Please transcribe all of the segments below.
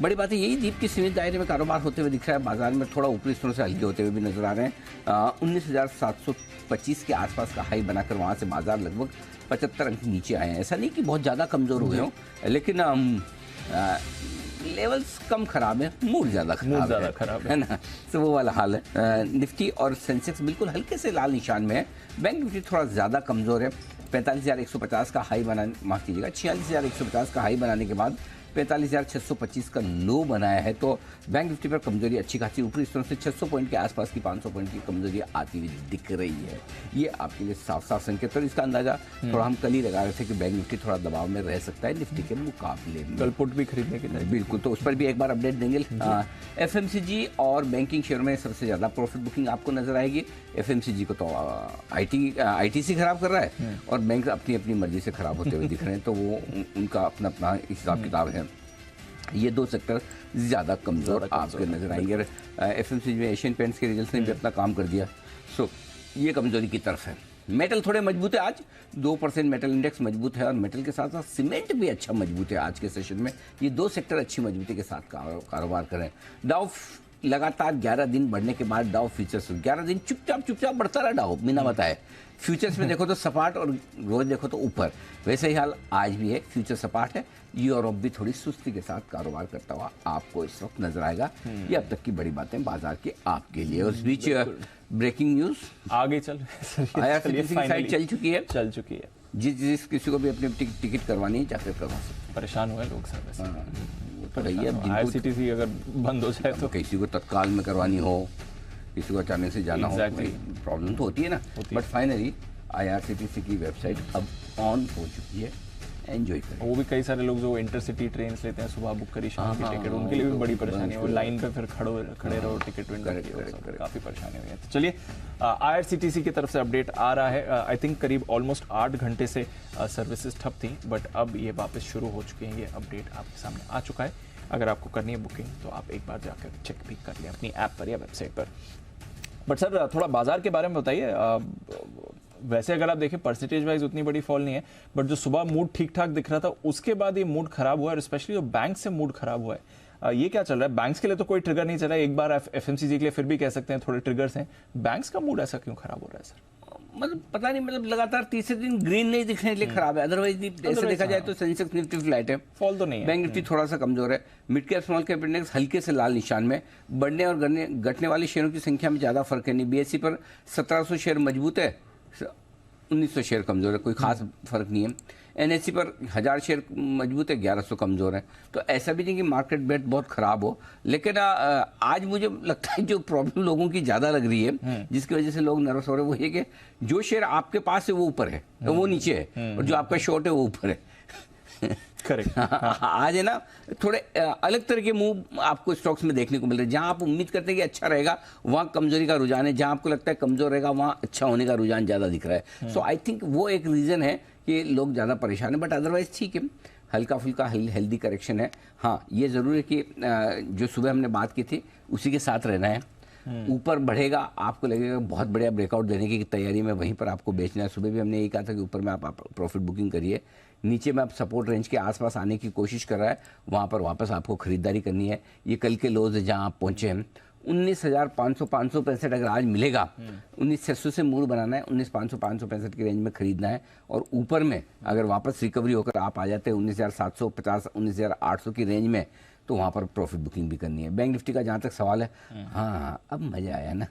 बड़ी बात है यही दीप की सीमित दायरे में कारोबार होते हुए दिख रहा है। बाजार में थोड़ा ऊपरी स्तरों से हल्के होते हुए भी नजर आ रहे हैं। 19,725 के आसपास का हाई बनाकर वहां से बाजार लगभग 75 अंक नीचे आए हैं। ऐसा नहीं कि बहुत ज़्यादा कमज़ोर हुए हों, लेकिन लेवल्स कम खराब है, मूड ज़्यादा खराब है ना, तो वो वाला हाल है। निफ्टी और सेंसेक्स बिल्कुल हल्के से लाल निशान में है। बैंक निफ्टी थोड़ा ज़्यादा कमज़ोर है। 45,150 का हाई बनाने, माफ़ कीजिएगा 46,150 का हाई बनाने के बाद 45,625 का लो बनाया है। तो बैंक निफ्टी पर कमजोरी अच्छी खासी ऊपरी स्तरों से 600 पॉइंट के आसपास की 500 पॉइंट की कमजोरी आती हुई दिख रही है। ये आपके लिए साफ साफ संकेत है। और इसका अंदाजा थोड़ा हम कल ही लगा रहे थे कि बैंक निफ्टी थोड़ा दबाव में रह सकता है निफ्टी के मुकाबले में। कल पुट भी खरीदने के लिए बिल्कुल, तो उस पर भी एक बार अपडेट देंगे। एफएमसीजी और बैंकिंग शेयर में सबसे ज़्यादा प्रॉफिट बुकिंग आपको नजर आएगी। एफएमसीजी को तो आईटीसी खराब कर रहा है और बैंक अपनी अपनी मर्जी से खराब होते हुए दिख रहे हैं, तो वो उनका अपना अपना हिसाब किताब है। ये दो सेक्टर ज़्यादा कमज़ोर आपके नजर आएंगे। एफएमसीजी में एशियन पेंट्स के रिजल्ट्स ने भी अपना काम कर दिया, सो ये कमजोरी की तरफ है। मेटल थोड़े मजबूत है, आज 2% मेटल इंडेक्स मजबूत है और मेटल के साथ साथ सीमेंट भी अच्छा मजबूत है आज के सेशन में। ये दो सेक्टर अच्छी मजबूती के साथ कारोबार करें। डाउ लगातार 11 दिन बढ़ने के बाद डाउ फ्यूचर्स 11 दिन चुपचाप बढ़ता रहा डाउ, बिना बताए। फ्यूचर्स में देखो तो सपाट और रोज देखो तो ऊपर, वैसे ही हाल आज भी है। फ्यूचर सपाट है, यूरोप भी थोड़ी सुस्ती के साथ कारोबार करता हुआ आपको इस वक्त नजर आएगा। ये अब तक की बड़ी बातें बाजार के आपके लिए। और इस बीच ब्रेकिंग न्यूज आगे चल IRCTC की साइट चल चुकी है। जिस किसी को भी अपनी टिकट करवानी है जाकर करवा सकते। परेशान हुए लोग सर वैसे। तो भैया IRCTC अगर बंद हो जाए तो किसी को तत्काल में करवानी हो, किसी को अचानक से जाना हो, प्रॉब्लम तो होती है ना। बट फाइनली IRCTC की वेबसाइट अब ऑन हो चुकी है, एंजॉय करें। वो भी कई सारे लोग जो इंटरसिटी ट्रेन लेते हैं, सुबह बुक करी शाम की टिकट, उनके लिए भी बड़ी परेशानी है। वो लाइन पे फिर खड़े रहो टिकट विन करके, काफ़ी परेशानी हुई है। तो चलिए IRCTC की तरफ से अपडेट आ रहा है। आई थिंक करीब ऑलमोस्ट 8 घंटे से सर्विसेज ठप थी, बट अब ये वापस शुरू हो चुके हैं। ये अपडेट आपके सामने आ चुका है। अगर आपको करनी है बुकिंग तो आप एक बार जाकर चेक भी कर लें अपनी ऐप पर या वेबसाइट पर। बट सर थोड़ा बाजार के बारे में बताइए। वैसे अगर आप देखें परसेंटेज वाइज उतनी बड़ी फॉल नहीं है, बट जो सुबह मूड ठीक ठाक दिख रहा था उसके बाद ये मूड खराब हुआ है, और स्पेशली जो बैंक से मूड खराब हुआ है। ये क्या चल रहा है? बैंक्स के लिए तो कोई ट्रिगर नहीं चल रहा है, एक बार एफएमसीजी के लिए फिर भी कह सकते हैं थोड़े ट्रिगर्स हैं। बैंक्स का मूड ऐसा क्यों खराब हो रहा है सर? मतलब पता नहीं, मतलब लगातार तीसरे दिन ग्रीन नहीं दिखने के लिए खराब है। अदरवाइज ऐसे देखा जाए तो सेंसेक्स निफ्टी फ्लैट है, फॉल तो नहीं है। बैंक निफ्टी थोड़ा सा कमजोर है। Mid cap small cap index हल्के से लाल निशान में। बढ़ने और घटने वाले शेयरों की संख्या में ज्यादा फर्क है नहीं। BSE पर 1700 शेयर मजबूत है, 1900 शेयर कमजोर है, कोई खास फर्क नहीं है। NSE पर 1000 शेयर मजबूत है, 1100 कमजोर है। तो ऐसा भी नहीं कि मार्केट बेट बहुत खराब हो, लेकिन आज मुझे लगता है जो प्रॉब्लम लोगों की ज्यादा लग रही है, जिसकी वजह से लोग नर्वस हो रहे हैं, वो ये कि जो शेयर आपके पास है वो ऊपर है, वो नीचे है, और जो आपका शॉर्ट है वो ऊपर है। करेक्ट। आज है ना, थोड़े अलग तरह के मूव आपको स्टॉक्स में देखने को मिल रहे हैं। जहां आप उम्मीद करते हैं कि अच्छा रहेगा वहां कमजोरी का रुझान है, जहां आपको लगता है कमजोर रहेगा वहां अच्छा होने का रुझान ज्यादा दिख रहा है। सो आई थिंक वो एक रीजन है कि लोग ज्यादा परेशान है। बट अदरवाइज ठीक है, हल्का फुल्का हेल्दी करेक्शन है। हाँ, ये जरूर है कि जो सुबह हमने बात की थी उसी के साथ रहना है। ऊपर बढ़ेगा, आपको लगेगा बहुत बढ़िया ब्रेकआउट देने की तैयारी में, वहीं पर आपको बेचना है। सुबह भी हमने यही कहा था कि ऊपर में आप प्रॉफिट बुकिंग करिए, नीचे में आप सपोर्ट रेंज के आसपास आने की कोशिश कर रहा है, वहाँ पर वापस आपको खरीदारी करनी है। ये कल के लोज है जहाँ आप पहुँचे हैं 19,565 अगर आज मिलेगा, 19,600 से मूड बनाना है, 19,565 की रेंज में खरीदना है। और ऊपर में अगर वापस रिकवरी होकर आप आ जाते हैं 19,750 19,800 की रेंज में, तो वहाँ पर प्रॉफिट बुकिंग भी करनी है। बैंक निफ्टी का जहाँ तक सवाल है, हाँ अब मजा आया ना,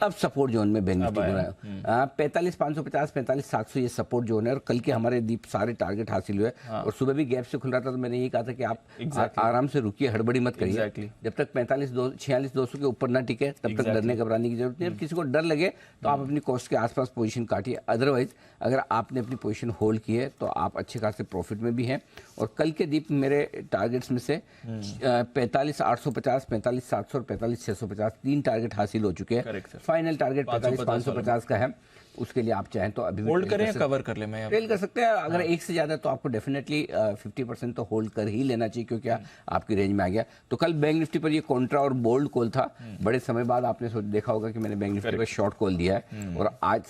अब सपोर्ट जोन में बैंक निफ्टी हो रहा है। 45,550 45,700 ये सपोर्ट जोन है। और कल के हमारे दीप सारे टारगेट हासिल हुए। और सुबह भी गैप से खुल रहा था, तो मैंने यही कहा था कि आप आराम से रुकिए, हड़बड़ी मत करिए। जब तक 46,200 के ऊपर ना टिके तब तक डरने घबराने की जरूरत नहीं है। किसी को डर लगे तो आप अपनी कॉस्ट के आसपास पोजीशन काटिए। अदरवाइज अगर आपने अपनी पोजीशन होल्ड की है तो आप अच्छे खासे प्रॉफिट में भी हैं। और कल के दीप मेरे टारगेट्स में से 45,850 45,700 और 45,650 तीन टारगेट हासिल हो चुके हैं। फाइनल टारगेट 45,550 का है। उसके लिए आप चाहें तो अभी होल्ड करें, कवर कर ले, मैं ट्रेल कर सकते हैं। अगर एक से ज्यादा तो आपको डेफिनेटली 50% तो होल्ड कर ही लेना चाहिए, क्योंकि आपकी रेंज में आ गया। तो कल बैंक निफ्टी पर ये कॉन्ट्रा और बोल्ड कॉल था। बड़े समय बाद आपने देखा होगा कि मैंने बैंक निफ्टी पर शॉर्ट कॉल दिया है। और आज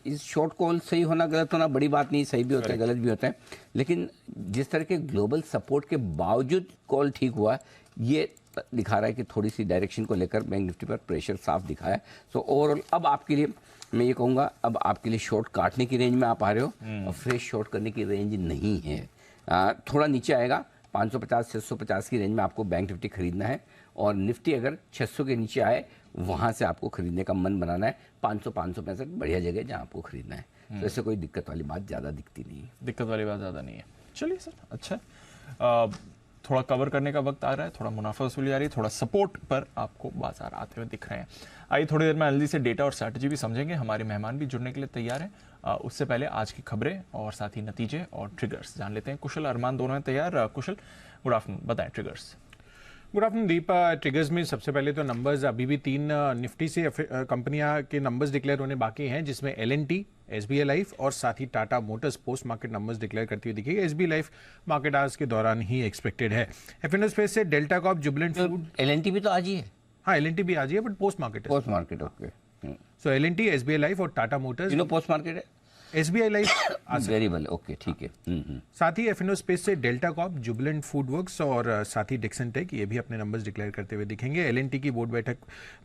इस शॉर्ट कॉल सही होना गलत होना बड़ी बात नहीं, सही भी होता है गलत भी होता है, लेकिन जिस तरह के ग्लोबल सपोर्ट के बावजूद कॉल ठीक हुआ, ये दिखा रहा है कि थोड़ी सी डायरेक्शन को लेकर बैंक निफ्टी पर प्रेशर साफ दिखा है। सो ओवरऑल अब आपके लिए मैं ये कहूँगा, अब आपके लिए शॉर्ट काटने की रेंज में आप आ रहे हो और फ्रेश शॉर्ट करने की रेंज नहीं है। थोड़ा नीचे आएगा 550-650 की रेंज में आपको बैंक निफ्टी खरीदना है, और निफ्टी अगर 600 के नीचे आए वहाँ से आपको खरीदने का मन बनाना है। 500-565 बढ़िया जगह जहाँ आपको खरीदना है। तो ऐसे कोई दिक्कत वाली बात ज़्यादा दिखती नहीं है। दिक्कत वाली बात ज़्यादा नहीं है। चलिए सर, अच्छा थोड़ा कवर करने का वक्त आ रहा है, थोड़ा मुनाफा वसूली आ रही है, थोड़ा सपोर्ट पर आपको बाजार आते हुए दिख रहे हैं। आइए थोड़ी देर में एनालिसिस से डेटा और स्ट्रैटेजी भी समझेंगे। हमारे मेहमान भी जुड़ने के लिए तैयार हैं। उससे पहले आज की खबरें और साथ ही नतीजे और ट्रिगर्स जान लेते हैं। कुशल, अरमान दोनों हैं तैयार। कुशल, गुड आफ्टरनून, बताएं ट्रिगर्स। गुड आफ्टरनून दीप। ट्रिगर्स में सबसे पहले तो नंबर्स अभी भी 3 निफ्टी से कंपनियां के नंबर्स डिक्लेयर होने बाकी हैं, जिसमें L&T, SBI लाइफ और साथ ही Tata motors post market numbers declare करती हुई दिखेगी। SBI लाइफ मार्केट आज के दौरान ही एक्सपेक्टेड है। F&O स्पेस से delta corp, Jubilant food, L&T भी तो आज ही है। हाँ L&T भी आज ही है, बट पोस्ट मार्केट है। Post market, okay. So L&T, SBI life और टाटा मोटर्स। पोस्ट मार्केट है। SBI life very well, okay, ठीक है। साथ ही F&O स्पेस से डेल्टा कॉर्प, जुबिलेंट फूडवर्क्स और साथ ही डिक्सन टेक, ये भी अपने नंबर्स डिक्लेयर करते हुए दिखेंगे। L&T की बोर्ड बैठक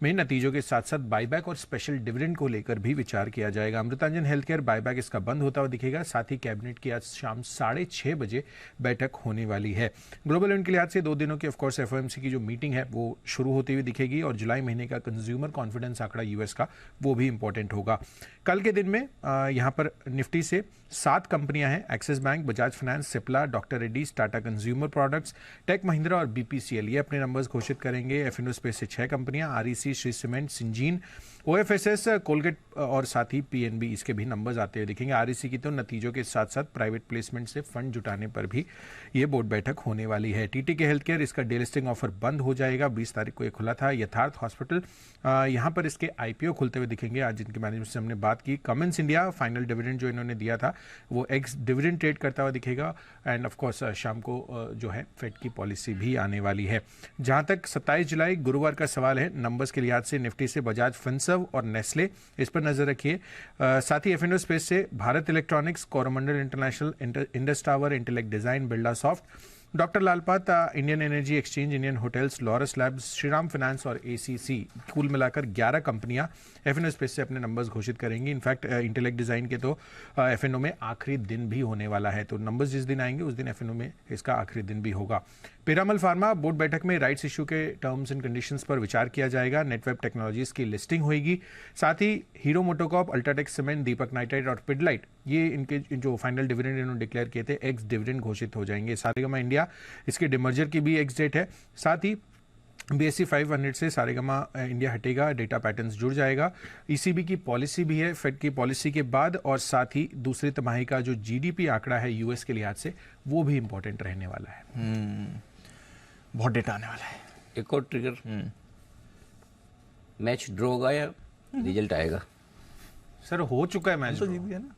में नतीजों के साथ साथ बायबैक और स्पेशल डिविडेंड को लेकर भी विचार किया जाएगा। अमृतांजन हेल्थ केयर बायबैक इसका बंद होता हुआ दिखेगा। साथ ही कैबिनेट की आज शाम 6:30 बजे बैठक होने वाली है। ग्लोबल इवेंट के लिहाज से 2 दिनों की ऑफकोर्स FOMC की जो मीटिंग है वो शुरू होती हुई दिखेगी, और जुलाई महीने का कंज्यूमर कॉन्फिडेंस आंकड़ा US का वो भी इंपॉर्टेंट होगा। कल के दिन में यहाँ पर निफ्टी से 7 कंपनियां हैं, Axis Bank, Bajaj Finance, Cipla, doctor Reddy's, Tata Consumer Products, Tech Mahindra और BPCL ये अपने नंबर्स घोषित करेंगे। F&O स्पेस से 6 कंपनियां, REC, Shri cement, Syngene, OFSS, Colgate और साथ ही PNB, इसके भी नंबर्स आते हुए दिखेंगे। REC की तो नतीजों के साथ साथ प्राइवेट प्लेसमेंट से फंड जुटाने पर भी ये बोर्ड बैठक होने वाली है। TTK हेल्थ केयर, इसका डेलिस्टिंग ऑफर बंद हो जाएगा, 20 तारीख को ये खुला था। यथार्थ हॉस्पिटल, यहाँ पर इसके IPO खुलते हुए दिखेंगे आज, जिनके मैनेजमेंट से हमने बात की। कमेंस इंडिया, फाइनल डिविडेंड जो इन्होंने दिया था वो एक्स डिविडेंड ट्रेड करता हुआ दिखेगा। एंड ऑफ कोर्स शाम को जो है फेड की पॉलिसी भी आने वाली है। जहां तक 27 जुलाई गुरुवार का सवाल है, नंबर्स के लिहाज से निफ्टी से बजाज फिनसर्व और नेस्ले, इस पर नजर रखिए। साथ ही F&O स्पेस से Bharat electronics, Coromandel international, Indus tower, intellect design, Birla soft, doctor लालपात, Indian energy exchange, Indian hotels, Laurus labs, Shriram finance और ACC, कुल मिलाकर 11 कंपनियां F&O स्पेस से अपने नंबर्स घोषित करेंगी। इनफैक्ट इंटेलेक्ट डिजाइन के तो F&O में आखिरी दिन भी होने वाला है, तो नंबर्स जिस दिन आएंगे उस दिन F&O में इसका आखिरी दिन भी होगा। पिरामल फार्मा, बोर्ड बैठक में राइट्स इशू के टर्म्स एंड कंडीशंस पर विचार किया जाएगा। नेटवेब टेक्नोलॉजीज की लिस्टिंग होगी। साथ ही हीरो मोटोकॉर्प, अल्ट्राटेक सीमेंट, दीपक नाइट्राइट और पिडलाइट, ये इनके जो फाइनल डिविडेंड इन्होंने डिक्लेयर किए थे, एक्स डिविडेंड घोषित हो जाएंगे। सारेगामा इंडिया, इसके डिमर्जर की भी एक्स डेट है। साथ ही BSE 500 से सारेगामा इंडिया हटेगा, डेटा पैटर्न्स जुड़ जाएगा। ECB की पॉलिसी भी है, फेड की पॉलिसी के बाद, और साथ ही दूसरी तिमाही का जो GDP आंकड़ा है US के लिहाज से वो भी इंपॉर्टेंट रहने वाला है। बहुत डेटा आने वाला है। एक और ट्रिगर, मैच ड्रॉ होगा या रिजल्ट आएगा? सर हो चुका है मैच, तो जीत गया ना,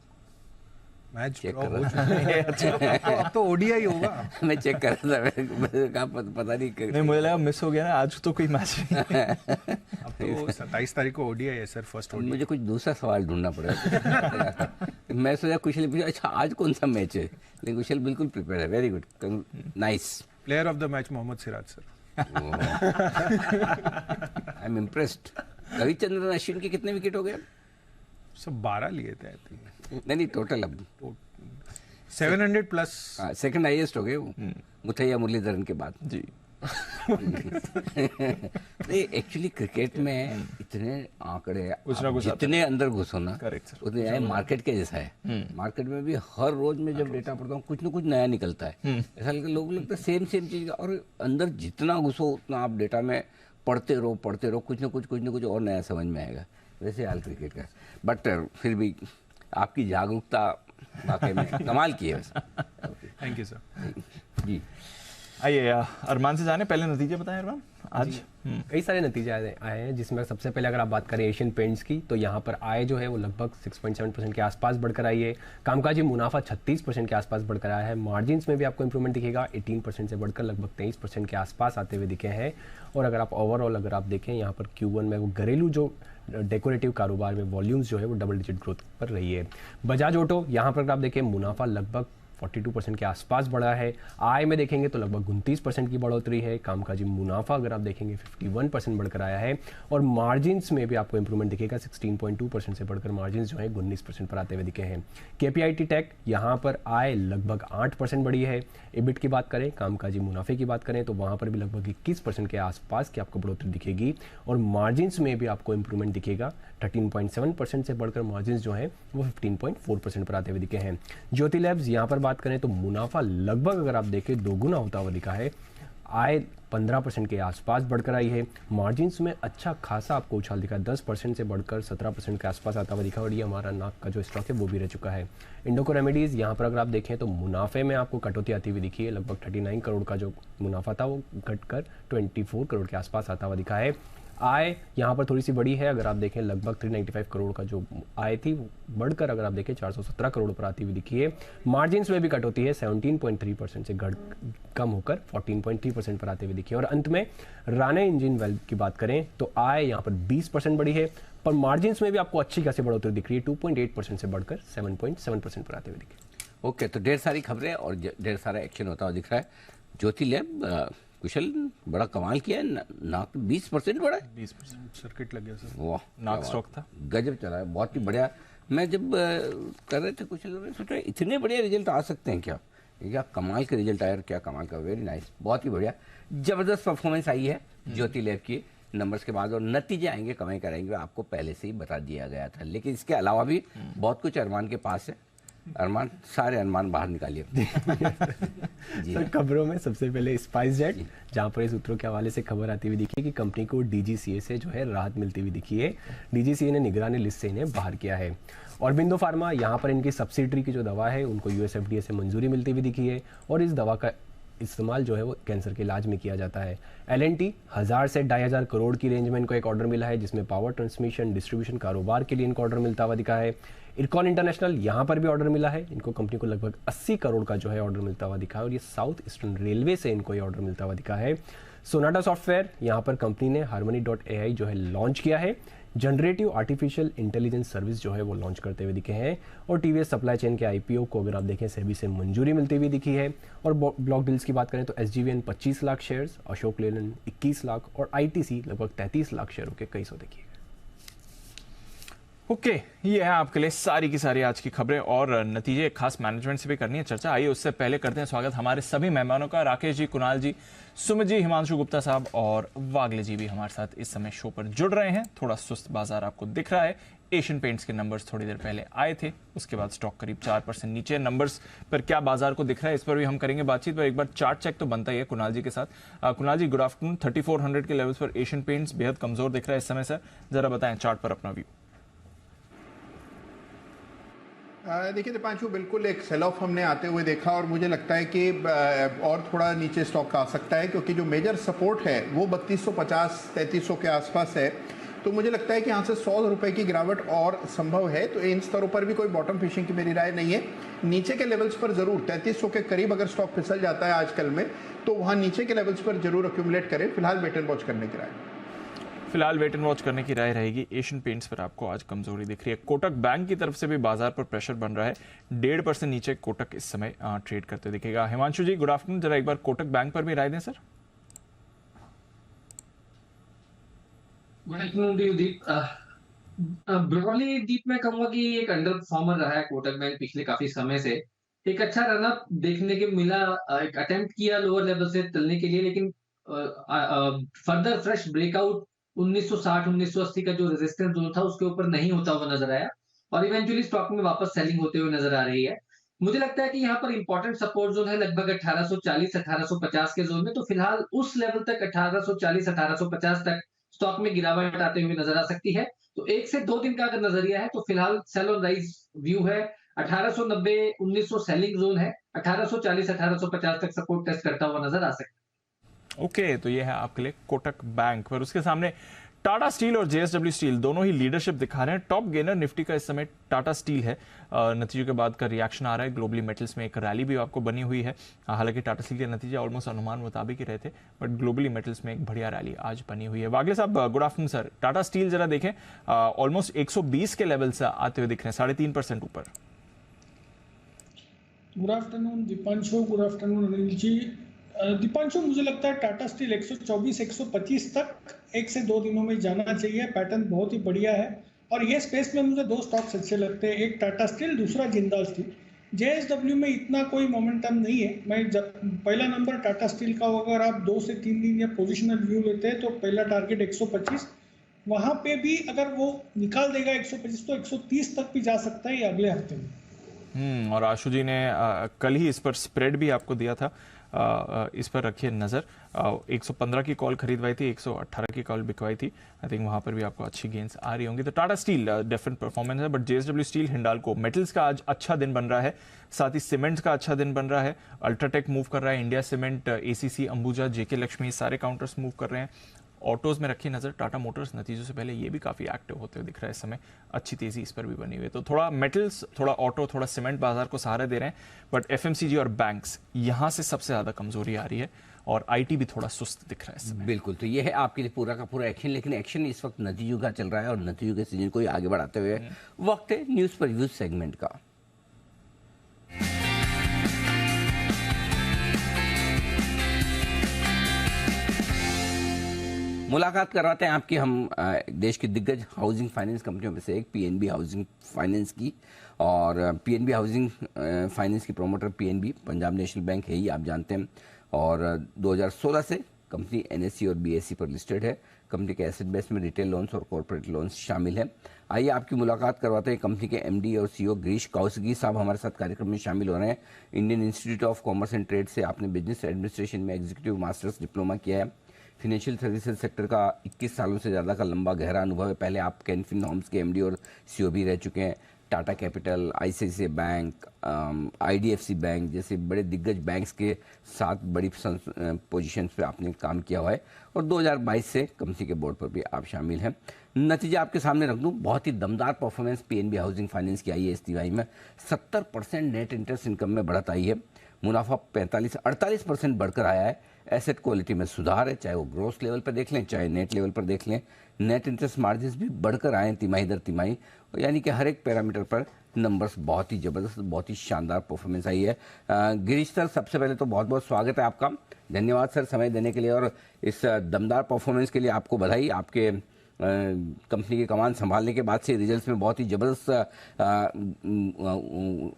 मैच चेक ड्रॉ कर हो रहा चुका है। अब तो ODI होगा। मैं चेक कर रहा था, मैंने कहा पता नहीं नहीं मुझे लगा मिस हो गया ना, आज तो कोई मैच नहीं। अब तो 27 तारीख को ODI है सर, फर्स्ट ODI। मुझे कुछ दूसरा सवाल ढूंढना पड़ेगा। मैं सोचा कुशल पूछा, अच्छा आज कौन सा मैच है, लेकिन कुशल बिल्कुल प्रिपेयर है। Very good, nice. Player of the match Mohammed Siraj sir. I am impressed. Ravichandran Ashwin के कितने विकेट हो गए? सब 12 लिए थे। नहीं टोटल अब 700 प्लस। सेकंड हाईएस्ट हो गए वो, मुथैया मुरलीधरन के बाद जी। नहीं एक्चुअली क्रिकेट में इतने आंकड़े, कुछ ना कुछ जितने अंदर घुसो ना करेक्ट सर, उतने आए। मार्केट के जैसा है, मार्केट में भी हर रोज में जब डेटा पढ़ता हूँ कुछ ना कुछ नया निकलता है। ऐसा लोग लगता है सेम चीज, और अंदर जितना घुसो उतना आप डेटा में पढ़ते रहो कुछ ना कुछ और नया समझ में आएगा। वैसे हाल क्रिकेट का, बट फिर भी आपकी जागरूकता वाकई में कमाल की है। Thank you sir. जी आइए अरमान से जाने, पहले नतीजे बताएं अरमान आज। कई सारे नतीजे आए हैं, जिसमें सबसे पहले अगर आप बात करें एशियन पेंट्स की, तो यहाँ पर आय जो है वो लगभग 6.7% के आसपास बढ़कर आई है। कामकाजी मुनाफा 36% के आसपास बढ़कर आया है। मार्जिन्स में भी आपको इंप्रूवमेंट दिखेगा, 18% से बढ़कर लगभग 23% के आसपास आते हुए दिखे हैं। और अगर आप ओवरऑल अगर आप देखें यहाँ पर Q1 में वो घरेलू जो डेकोरेटिव कारोबार में वॉल्यूम्स जो है वो डबल डिजिट ग्रोथ पर रही है। बजाज ऑटो, यहाँ पर आप देखें मुनाफा लगभग 42% के आसपास बढ़ा है। आय में देखेंगे तो लगभग 29% की बढ़ोतरी है। कामकाजी मुनाफा अगर आप देखेंगे 51% बढ़कर आया है और मार्जिन्स में भी आपको इंप्रूवमेंट दिखेगा, 16.2% से बढ़कर मार्जिन्स जो है 19% पर आते हुए दिखे हैं। केपीआईटी टेक यहाँ पर आय लगभग 8% बढ़ी है। इबिट की बात करें, कामकाजी मुनाफे की बात करें तो वहाँ पर भी लगभग 21% के आसपास की आपको बढ़ोतरी दिखेगी और मार्जिन्स में भी आपको इंप्रूवमेंट दिखेगा, 13.7% से बढ़कर मार्जिन्स जो है वो 15.4% पर आते हुए दिखे हैं। ज्योति लैब्स यहाँ पर बात करें तो मुनाफा लगभग अगर आप देखें दोगुना होता हुआ दिखा है। आय 15% के आसपास बढ़कर आई है। मार्जिन्स में अच्छा खासा आपको उछाल दिखा, 10% से बढ़कर 17% के आसपास आता हुआ दिखा और ये हमारा नाक का जो स्टॉक है वो भी रह चुका है। इंडोको रेमेडीज़ यहाँ पर अगर आप देखें तो मुनाफे में आपको कटौती आती हुई दिखी है। लगभग 39 करोड़ का जो मुनाफा था वो घटकर 24 करोड़ के आसपास आता हुआ दिखा है। आय यहाँ पर थोड़ी सी बड़ी है, अगर आप देखें लगभग 395 करोड़ का जो आय थी बढ़कर अगर आप देखें 417 करोड़ पर आती हुई दिखी है। मार्जिन्स में भी कटौती है, 17.3% से कम होकर 14.3% पर आते हुए दिखी है। और अंत में राणे इंजन वेल्थ की बात करें तो आय यहाँ पर 20% बढ़ी है पर मार्जिन्स में भी आपको अच्छी खासी बढ़ोतरी दिख रही है, 2.8% से बढ़कर 7.7% पर आते हुए दिखे। ओके, तो ढेर सारी खबरें और ढेर सारा एक्शन होता हुआ दिख रहा है। ज्योति लैब कुशल बड़ा कमाल किया है, नाक 20% बढ़ा है, 20% सर्किट लग गया सर। वाह, नाक स्टॉक था, गजब चला है, बहुत ही बढ़िया। मैं जब कर रहे थे कुशल, मैंने सोचा इतने बढ़िया रिजल्ट आ सकते हैं क्या, ये क्या कमाल का रिजल्ट आया, क्या कमाल का, वेरी नाइस, बहुत ही बढ़िया, जबरदस्त परफॉर्मेंस आई है ज्योति लैब की नंबर्स के बाद और नतीजे आएंगे कमाई कराएंगे आपको पहले से ही बता दिया गया था। लेकिन इसके अलावा भी बहुत कुछ अरमान के पास है, अरमान सारे अरमान बाहर निकालिए। सर खबरों में सबसे पहले स्पाइस जेट, जहां पर इस सूत्रों के हवाले से खबर आती हुई दिखी कि कंपनी को डीजीसीए से जो है राहत मिलती हुई दिखी है। डीजीसीए ने निगरानी लिस्ट से इन्हें बाहर किया है। ऑरबिंदो फार्मा, यहाँ पर इनकी सब्सिडरी की जो दवा है उनको यूएसएफडीए से मंजूरी मिलती हुई दिखी है और इस दवा का इस्तेमाल जो है वो कैंसर के इलाज में किया जाता है। एलएनटी 1000 से 2500 करोड़ की रेंज में इनको एक ऑर्डर मिला है जिसमें पावर ट्रांसमिशन डिस्ट्रीब्यूशन कारोबार के लिए इनको ऑर्डर मिलता हुआ दिखा है। इरकॉन इंटरनेशनल, यहाँ पर भी ऑर्डर मिला है इनको, कंपनी को लगभग 80 करोड़ का जो है ऑर्डर मिलता हुआ दिखा है और ये साउथ ईस्टर्न रेलवे से इनको ये ऑर्डर मिलता हुआ दिखा है। सोनाटा सॉफ्टवेयर, यहाँ पर कंपनी ने harmony.ai जो है लॉन्च किया है, जनरेटिव आर्टिफिशियल इंटेलिजेंस सर्विस जो है वो लॉन्च करते हुए दिखे हैं और टीवीएस सप्लाई चेन के आईपीओ को अगर आप देखें सेबी से मंजूरी मिलती हुई दिखी है। और ब्लॉक डील्स की बात करें तो एसजीवीएन 25 लाख शेयर्स, अशोक लेलैंड 21 लाख और आईटीसी लगभग 33 लाख शेयरों के कई सौदे किए। ओके, ये है आपके लिए सारी की सारी आज की खबरें और नतीजे। खास मैनेजमेंट से भी करनी है चर्चा, आइए उससे पहले करते हैं स्वागत हमारे सभी मेहमानों का। राकेश जी, कुणाल जी, सुमित जी, हिमांशु गुप्ता साहब और वागले जी भी हमारे साथ इस समय शो पर जुड़ रहे हैं। थोड़ा सुस्त बाजार आपको दिख रहा है। एशियन पेंट्स के नंबर्स थोड़ी देर पहले आए थे, उसके बाद स्टॉक करीब 4% नीचे। नंबर्स पर क्या बाजार को दिख रहा है इस पर भी हम करेंगे बातचीत, पर एक बार चार्ट चेक तो बनता ही है कुणाल जी के साथ। कुणाल जी, गुड आफ्टरनून। 3400 के लेवल्स पर एशियन पेंट्स बेहद कमजोर दिख रहा है इस समय सर, जरा बताएं चार्ट पर अपना व्यू। देखिए दीपांशु, बिल्कुल एक सेल ऑफ हमने आते हुए देखा और मुझे लगता है कि और थोड़ा नीचे स्टॉक आ सकता है क्योंकि जो मेजर सपोर्ट है वो 3250-3300 के आसपास है। तो मुझे लगता है कि यहाँ से 100 रुपए की गिरावट और संभव है। तो इन स्तरों पर भी कोई बॉटम फिशिंग की मेरी राय नहीं है। नीचे के लेवल्स पर जरूर 3300 के करीब अगर स्टॉक फिसल जाता है आजकल में तो वहाँ नीचे के लेवल्स पर जरूर अक्यूमुलेट करें। फिलहाल वेट एंड वॉच करने की राय, फिलहाल वेट एंड वॉच करने की राय रहेगी। एशियन पेंट्स पर आपको आज कमजोरी दिख रही है। कोटक बैंक की तरफ से भी बाजार पर प्रेशर बन रहा है, 1.5% नीचे कोटक इस समय ट्रेड करते दिखेगा। हिमांशु जी, गुड आफ्टरनून, जरा एक बार कोटक बैंक पर भी राय दें सर। गुड आफ्टरनून दीप। ब्रॉडली दीप मैं कहूंगा कि एक अंडर परफॉर्मर रहा है कोटक बैंक पिछले काफी समय से। एक अच्छा रनअप देखने के मिला, एक अटेम्प्ट किया लोअर लेवल से चलने के लिए, लेकिन फर्दर फ्रेश ब्रेकआउट 1960-1980 का जो रेजिस्टेंस जोन था उसके ऊपर नहीं होता हुआ नजर आया और इवेंचुअली स्टॉक में वापस सेलिंग होते हुए नजर आ रही है। मुझे लगता है कि यहाँ पर इंपॉर्टेंट सपोर्ट जोन है लगभग 1840-1850 के जोन में। तो फिलहाल उस लेवल तक 1840-1850 तक स्टॉक में गिरावट आते हुए नजर आ सकती है। तो 1 से 2 दिन का अगर नजरिया है तो फिलहाल सेल ऑन राइज व्यू है। 1890-1900 सेलिंग जोन है, 1840-1850 तक सपोर्ट टेस्ट करता हुआ नजर आ सकता है। ओके, तो ये है आपके लिए कोटक बैंक। पर उसके सामने टाटा स्टील और जेएसडब्ल्यू स्टील दोनों ही लीडरशिप दिखा रहे हैं। टॉप गेनर निफ्टी का इस समय टाटा स्टील है। नतीजों के बाद का रिएक्शन आ रहा है। ग्लोबली मेटल्स में एक रैली भी आपको बनी हुई है। हालांकि टाटा स्टील के नतीजे ऑलमोस्ट अनुमान मुताबिक ही रहे थे, बट ग्लोबली मेटल्स में एक बढ़िया रैली आज बनी हुई है। वागले साहब, good afternoon sir. Tata steel जरा देखें, ऑलमोस्ट 120 के लेवल से आते हुए दिख रहे हैं, 3.5% ऊपर। Good afternoon Deepanshu, good afternoon Anil ji. Deepanshu, मुझे लगता है टाटा स्टील 124-125 तक 1 से 2 दिनों में जाना चाहिए। पैटर्न बहुत ही बढ़िया है और ये स्पेस में मुझे 2 स्टॉक्स अच्छे लगते हैं, एक टाटा स्टील, दूसरा जिंदाल स्टील। जेएसडब्ल्यू में इतना कोई मोमेंटम नहीं है। पहला नंबर टाटा स्टील का होगा, अगर आप 2 से 3 दिन या पोजिशनल व्यू लेते हैं तो पहला टारगेट 125, वहां पे भी अगर वो निकाल देगा 125 तो 130 तक भी जा सकता है ये अगले हफ्ते में। और आशु जी ने कल ही इस पर स्प्रेड भी आपको दिया था, इस पर रखिए नज़र। 115 की कॉल खरीदवाई थी, 118 की कॉल बिकवाई थी। आई थिंक वहां पर भी आपको अच्छी गेंस आ रही होंगी। तो टाटा स्टील डिफरेंट परफॉर्मेंस है, but JSW steel, Hindalco, metals का आज अच्छा दिन बन रहा है, साथ ही सीमेंट्स का अच्छा दिन बन रहा है। अल्ट्राटेक मूव कर रहा है, इंडिया सीमेंट, एसीसी, अंबुजा, जेके लक्ष्मी, सारे काउंटर्स मूव कर रहे हैं। ऑटोज में रखी नजर, टाटा मोटर्स नतीजों से पहले ये भी काफी एक्टिव होते हुए दिख रहा है इस समय, अच्छी तेजी इस पर भी बनी हुई है। तो थोड़ा मेटल्स, थोड़ा ऑटो, थोड़ा सीमेंट बाजार को सहारा दे रहे हैं, बट एफएमसीजी और बैंक्स यहां से सबसे ज्यादा कमजोरी आ रही है और आईटी भी थोड़ा सुस्त दिख रहा है इस समय। बिल्कुल, तो ये है आपके लिए पूरा का पूरा एक्शन, लेकिन एक्शन इस वक्त नतीजों का चल रहा है और नतीजों के सीजन को आगे बढ़ाते हुए वक्त है न्यूज पर व्यूज सेगमेंट का। मुलाकात करवाते हैं आपकी हम देश की दिग्गज हाउसिंग फाइनेंस कंपनियों में से एक पीएनबी हाउसिंग फाइनेंस की। और पीएनबी हाउसिंग फाइनेंस की promoter PNB Punjab national bank है ही, आप जानते हैं। और 2016 से कंपनी एनएससी और बीएससी पर लिस्टेड है। कंपनी के एसेट बेस में रिटेल लोन्स और कॉर्पोरेट लोन्स शामिल है। आइए आपकी मुलाकात करवाते हैं कंपनी के एमडी और सीईओ गिरीश कौसगी साहब हमारे साथ कार्यक्रम में शामिल हो रहे हैं। Indian institute of commerce and trade से आपने बिजनेस एडमिनिस्ट्रेशन में एग्जीक्यूटिव मास्टर्स डिप्लोमा किया है। फिनेंशियल सर्विसेज सेक्टर का 21 सालों से ज़्यादा का लंबा गहरा अनुभव है। पहले आप कैनफिन होम्स के एमडी और सीईओ भी रह चुके हैं। Tata capital, ICICI bank, IDFC bank जैसे बड़े दिग्गज बैंक्स के साथ बड़ी पोजीशंस पे आपने काम किया हुआ है। और 2022 से कंपनी के बोर्ड पर भी आप शामिल हैं। नतीजा आपके सामने रख दूं, बहुत ही दमदार परफॉर्मेंस पीएनबी हाउसिंग फाइनेंस की आई है इस तिमाही में। 70% नेट इंटरेस्ट इनकम में बढ़त आई है। मुनाफा 45-48% बढ़कर आया है। एसेट क्वालिटी में सुधार है, चाहे वो ग्रोस लेवल पर देख लें चाहे नेट लेवल पर देख लें। नेट इंटरेस्ट मार्जिन्स भी बढ़कर आए हैं तिमाही दर तिमाही, यानी कि हर एक पैरामीटर पर नंबर्स बहुत ही ज़बरदस्त, बहुत ही शानदार परफॉर्मेंस आई है। गिरीश सर, सबसे पहले तो बहुत बहुत स्वागत है आपका। धन्यवाद सर समय देने के लिए और इस दमदार परफॉर्मेंस के लिए आपको बधाई। आपके कंपनी की कमान संभालने के बाद से रिजल्ट्स में बहुत ही ज़बरदस्त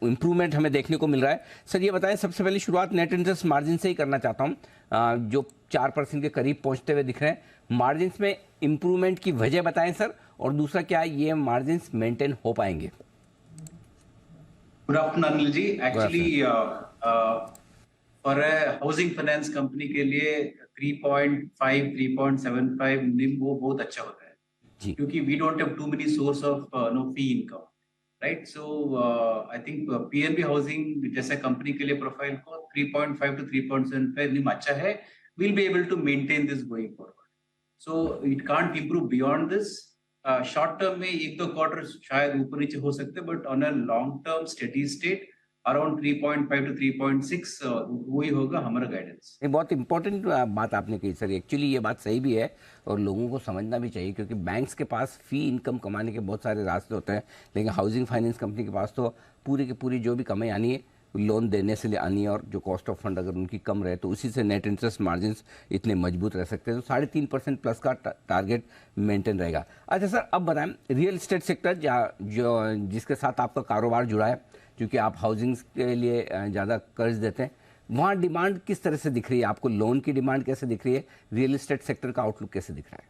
इम्प्रूवमेंट हमें देखने को मिल रहा है। सर ये बताएं, सबसे पहले शुरुआत नेट इंटरेस्ट मार्जिन से ही करना चाहता हूं, जो 4% के करीब पहुंचते हुए दिख रहे हैं। मार्जिन्स में इम्प्रूवमेंट की वजह बताएं सर, और दूसरा क्या ये मार्जिन्स मेंटेन हो पाएंगे? Good afternoon Anil ji. Actually for housing finance company के लिए 3.5 3.75 निम वो बहुत अच्छा होता है जी, क्योंकि we don't have too many source of no fee income, right. So I think PNB housing जैसे कंपनी के लिए प्रोफाइल को 3.5 to 3.75 निम अच्छा है। Will be able to maintain this going forward, so it can't improve beyond this. Short term में 1-2 quarter शायद ऊपर नीचे हो सकते हैं, but on a long term steady state around 3.5 to 3.6 वही होगा हमारा गाइडेंस। ये बहुत इंपॉर्टेंट बात आपने कही सर। एक्चुअली ये बात सही भी है और लोगों को समझना भी चाहिए, क्योंकि बैंक्स के पास फी इनकम कमाने के बहुत सारे रास्ते होते हैं, लेकिन हाउसिंग फाइनेंस कंपनी के पास तो पूरी की पूरी जो भी कमाई आनी है लोन देने से आनी है, और जो कॉस्ट ऑफ फंड अगर उनकी कम रहे तो उसी से नेट इंटरेस्ट मार्जिन्स इतने मजबूत रह सकते हैं। तो 3.5% प्लस का टारगेट मेंटेन रहेगा। अच्छा सर, अब बताएं रियल एस्टेट सेक्टर जो जिसके साथ आपका कारोबार जुड़ा है, क्योंकि आप हाउसिंग के लिए ज़्यादा कर्ज देते हैं, वहाँ डिमांड किस तरह से दिख रही है आपको? लोन की डिमांड कैसे दिख रही है? रियल एस्टेट सेक्टर का आउटलुक कैसे दिख रहा है?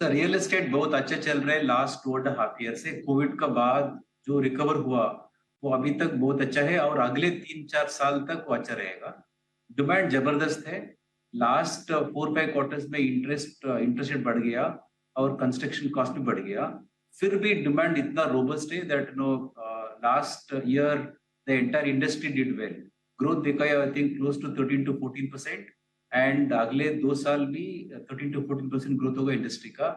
सर रियल एस्टेट बहुत अच्छा चल रहा है लास्ट 2.5 ईयर से। कोविड का बाद जो रिकवर हुआ वो अभी तक बहुत अच्छा है और अगले 3-4 साल तक वो अच्छा रहेगा। डिमांड जबरदस्त है। लास्ट 4-5 क्वार्टर्स में इंटरेस्ट रेट बढ़ गया और कंस्ट्रक्शन कॉस्ट भी बढ़ गया, फिर भी डिमांड इतना रोबस्ट है that last year the entire industry did well. Growth देखा है I think close to 13 to 14%, and अगले 2 साल भी 13 to 14% ग्रोथ होगा इंडस्ट्री का।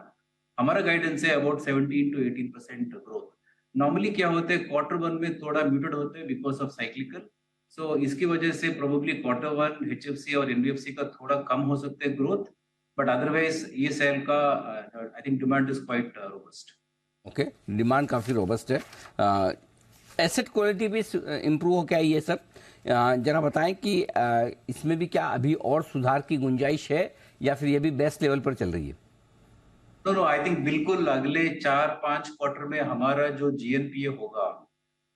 हमारा गाइडेंस है अबाउट 17 to 18% ग्रोथ। नॉर्मली क्या होता है Q1 में थोड़ा म्यूटेड होते हैं बिकॉज ऑफ साइक्लिकल, सो इसकी वजह से प्रोबेबली Q1 HFC और NBFC का थोड़ा कम हो सकते हैं ग्रोथ, बट अदरवाइज ये सेल का I think demand is quite robust. Okay, demand काफ़ी रोबस्ट है। एसेट क्वालिटी भी इम्प्रूव हो क्या ये सर? जरा बताएं कि इसमें भी क्या अभी और सुधार की गुंजाइश है या फिर ये भी बेस्ट लेवल पर चल रही है? नो, आई थिंक बिल्कुल अगले 4-5 क्वार्टर में हमारा जो जीएनपीए होगा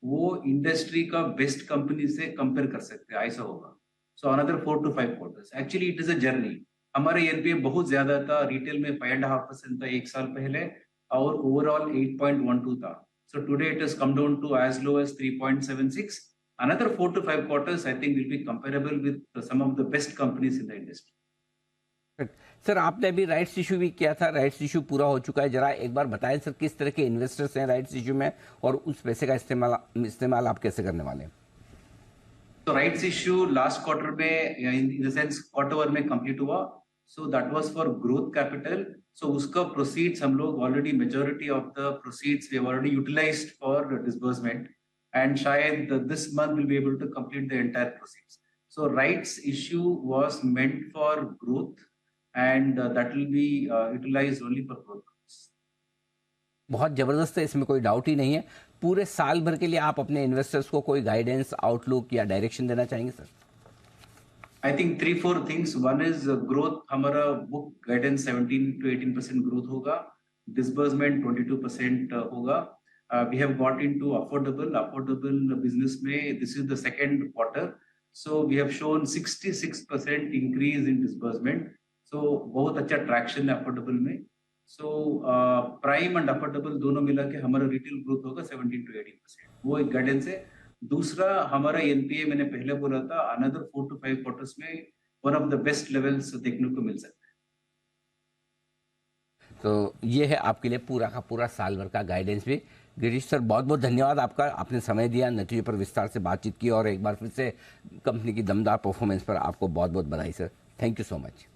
वो इंडस्ट्री का बेस्ट कंपनी से कंपेयर कर सकते हैं, ऐसा होगा. So another 4 to 5 quarters. Actually it is a journey. हमारा एनपीए बहुत ज्यादा था, रिटेल में 5.5% था एक साल पहले और ओवरऑल 8.12 था. So today it has come down to as low as 3.76. Another 4 to 5 quarters, I think, will be comparable with some of the best companies in the industry. Sir आपने अभी राइट्स इशू भी किया था, rights issue पूरा हो चुका है. जरा एक बार बताएं सर किस तरह के इन्वेस्टर्स हैं राइट्स इशू में और उस पैसे का इस्तेमाल आप कैसे करने वाले हैं? तो राइट्स इशू लास्ट क्वार्टर में इन द सेंस क्वार्टर 1 में कंप्लीट हुआ. So that was for growth capital. So उसका प्रोसीड्स हम लोग already majority of the proceeds we have already utilised for disbursement and shayad this month we'll be able to complete the entire proceeds. So rights issue was meant for growth and that will be utilized only for growth. बहुत जबरदस्त है, इसमें कोई doubt ही नहीं है. पूरे साल भर के लिए आप अपने इन्वेस्टर्स को कोई गाइडेंस, आउटलुक या डायरेक्शन देना चाहेंगे sir? I think 3-4 things. One is growth. हमारा book guidance 17 to 18% growth होगा, disbursement 22% होगा. We have got into affordable business में this is the second quarter. So we have shown 66% increase in disbursement. So बहुत अच्छा traction है affordable में. So prime and affordable दोनों मिला के हमारा retail growth होगा 17 to 18%. वो एक guidance है. दूसरा हमारा NPA मैंने पहले बोला था another 4 to 5 quarters में one of the best levels देखने को मिल सकता है. तो ये है आपके लिए पूरा का पूरा साल भर का गाइडेंस भी. गिरीश सर बहुत बहुत धन्यवाद आपका, आपने समय दिया, नतीजे पर विस्तार से बातचीत की और एक बार फिर से कंपनी की दमदार परफॉर्मेंस पर आपको बहुत बहुत बधाई sir. Thank you so much.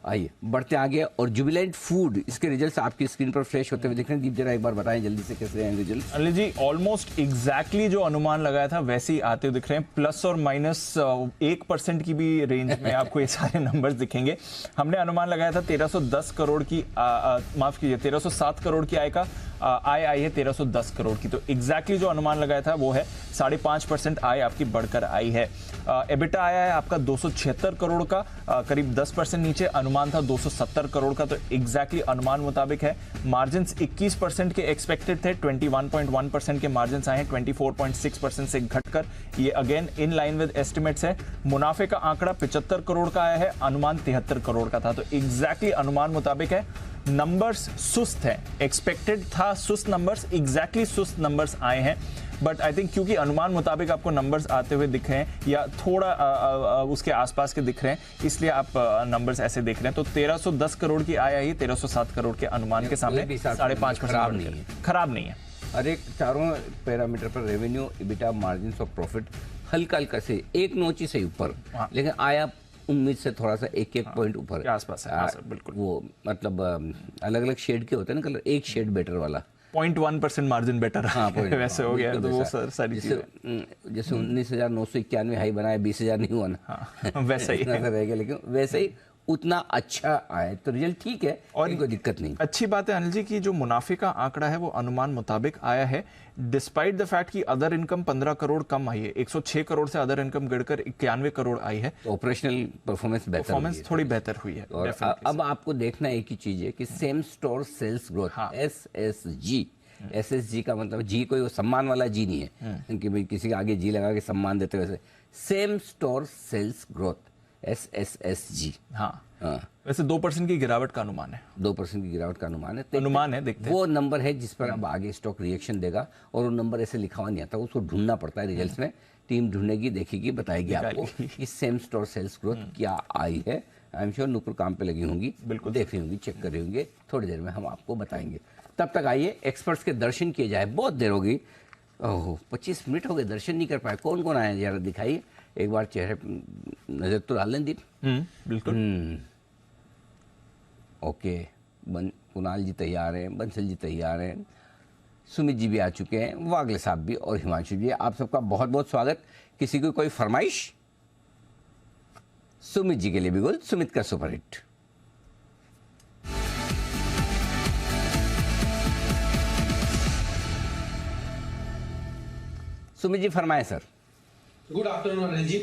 आइए बढ़ते आगे और जुबिलेंट फूड, इसके रिजल्ट्स आपकी स्क्रीन पर फ्लैश होते हुए दिख रहे हैं. दीप जरा एक बार बताएं जल्दी से कैसे हैं results? Anil ji almost exactly जो अनुमान लगाया था वैसे ही आते हुए दिख रहे हैं. प्लस और माइनस 1% की भी रेंज में आपको ये सारे नंबर्स दिखेंगे. हमने अनुमान लगाया था 1310 करोड़ की, माफ कीजिए 1307 करोड़ की आय का, आय आई है 1310 करोड़ की. तो एग्जैक्टली जो अनुमान लगाया था वो है 5.5% आय आपकी बढ़कर आई है. एबिटा आया है आपका 276 करोड़ का, करीब 10% नीचे. अनुमान था 270 करोड़ का, तो एग्जैक्टली अनुमान मुताबिक है. मार्जिन्स 21% के एक्सपेक्टेड थे, 21.1% के मार्जिन्स आए हैं 24.6% से घटकर. ये again in line with estimates है. मुनाफे का आंकड़ा 75 करोड़ का आया है, अनुमान 73 करोड़ का था. तो एग्जैक्टली अनुमान मुताबिक है. नंबर्स सुस्त है, एक्सपेक्टेड था सुस्त नंबर्स, एग्जैक्टली सुस्त नंबर्स आए हैं. बट आई थिंक क्योंकि अनुमान मुताबिक आपको नंबर्स आते हुए दिख रहे हैं या थोड़ा उसके आसपास के दिख रहे हैं, इसलिए आप नंबर्स ऐसे देख रहे हैं. तो 1310 करोड़ की आय आई, 1307 करोड़ के अनुमान के सामने 5.5% खराब नहीं है. खराब नहीं है. अरे चारों पैरामीटर पर रेवेन्यू, इबिटा, मार्जिन और प्रॉफिट हल्का हल्का से एक नोची से ऊपर, लेकिन आया उम्मीद से थोड़ा सा एक पॉइंट ऊपर आसपास है. सर बिल्कुल वो मतलब अलग अलग शेड के होते हैं ना कलर, एक शेड बेटर वाला 0.1% मार्जिन बेटर. हाँ, वैसे हो गया. तो वो सर सारी चीजें जैसे 19,991 हाई बनाया 20,000 नहीं हुआ ना. हाँ, वैसा ही रह गया, लेकिन वैसे ही उतना अच्छा आए तो रिजल्ट ठीक है और कोई दिक्कत नहीं. अच्छी बात है अनिल जी की जो मुनाफे का आंकड़ा है वो अनुमान मुताबिक आया है, डिस्पाइट द फैक्ट कि अदर इनकम 15 करोड़ कम आई है. 106 करोड़ से अदर इनकम गिरकर 91 करोड़ आई है. ऑपरेशनल परफॉर्मेंस थोड़ी बेहतर हुई है. और अब आपको देखना एक ही चीज है कि same store sales growth, SSG. SSG का मतलब जी कोई वो सम्मान वाला जी नहीं है कि भाई किसी के आगे जी लगा के सम्मान देते, वैसे same store sales growth SSSG. हाँ, वैसे 2% की गिरावट का अनुमान है. 2% की गिरावट का अनुमान है. अनुमान है, देखते हैं. वो नंबर है जिस पर अब आगे स्टॉक रिएक्शन देगा और वो नंबर ऐसे लिखा हुआ नहीं आता, उसको ढूंढना पड़ता है रिजल्ट्स में. टीम ढूंढेगी, देखेगी, बताएगी आपको कि सेम स्टोर सेल्स ग्रोथ क्या आई है. आई एम श्योर नुपुर काम पे लगी होंगी, बिल्कुल देख रही होंगी, चेक कर रही होंगी. थोड़ी देर में हम आपको बताएंगे. तब तक आइए एक्सपर्ट्स के दर्शन किए जाए. बहुत देर होगी, ओहो 25 मिनट हो गए, दर्शन नहीं कर पाए. कौन कौन आए जरा दिखाइए एक बार, चेहरे नजर तो डाल लें दीप. बिल्कुल. ओके, कुणाल जी तैयार हैं, बंसल जी तैयार हैं, सुमित जी भी आ चुके हैं, वागले साहब भी और हिमांशु जी. आप सबका बहुत बहुत स्वागत. किसी को कोई फरमाइश? सुमित जी के लिए भी बोल, सुमित का superhit. Sumit ji फरमाएं sir. Good afternoon Anil ji.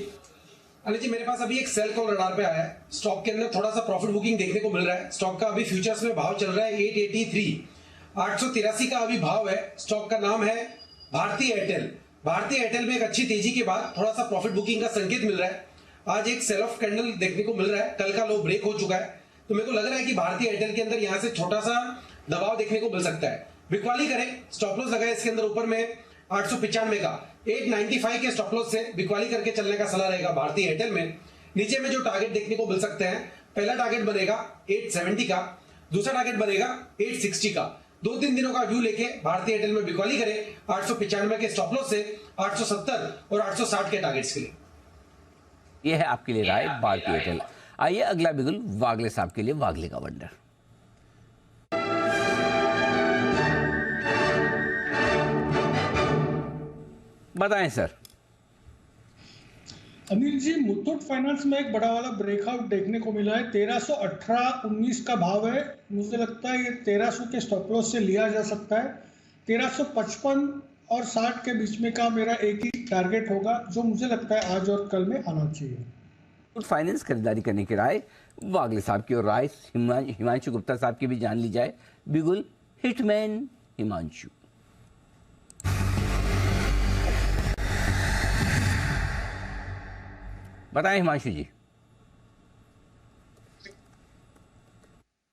Anil जी, मेरे पास अभी एक सेल कॉल रडार पे आया है। स्टॉक के अंदर थोड़ा सा प्रॉफिट बुकिंग देखने को मिल रहा है। स्टॉक का अभी फ्यूचर्स में भाव चल रहा है 883, 883 का अभी भाव है। स्टॉक का नाम है भारती एयरटेल। भारती एयरटेल में एक अच्छी तेजी के बाद थोड़ा सा प्रॉफिट बुकिंग का संकेत मिल रहा है। आज एक सेल ऑफ कैंडल देखने को मिल रहा है। कल का लो ब्रेक हो चुका है, तो मेरे को लग रहा है कि भारती एयरटेल के अंदर यहां से छोटा सा दबाव देखने को मिल सकता है। बिकवाली करें, स्टॉप लॉस लगाए इसके अंदर ऊपर में 895 का, 895 के स्टॉप लॉस से बिकवाली करके चलने का सलाह रहेगा भारती एयरटेल में। नीचे में जो टारगेट देखने को मिल सकते हैं, पहला टारगेट बनेगा 870 का, दूसरा टारगेट बनेगा 860 का। 2-3 दिनों का व्यू लेके भारतीय एयरटेल में बिकवाली करें 895 के स्टॉप लॉस से 870 और 860 के टारगेट्स के लिए। यह है आपके लिए राय भारतीय एयरटेल। आइए अगला बिगुल वागले साहब के लिए, वागले का वंडर। बताएं सर। अनिल जी, मुथूट फाइनेंस में एक बड़ा वाला ब्रेकआउट देखने को मिला है। 1318.19 का भाव है। मुझे लगता है ये 1300 के स्टॉप लॉस से लिया जा सकता है। 1355 और 60 के बीच में का मेरा एक ही टारगेट होगा, जो मुझे लगता है आज और कल में आना चाहिए। मुथूट फाइनेंस खरीदारी करने की राय वागले साहब की, और राय हिमांशु गुप्ता साहब की भी जान ली जाए। बिगुल हिटमैन हिमांशु। बताएं Himanshu ji.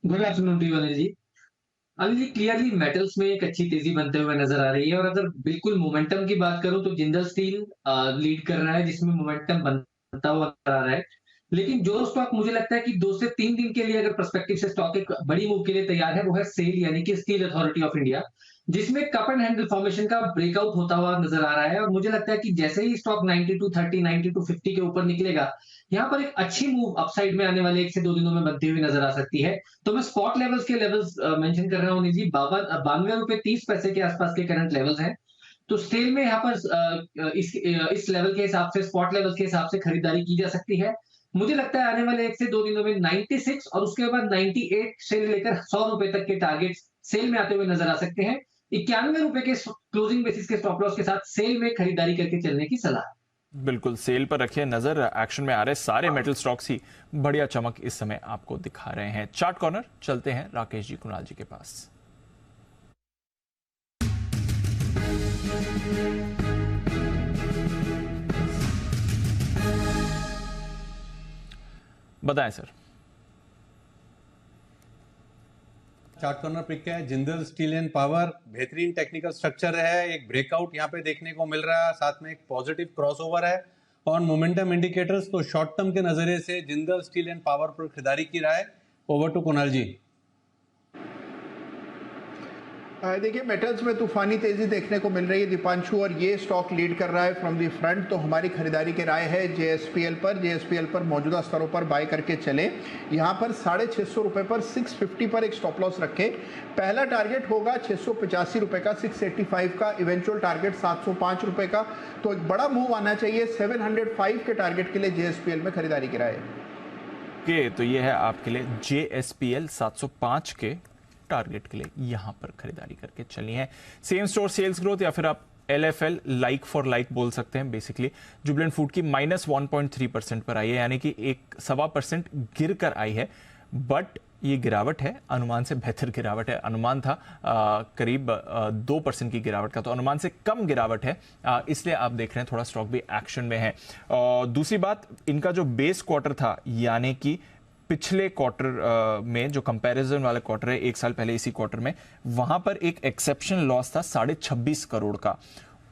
Good afternoon to you Anil ji. Anil ji, clearly metals में एक अच्छी तेजी बनते हुए नजर आ रही है, और अगर बिल्कुल मोमेंटम की बात करूं तो जिंदल स्टील लीड कर रहा है, जिसमें मोमेंटम बनता हुआ नजर आ रहा है। लेकिन जो स्टॉक मुझे लगता है कि 2 से 3 दिन के लिए अगर पर्सपेक्टिव से स्टॉक एक बड़ी मूव के लिए तैयार है, वो है सेल यानी कि स्टील अथॉरिटी ऑफ इंडिया, जिसमें कप एंड हैंडल फॉर्मेशन का ब्रेकआउट होता हुआ नजर आ रहा है। और मुझे लगता है कि जैसे ही स्टॉक 9230, 9250 के ऊपर निकलेगा, यहाँ पर एक अच्छी मूव अपसाइड में आने वाले 1 से 2 दिनों में बनती हुई नजर आ सकती है। तो मैं स्पॉट लेवल्स के लेवल्स मेंशन कर रहा हूँ जी। 92 रुपए 30 पैसे के आसपास के करंट लेवल्स हैं। तो स्टेल में यहाँ पर इस लेवल के हिसाब से, स्पॉट लेवल के हिसाब से खरीदारी की जा सकती है। मुझे लगता है आने वाले 1 से 2 दिनों में 96 और उसके बाद 98 से लेकर 100 रुपए तक के टारगेट सेल में आते हुए नजर आ सकते हैं। 91 रुपए के क्लोजिंग बेसिस के स्टॉप लॉस के साथ सेल में खरीदारी करके चलने की सलाह। बिल्कुल, सेल पर रखिए नजर। एक्शन में आ रहे सारे मेटल स्टॉक्स ही बढ़िया चमक इस समय आपको दिखा रहे हैं। चार्ट कॉर्नर चलते हैं राकेश जी, कुणाल जी के पास। बताएं सर। चार्ट कॉर्नर पिक क्या है? जिंदल स्टील एंड पावर, बेहतरीन टेक्निकल स्ट्रक्चर है। एक ब्रेकआउट यहाँ पे देखने को मिल रहा है, साथ में एक पॉजिटिव क्रॉसओवर है और मोमेंटम इंडिकेटर्स। तो शॉर्ट टर्म के नजरिए से जिंदल स्टील एंड पावर पर खरीदारी की राय। ओवर टू कुणाल जी। देखिए, मेटल्स में तूफानी तेजी देखने को मिल रही है दीपांशु, और ये स्टॉक लीड कर रहा है फ्रॉम दी फ्रंट। तो हमारी खरीदारी की राय है जेएसपीएल पर मौजूदा स्तरों पर बाय करके चले। यहाँ पर 650 रुपए पर 650 पर एक स्टॉप लॉस रखे। पहला टारगेट होगा 685 रुपए का, 685 का। इवेंचुअल टारगेट 705 रुपए का। तो एक बड़ा मूव आना चाहिए 705 के टारगेट के लिए जेएसपीएल में खरीदारी की राय है। तो ये है आपके लिए जेएसपीएल 705 के टारगेट के लिए यहां पर खरीदारी करके चलनी है। सेम स्टोर सेल्स ग्रोथ या फिर आप LFL लाइक फॉर लाइक बोल सकते हैं। बेसिकली जुबिलेंट फूड की -1.3% पर आई है, यानी कि 1.25% गिर कर आई है। बट ये गिरावट है, अनुमान से बेहतर गिरावट है। अनुमान था करीब 2% की गिरावट का, तो अनुमान से कम गिरावट है। इसलिए आप देख रहे हैं थोड़ा स्टॉक भी एक्शन में है। और दूसरी बात, इनका जो बेस क्वार्टर था, यानी कि पिछले क्वार्टर में जो कंपैरिजन वाला क्वार्टर है, 1 साल पहले इसी क्वार्टर में, वहां पर एक एक्सेप्शनल लॉस था 26.5 करोड़ का।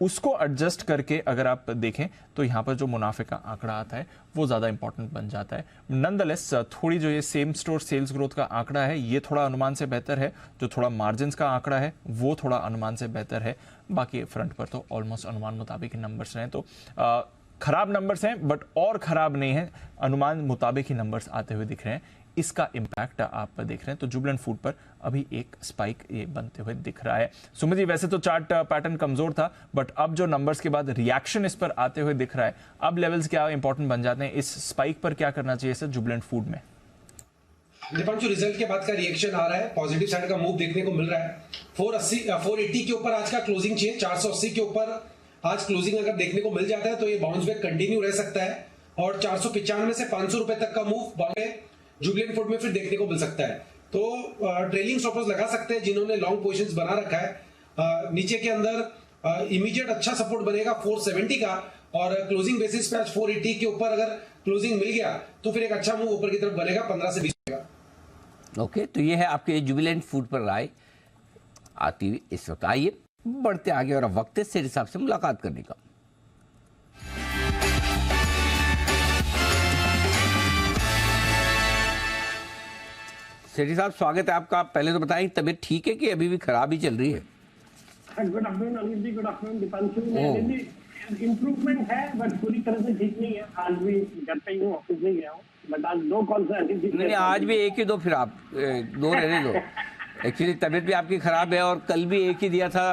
उसको एडजस्ट करके अगर आप देखें तो यहां पर जो मुनाफे का आंकड़ा आता है वो ज्यादा इंपॉर्टेंट बन जाता है। नॉनदलेस थोड़ी जो ये सेम स्टोर सेल्स ग्रोथ का आंकड़ा है, ये थोड़ा अनुमान से बेहतर है। जो थोड़ा मार्जिन का आंकड़ा है वो थोड़ा अनुमान से बेहतर है। बाकी फ्रंट पर तो ऑलमोस्ट अनुमान मुताबिक नंबर्स हैं। तो खराब नंबर्स हैं, बट और खराब नहीं है, अनुमान मुताबिक ही नंबर्स आते हुए दिख रहे हैं। इसका इंपैक्ट आप देख रहे हैं। तो जुबिलेंट फूड पर अभी एक स्पाइक ये बनते हुए दिख रहा है। सुमित जी, वैसे तो चार्ट पैटर्न कमजोर था, बट अब जो नंबर्स के बाद रिएक्शन इस पर आते हुए दिख रहा है, अब लेवल्स क्या इंपॉर्टेंट बन जाते हैं। इस स्पाइक पर क्या करना चाहिए सर जुबिलेंट फूड में? दीपांशु, रिजल्ट के बाद का रिएक्शन आ रहा है, पॉजिटिव साइड का मूव देखने को मिल रहा है। 480 के ऊपर आज का क्लोजिंग चाहिए, 480 के ऊपर आज क्लोजिंग अगर देखने को मिल जाता है तो ये बाउंस बैक कंटिन्यू रह सकता है और 495 से 500 रुपए तक का मूव जुबिलेंट फूड में फिर देखने को मिल सकता है। तो ट्रेलिंग स्टॉप लॉस लगा सकते हैं जिन्होंने लॉन्ग पोजीशंस बना रखा है। नीचे के अंदर इमीडिएट अच्छा सपोर्ट बनेगा 470 का और क्लोजिंग बेसिस पे आज 480 के ऊपर अगर क्लोजिंग मिल गया तो फिर एक अच्छा मूव ऊपर की तरफ बनेगा 15 से 20 का। ओके, तो ये है आपके जुबिलेंट फूड पर राय आती हुई इस वक्त। आइए बढ़ते आगे और अब वक्त है सेठ साहब से मुलाकात करने का। सेठी साहब स्वागत है आपका। पहले तो बताएं तबीयत ठीक है कि अभी भी खराब ही चल रही है? गुड आफ्टरनून अनिल जी, गुड आफ्टरनून दीपांशु। इम्प्रूवमेंट है बट पूरी तरह से ठीक नहीं है। आज भी घर पे ही हूँ, ऑफिस नहीं गया हूँ, बट आज 2 कॉल से अनिल जी नहीं, आज भी एक ही दो, फिर आप 2 रहने दो। एक्चुअली तबीयत भी आपकी खराब है और कल भी एक ही दिया था,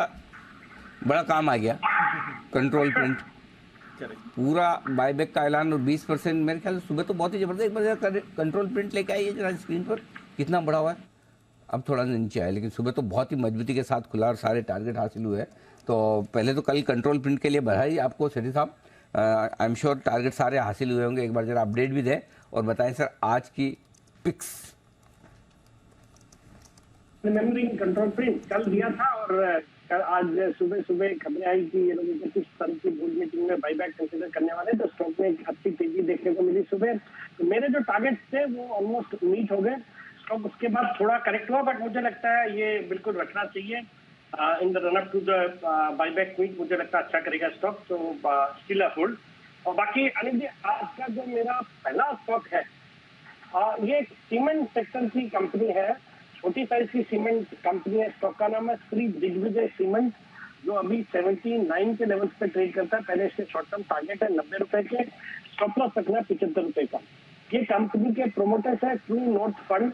बड़ा काम आ गया। कंट्रोल प्रिंट पूरा बायबैक का ऐलान और 20% मेरे ख्याल से सुबह तो बहुत ही जबरदस्त। एक बार कंट्रोल प्रिंट लेके आइए जरा स्क्रीन पर, कितना बड़ा हुआ है। अब थोड़ा नीचे आया लेकिन सुबह तो बहुत ही मजबूती के साथ खुला और सारे टारगेट हासिल हुए। तो पहले तो कल कंट्रोल प्रिंट के लिए बधाई आपको सेठी साहब। आई एम श्योर टारगेट सारे हासिल हुए होंगे। एक बार जरा अपडेट भी दें और बताएं सर आज की पिक्स। रिमेम्बरिंग कंट्रोल प्रिंट कल दिया था और आज सुबह सुबह खबरें आई कि ये लोग 31 तारीख की बोर्ड मीटिंग में बाईबैक कंसीडर करने वाले, तो स्टॉक में एक अच्छी तेजी देखने को मिली सुबह। तो मेरे जो टारगेट थे वो ऑलमोस्ट मीट हो गए। स्टॉक उसके बाद थोड़ा करेक्ट हुआ बट मुझे लगता है ये बिल्कुल रखना चाहिए in the run up to the buyback week. मुझे लगता है अच्छा करेगा स्टॉक, तो स्टिल अ होल्ड। और बाकी अनिल जी, आज का जो मेरा पहला स्टॉक है ये एक सीमेंट सेक्टर की कंपनी है, छोटी साइज की सीमेंट कंपनी है। स्टॉक का नाम है श्री दिग्विजय सीमेंट, जो अभी 79 के लेवल्स पे ट्रेड करता है। पहले इसके शॉर्ट टर्म टारगेट है 90 रुपए के, स्टॉप लॉस रखना है 75 रुपए का। ये कंपनी के प्रोमोटर्स है ट्रू नॉर्थ फंड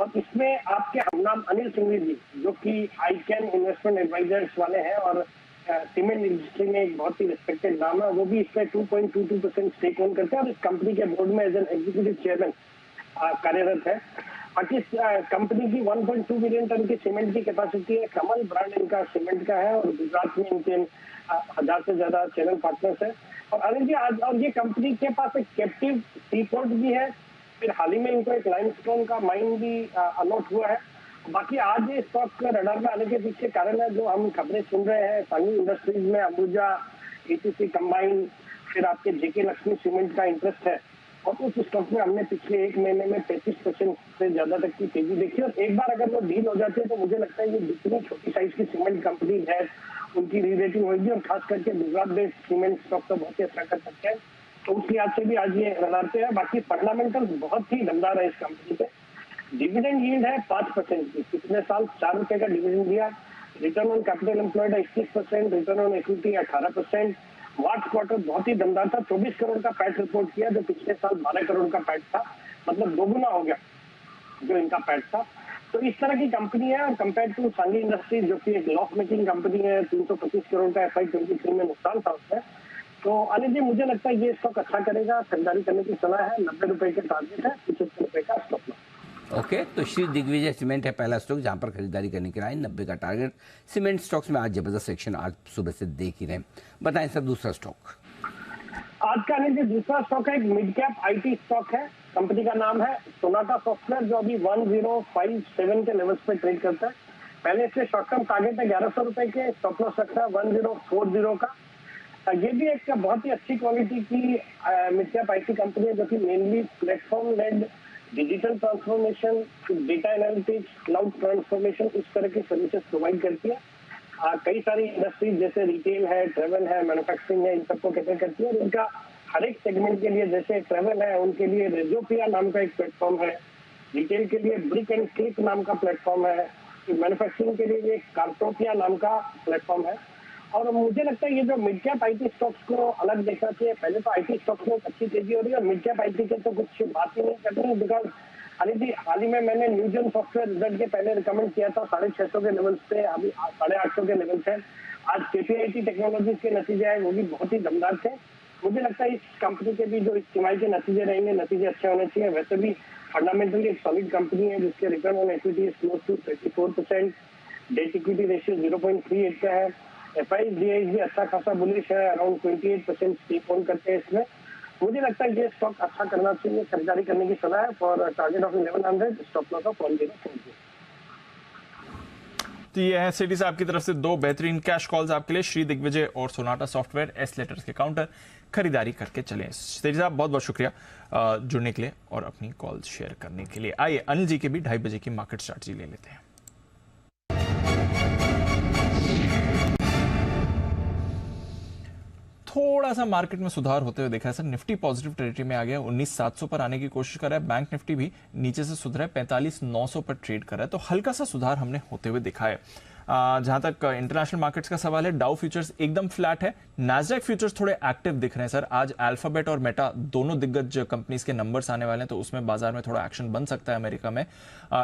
और इसमें आपके हमनाम अनिल सिंघवी जी, जो कि आईकैन इन्वेस्टमेंट एडवाइजर्स वाले हैं और सीमेंट इंडस्ट्री में एक बहुत ही रिस्पेक्टेड नाम है, वो भी इसमें 2.22% स्टेक ओन करते हैं और इस कंपनी के बोर्ड में एज एन एग्जीक्यूटिव चेयरमैन कार्यरत है। बाकी कंपनी की 1.2 मिलियन टन की सीमेंट की कैपेसिटी है। कमल ब्रांड इनका सीमेंट का है और गुजरात में इनके 1000 से ज्यादा चैनल पार्टनर्स है। और अनिल जी आज और ये कंपनी के पास एक कैप्टिव सी पोर्ट भी है। फिर हाल ही में इनको एक लाइमस्टोन का माइन भी अलॉट हुआ है। बाकी आज ये स्टॉक रडार में आने के पीछे कारण है जो हम खबरें सुन रहे हैं सांगी इंडस्ट्रीज में अंबुजा, एसीसी कंबाइन, फिर आपके जेके लक्ष्मी सीमेंट का इंटरेस्ट है और उस स्टॉक में हमने पिछले 1 महीने में 35% से ज्यादा तक की तेजी देखी। और एक बार अगर वो डील हो जाती है तो मुझे लगता है ये जितनी छोटी साइज की सीमेंट कंपनी है उनकी री-रेटिंग होगी और खास करके गुजरात बेस्ड सीमेंट स्टॉक तो बहुत ही अच्छा कर सकते हैं। तो उस लिहाज से भी आज ये रडार पे है। बाकी फंडामेंटल बहुत ही दमदार है इस कंपनी पे। डिविडेंड यील्ड है 5% की, पिछले साल 4 रुपए का डिविडेंड दिया। Return on capital employed 21%, return on equity 18%। March quarter बहुत ही दमदार था, 24 करोड़ का पैट रिपोर्ट किया जो पिछले साल 12 करोड़ का पैट था, मतलब दोगुना हो गया जो इनका पैट था। तो इस तरह की कंपनी है और कंपेयर टू सांगी इंडस्ट्रीज जो कि एक लॉस मेकिंग कंपनी है, 325 करोड़ का FY23 में नुकसान था उसमें। तो अनिल जी मुझे लगता है ये स्टॉक अच्छा करेगा, खरीदारी करने की सलाह है। 90 रुपए के टारगेट है, 75 रुपए का स्टॉक लॉस। ओके, तो श्री दिग्विजय सीमेंट है पहला स्टॉक जहां पर खरीदारी करने के लिए 90 का टारगेट। सीमेंट स्टॉक्स में आज जबरदस्त सेक्शन आज सुबह से देख ही रहे। बताएं सर दूसरा स्टॉक। आज का अनिल जी दूसरा स्टॉक है एक मिड कैप IT स्टॉक है। कंपनी का नाम है सोनाटा सॉफ्टवेयर, जो अभी 1057 के लेवल्स पे ट्रेड करता है। पहले इसके शॉर्ट टर्म टारगेट है 1100 रुपए के, स्टॉप लॉस रखता है 1040 का। ये भी एक बहुत ही अच्छी क्वालिटी की मिड कैप IT कंपनी है जो कि mainly platform led digital transformation, data analytics, cloud transformation इस तरह की सर्विसेज प्रोवाइड करती है। कई सारी इंडस्ट्रीज जैसे रिटेल है, ट्रेवल है, मैन्युफैक्चरिंग है, इन सबको कैटर करती है। और इनका हर एक सेगमेंट के लिए, जैसे ट्रेवल है उनके लिए रेजोपिया नाम का एक प्लेटफॉर्म है, रिटेल के लिए ब्रिक एंड क्लिक नाम का प्लेटफॉर्म है, मैन्युफैक्चरिंग के लिए कार्टोपिया नाम का प्लेटफॉर्म है। और मुझे लगता है ये जो मिड कैप IT स्टॉक्स को अलग देखना चाहिए। पहले तो IT स्टॉक्स में अच्छी तेजी हो रही है और मिड कैप IT के तो कुछ बात ही नहीं करते हैं। बिकॉज अनिल जी हाल ही में मैंने न्यूजन सॉफ्टवेयर रिजल्ट के पहले रिकमेंड किया था 650 के लेवल से, अभी 850 के लेवल से। आज KPIT टेक्नोलॉजीज के नतीजे आए, वो भी बहुत ही दमदार थे। मुझे लगता है इस कंपनी के भी जो इस तिमाही के नतीजे रहेंगे, नतीजे अच्छे होने चाहिए। वैसे भी फंडामेंटली एक सॉलिड कंपनी है जिसके return on equity close to 34%, debt equity ratio 0.38 का है। FIDs भी अच्छा खासा बुलिश है, अराउंड 28% स्टेक ऑन करते हैं इसमें। मुझे लगता है ये स्टॉक अच्छा करना चाहिए, खरीदारी करने की सलाह है for target of 1100, stop loss of 1040। तो ये है सिटी साहब की तरफ से दो बेहतरीन कैश कॉल्स आपके लिए, श्री दिग्विजय और सोनाटा सॉफ्टवेयर एस्लेटर्स के काउंटर, खरीदारी करके चलें। सिटी साहब बहुत बहुत शुक्रिया जुड़ने के लिए और अपनी कॉल्स शेयर करने के लिए। आइए अनिल जी के भी 2:30 बजे की मार्केट स्ट्रैटेजी ले लेते हैं। थोड़ा सा मार्केट में सुधार होते हुए देखा है सर। निफ्टी पॉजिटिव टेरिटरी में आ गया, 19,700 पर आने की कोशिश कर रहा है। बैंक निफ्टी भी नीचे से सुधरा है, 45,900 पर ट्रेड कर रहा है, तो हल्का सा सुधार हमने होते हुए देखा है। जहां तक इंटरनेशनल मार्केट्स का सवाल है, डाउ फ्यूचर्स एकदम फ्लैट है, नैस्डैक फ्यूचर्स थोड़े एक्टिव दिख रहे हैं सर। आज अल्फाबेट और मेटा दोनों दिग्गज कंपनीज के नंबर्स आने वाले हैं, तो उसमें बाजार में थोड़ा एक्शन बन सकता है अमेरिका में।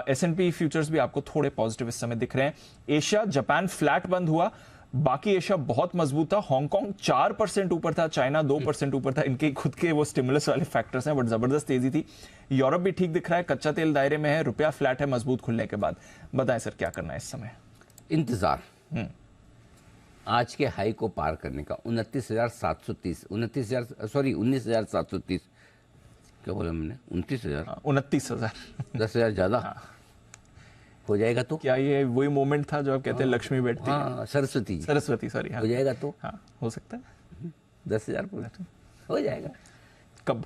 S&P फ्यूचर्स भी आपको थोड़े पॉजिटिव इस समय दिख रहे हैं। एशिया, जापान फ्लैट बंद हुआ, बाकी एशिया बहुत मजबूत था। हांगकांग 4% ऊपर था, चाइना 2% ऊपर था। इनके खुद के वो स्टिमुलस वाले फैक्टर्स हैं, बट जबरदस्त तेजी थी। यूरोप भी ठीक दिख रहा है, कच्चा तेल दायरे में है, रुपया फ्लैट है मजबूत खुलने के बाद। बताएं सर क्या करना है इस समय? इंतजार आज के हाई को पार करने का। 29,730 19,730 क्या बोला मैंने? 29,000 29,000 10,000 ज्यादा हो जाएगा तो क्या ये वही मोमेंट था जो आप कहते हैं लक्ष्मी बैठती है? सरस्वती सॉरी, हो जाएगा तो हो सकता है 10,000 हो जाएगा। कब?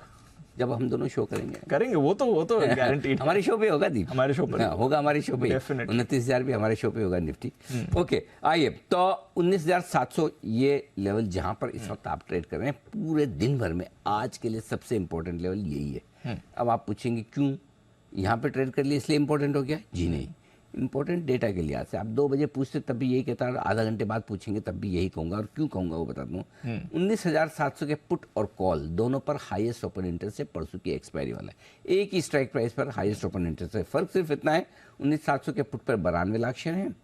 जब हम दोनों शो करेंगे वो तो गारंटीड हमारे शो पे होगा दीप, हमारे शो पर होगा, हमारे शो पे 29,000 भी हमारे शो पे होगा निफ्टी। ओके, आइए तो 19,700 ये लेवल जहां पर इस वक्त आप ट्रेड कर रहे हैं पूरे दिन भर में, आज के लिए सबसे इंपॉर्टेंट लेवल यही है। अब आप पूछेंगे क्यों यहाँ पे ट्रेड कर लिए इसलिए इंपॉर्टेंट हो गया? जी नहीं, इंपॉर्टेंट डेटा के लिहाज से। आप 2 बजे पूछते तब भी यही कहता, आधा घंटे बाद पूछेंगे तब भी यही कहूंगा, और क्यों कहूंगा वो बता दूं। 19,700 के पुट और कॉल दोनों पर हाईएस्ट ओपन इंटरेस्ट है, परसों की एक्सपायरी वाला है। एक ही स्ट्राइक प्राइस पर हाईएस्ट ओपन इंटरेस्ट है। फर्क सिर्फ इतना है, 19,700 के पुट पर 92 लाख शेयर हैं,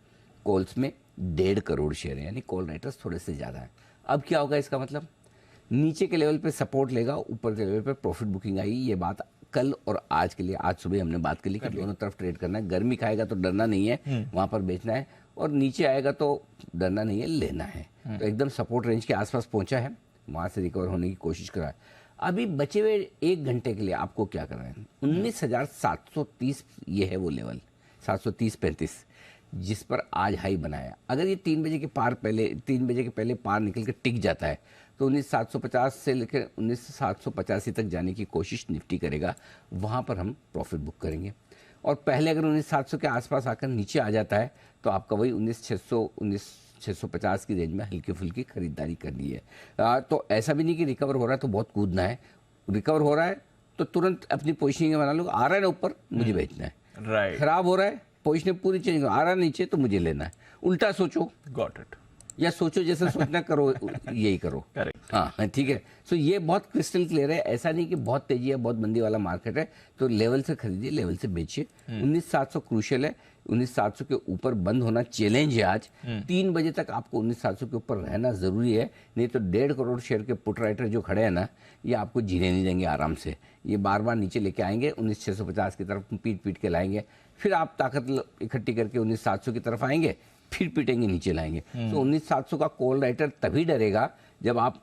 कॉल्स में 1.5 करोड़ शेयर है, यानी कॉल राइटर्स थोड़े से ज्यादा है। अब क्या होगा इसका मतलब? नीचे के लेवल पे सपोर्ट लेगा, ऊपर के लेवल पे प्रॉफिट बुकिंग आई। ये बात कल और आज के लिए, आज सुबह हमने बात कर ली कि दोनों तरफ ट्रेड करना है। गर्मी खाएगा तो डरना नहीं है, वहां पर बेचना है, और नीचे आएगा तो डरना नहीं है, लेना है। तो एकदम सपोर्ट रेंज के आसपास पहुंचा है, वहां से रिकवर होने की कोशिश करा है। अभी बचे हुए 1 घंटे के लिए आपको क्या करना है? 19,730 ये है वो लेवल, 730-35 जिस पर आज हाई बनाया। अगर ये 3 बजे के पहले पार निकल के टिक जाता है तो 19,750 से लेकर 19,785 तक जाने की कोशिश निफ्टी करेगा, वहां पर हम प्रॉफिट बुक करेंगे। और पहले अगर 19,700 के आसपास आकर नीचे आ जाता है तो आपका वही 19,650 की रेंज में हल्की फुल्की खरीदारी करनी है। तो ऐसा भी नहीं कि रिकवर हो रहा है तो बहुत कूदना है, रिकवर हो रहा है तो तुरंत अपनी पोजिशनिंग बना लो। आ रहा है ना ऊपर, मुझे बेचना है, राइट। खराब हो रहा है, पोजिशन पूरी चेंज, आ रहा है नीचे तो मुझे लेना है। उल्टा सोचो, गॉट इट, या सोचो जैसे सोचना करो, यही करो। हाँ ठीक है। सो ये बहुत क्रिस्टल क्लियर है। ऐसा नहीं कि बहुत तेजी है, बहुत मंदी वाला मार्केट है, तो लेवल से खरीदिए, लेवल से बेचिए। 19,700 क्रूशियल है, 19,700 के ऊपर बंद होना चैलेंज है आज। 3 बजे तक आपको 19,700 के ऊपर रहना जरूरी है, नहीं तो 1.5 करोड़ शेयर के पुट राइटर जो खड़े हैं ना, ये आपको जीने नहीं देंगे आराम से। ये बार बार नीचे लेके आएंगे, 19,650 की तरफ पीट के लाएंगे, फिर आप ताकत इकट्ठी करके 19,700 की तरफ आएंगे, फिर पीटेंगे, नीचे लाएंगे। तो 19,700 का कॉल राइटर तभी डरेगा जब आप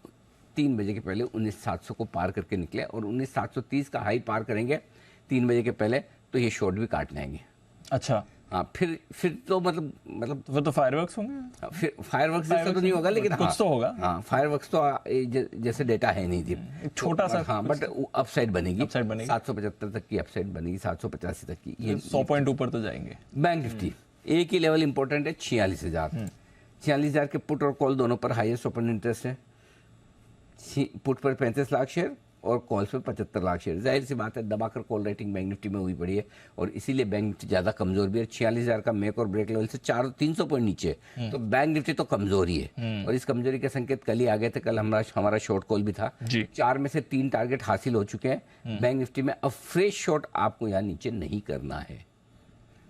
3 बजे के पहले 19,700 को पार करके निकले, और 19,730 का हाई पार करेंगे 3 बजे के पहले, तो ये शॉर्ट भी काट लेंगे। अच्छा, हाँ, फिर तो मतलब वो तो फायरवर्क्स होंगे। फिर फायरवर्क्स जैसा तो नहीं होगा, लेकिन कुछ तो होगा। हाँ, फायरवर्क्स तो जैसे डेटा है नहीं थी, छोटा सा। हाँ, बट अपसाइड बनेगी, 775 तक की अपसाइड बनेगी, 785 तक की। ये 100 पॉइंट ऊपर तो जाएंगे। बैंक निफ्टी एक ही लेवल इंपॉर्टेंट है, 46,000। 46,000 के पुट और कॉल दोनों पर हाईएस्ट ओपन इंटरेस्ट है। पुट पर 35 लाख शेयर और कॉल्स पर 75 लाख शेयर। जाहिर सी बात है, दबाकर कॉल राइटिंग बैंक निफ्टी में हुई पड़ी है, और इसीलिए बैंक निफ्टी ज्यादा कमजोर भी है। 46,000 का मेक और ब्रेक लेवल से 300 पॉइंट नीचे, तो बैंक निफ्टी तो कमजोर ही है। और इस कमजोरी के संकेत कल ही आ गए थे। कल हमारा शॉर्ट कॉल भी था। 4 में से 3 टारगेट हासिल हो चुके हैं बैंक निफ्टी में। अब फ्रेश शॉर्ट आपको यहाँ नीचे नहीं करना है।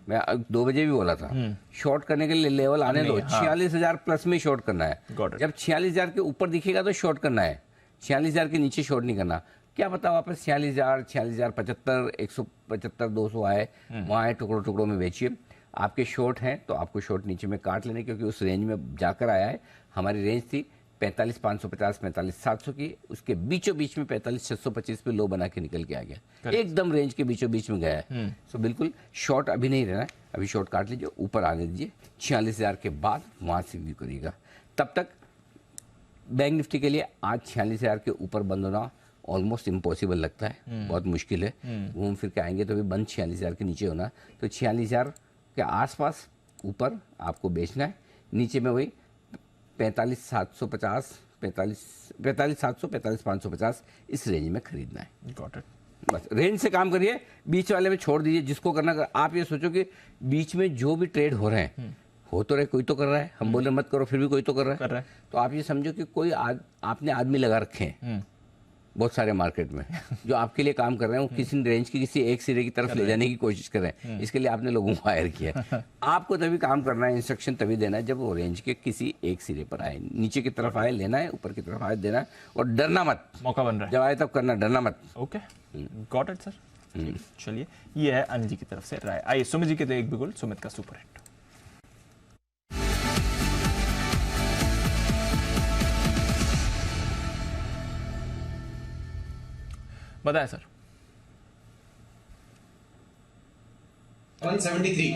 मैं 2 बजे भी बोला था, शॉर्ट करने के लिए लेवल आने दो। 46,000 प्लस में शॉर्ट करना है। जब 46,000 के ऊपर दिखेगा तो शॉर्ट करना है, 46,000 के नीचे शॉर्ट नहीं करना। क्या पता वापस 46,000, 46,075, 175, 200 आए, वहां आए, टुकड़ों टुकड़ों में बेचिए। आपके शॉर्ट हैं तो आपको शॉर्ट नीचे में काट लेने, क्योंकि उस रेंज में जाकर आया है। हमारी रेंज थी 45,550 45,700 की, उसके बीचों बीच में 45,625 पे लो बना के निकल के आ गया, एकदम रेंज के बीचों बीच में गया है। सो बिल्कुल शॉर्ट अभी नहीं रहना है, अभी शॉर्ट काट लीजिए, ऊपर आने दीजिए 46,000 के बाद वहाँ से व्यू करिएगा। तब तक बैंक निफ्टी के लिए आज 46,000 के ऊपर बंद होना ऑलमोस्ट इम्पॉसिबल लगता है, बहुत मुश्किल है। घूम फिर के आएंगे तो भी बंद 46,000 के नीचे होना, तो 46,000 के आसपास ऊपर आपको बेचना है, नीचे में वही 45,750 45,700 45,550 इस रेंज में खरीदना है। Got it. बस रेंज से काम करिए, बीच वाले में छोड़ दीजिए जिसको करना कर। आप ये सोचो कि बीच में जो भी ट्रेड हो रहे हैं, हो तो रहे, कोई तो कर रहा है, हम बोले मत करो फिर भी कोई तो कर रहा है। तो आप ये समझो कि कोई आपने आदमी लगा रखे हैं बहुत सारे मार्केट में जो आपके लिए काम कर रहे हैं, वो किसी रेंज की किसी एक सिरे की तरफ ले जाने की कोशिश कर रहे हैं। इसके लिए आपने लोगों को हायर किया है। आपको तभी काम करना है, इंस्ट्रक्शन तभी देना है जब वो रेंज के किसी एक सिरे पर आए, नीचे की तरफ आए लेना है, ऊपर की तरफ आए देना है, और डरना मत, मौका बन रहा है जब आए तब करना, डरना मत। Okay, got it sir. चलिए, ये है अनिल जी की तरफ से राय। आइए सुमित जी के एक बिगुल, सुमित का सुपर हिट। बताएं सर। 173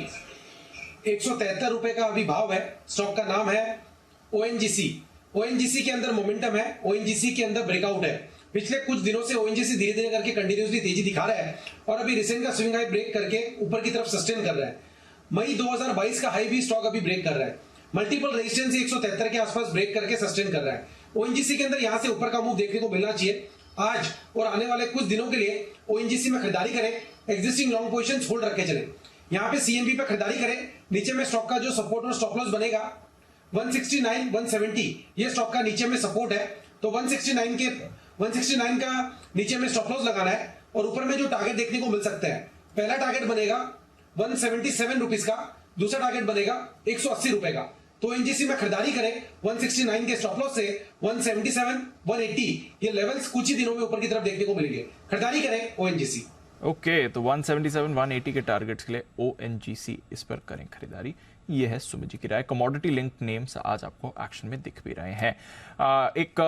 173 रुपए का अभी भाव है। स्टॉक का नाम है ओएनजीसी। ओएनजीसी के अंदर मोमेंटम है, ओएनजीसी के अंदर ब्रेकआउट है। पिछले कुछ दिनों से ओएनजीसी धीरे धीरे करके कंटिन्यूसली तेजी दिखा रहा है और अभी रिसेंट का स्विंग हाई ब्रेक करके ऊपर की तरफ सस्टेन कर रहा है। मई 2022 का हाई भी स्टॉक अभी ब्रेक कर रहा है। मल्टीपल रेजिस्टेंस 173 के आसपास ब्रेक करके सस्टेन कर रहा है। ओएनजीसी के अंदर यहां से ऊपर का मूव देखने को मिलना चाहिए। आज और आने वाले कुछ दिनों के लिए ओएनजीसी में खरीदारी करें, एग्जिस्टिंग लॉन्ग पोजीशंस होल्ड रखे चलें। यहां पे सीएमबी पे खरीदारी करें, नीचे में स्टॉक का जो सपोर्ट और स्टॉप लॉस बनेगा 169 170, ये स्टॉक का नीचे में सपोर्ट है, तो 169 का नीचे में स्टॉप लॉस लगाना है और ऊपर में जो टारगेट देखने को मिल सकता है, पहला टारगेट बनेगा 177 रुपीज का, दूसरा टारगेट बनेगा 180 रुपए का। तो एनजीसी में खरीदारी करें 169 के स्टॉप लॉस से 177 180, ये लेवल्स कुछ ही दिनों में ऊपर की तरफ देखने को मिलेंगे। खरीदारी करें ओएनजीसी। ओके, तो 177 180 के टारगेट्स के लिए ओएनजीसी इस पर करें खरीदारी। ये है सुमित जी की राय। कमोडिटी लिंक्ड नेम्स आज आपको एक्शन में दिख भी रहे हैं। एक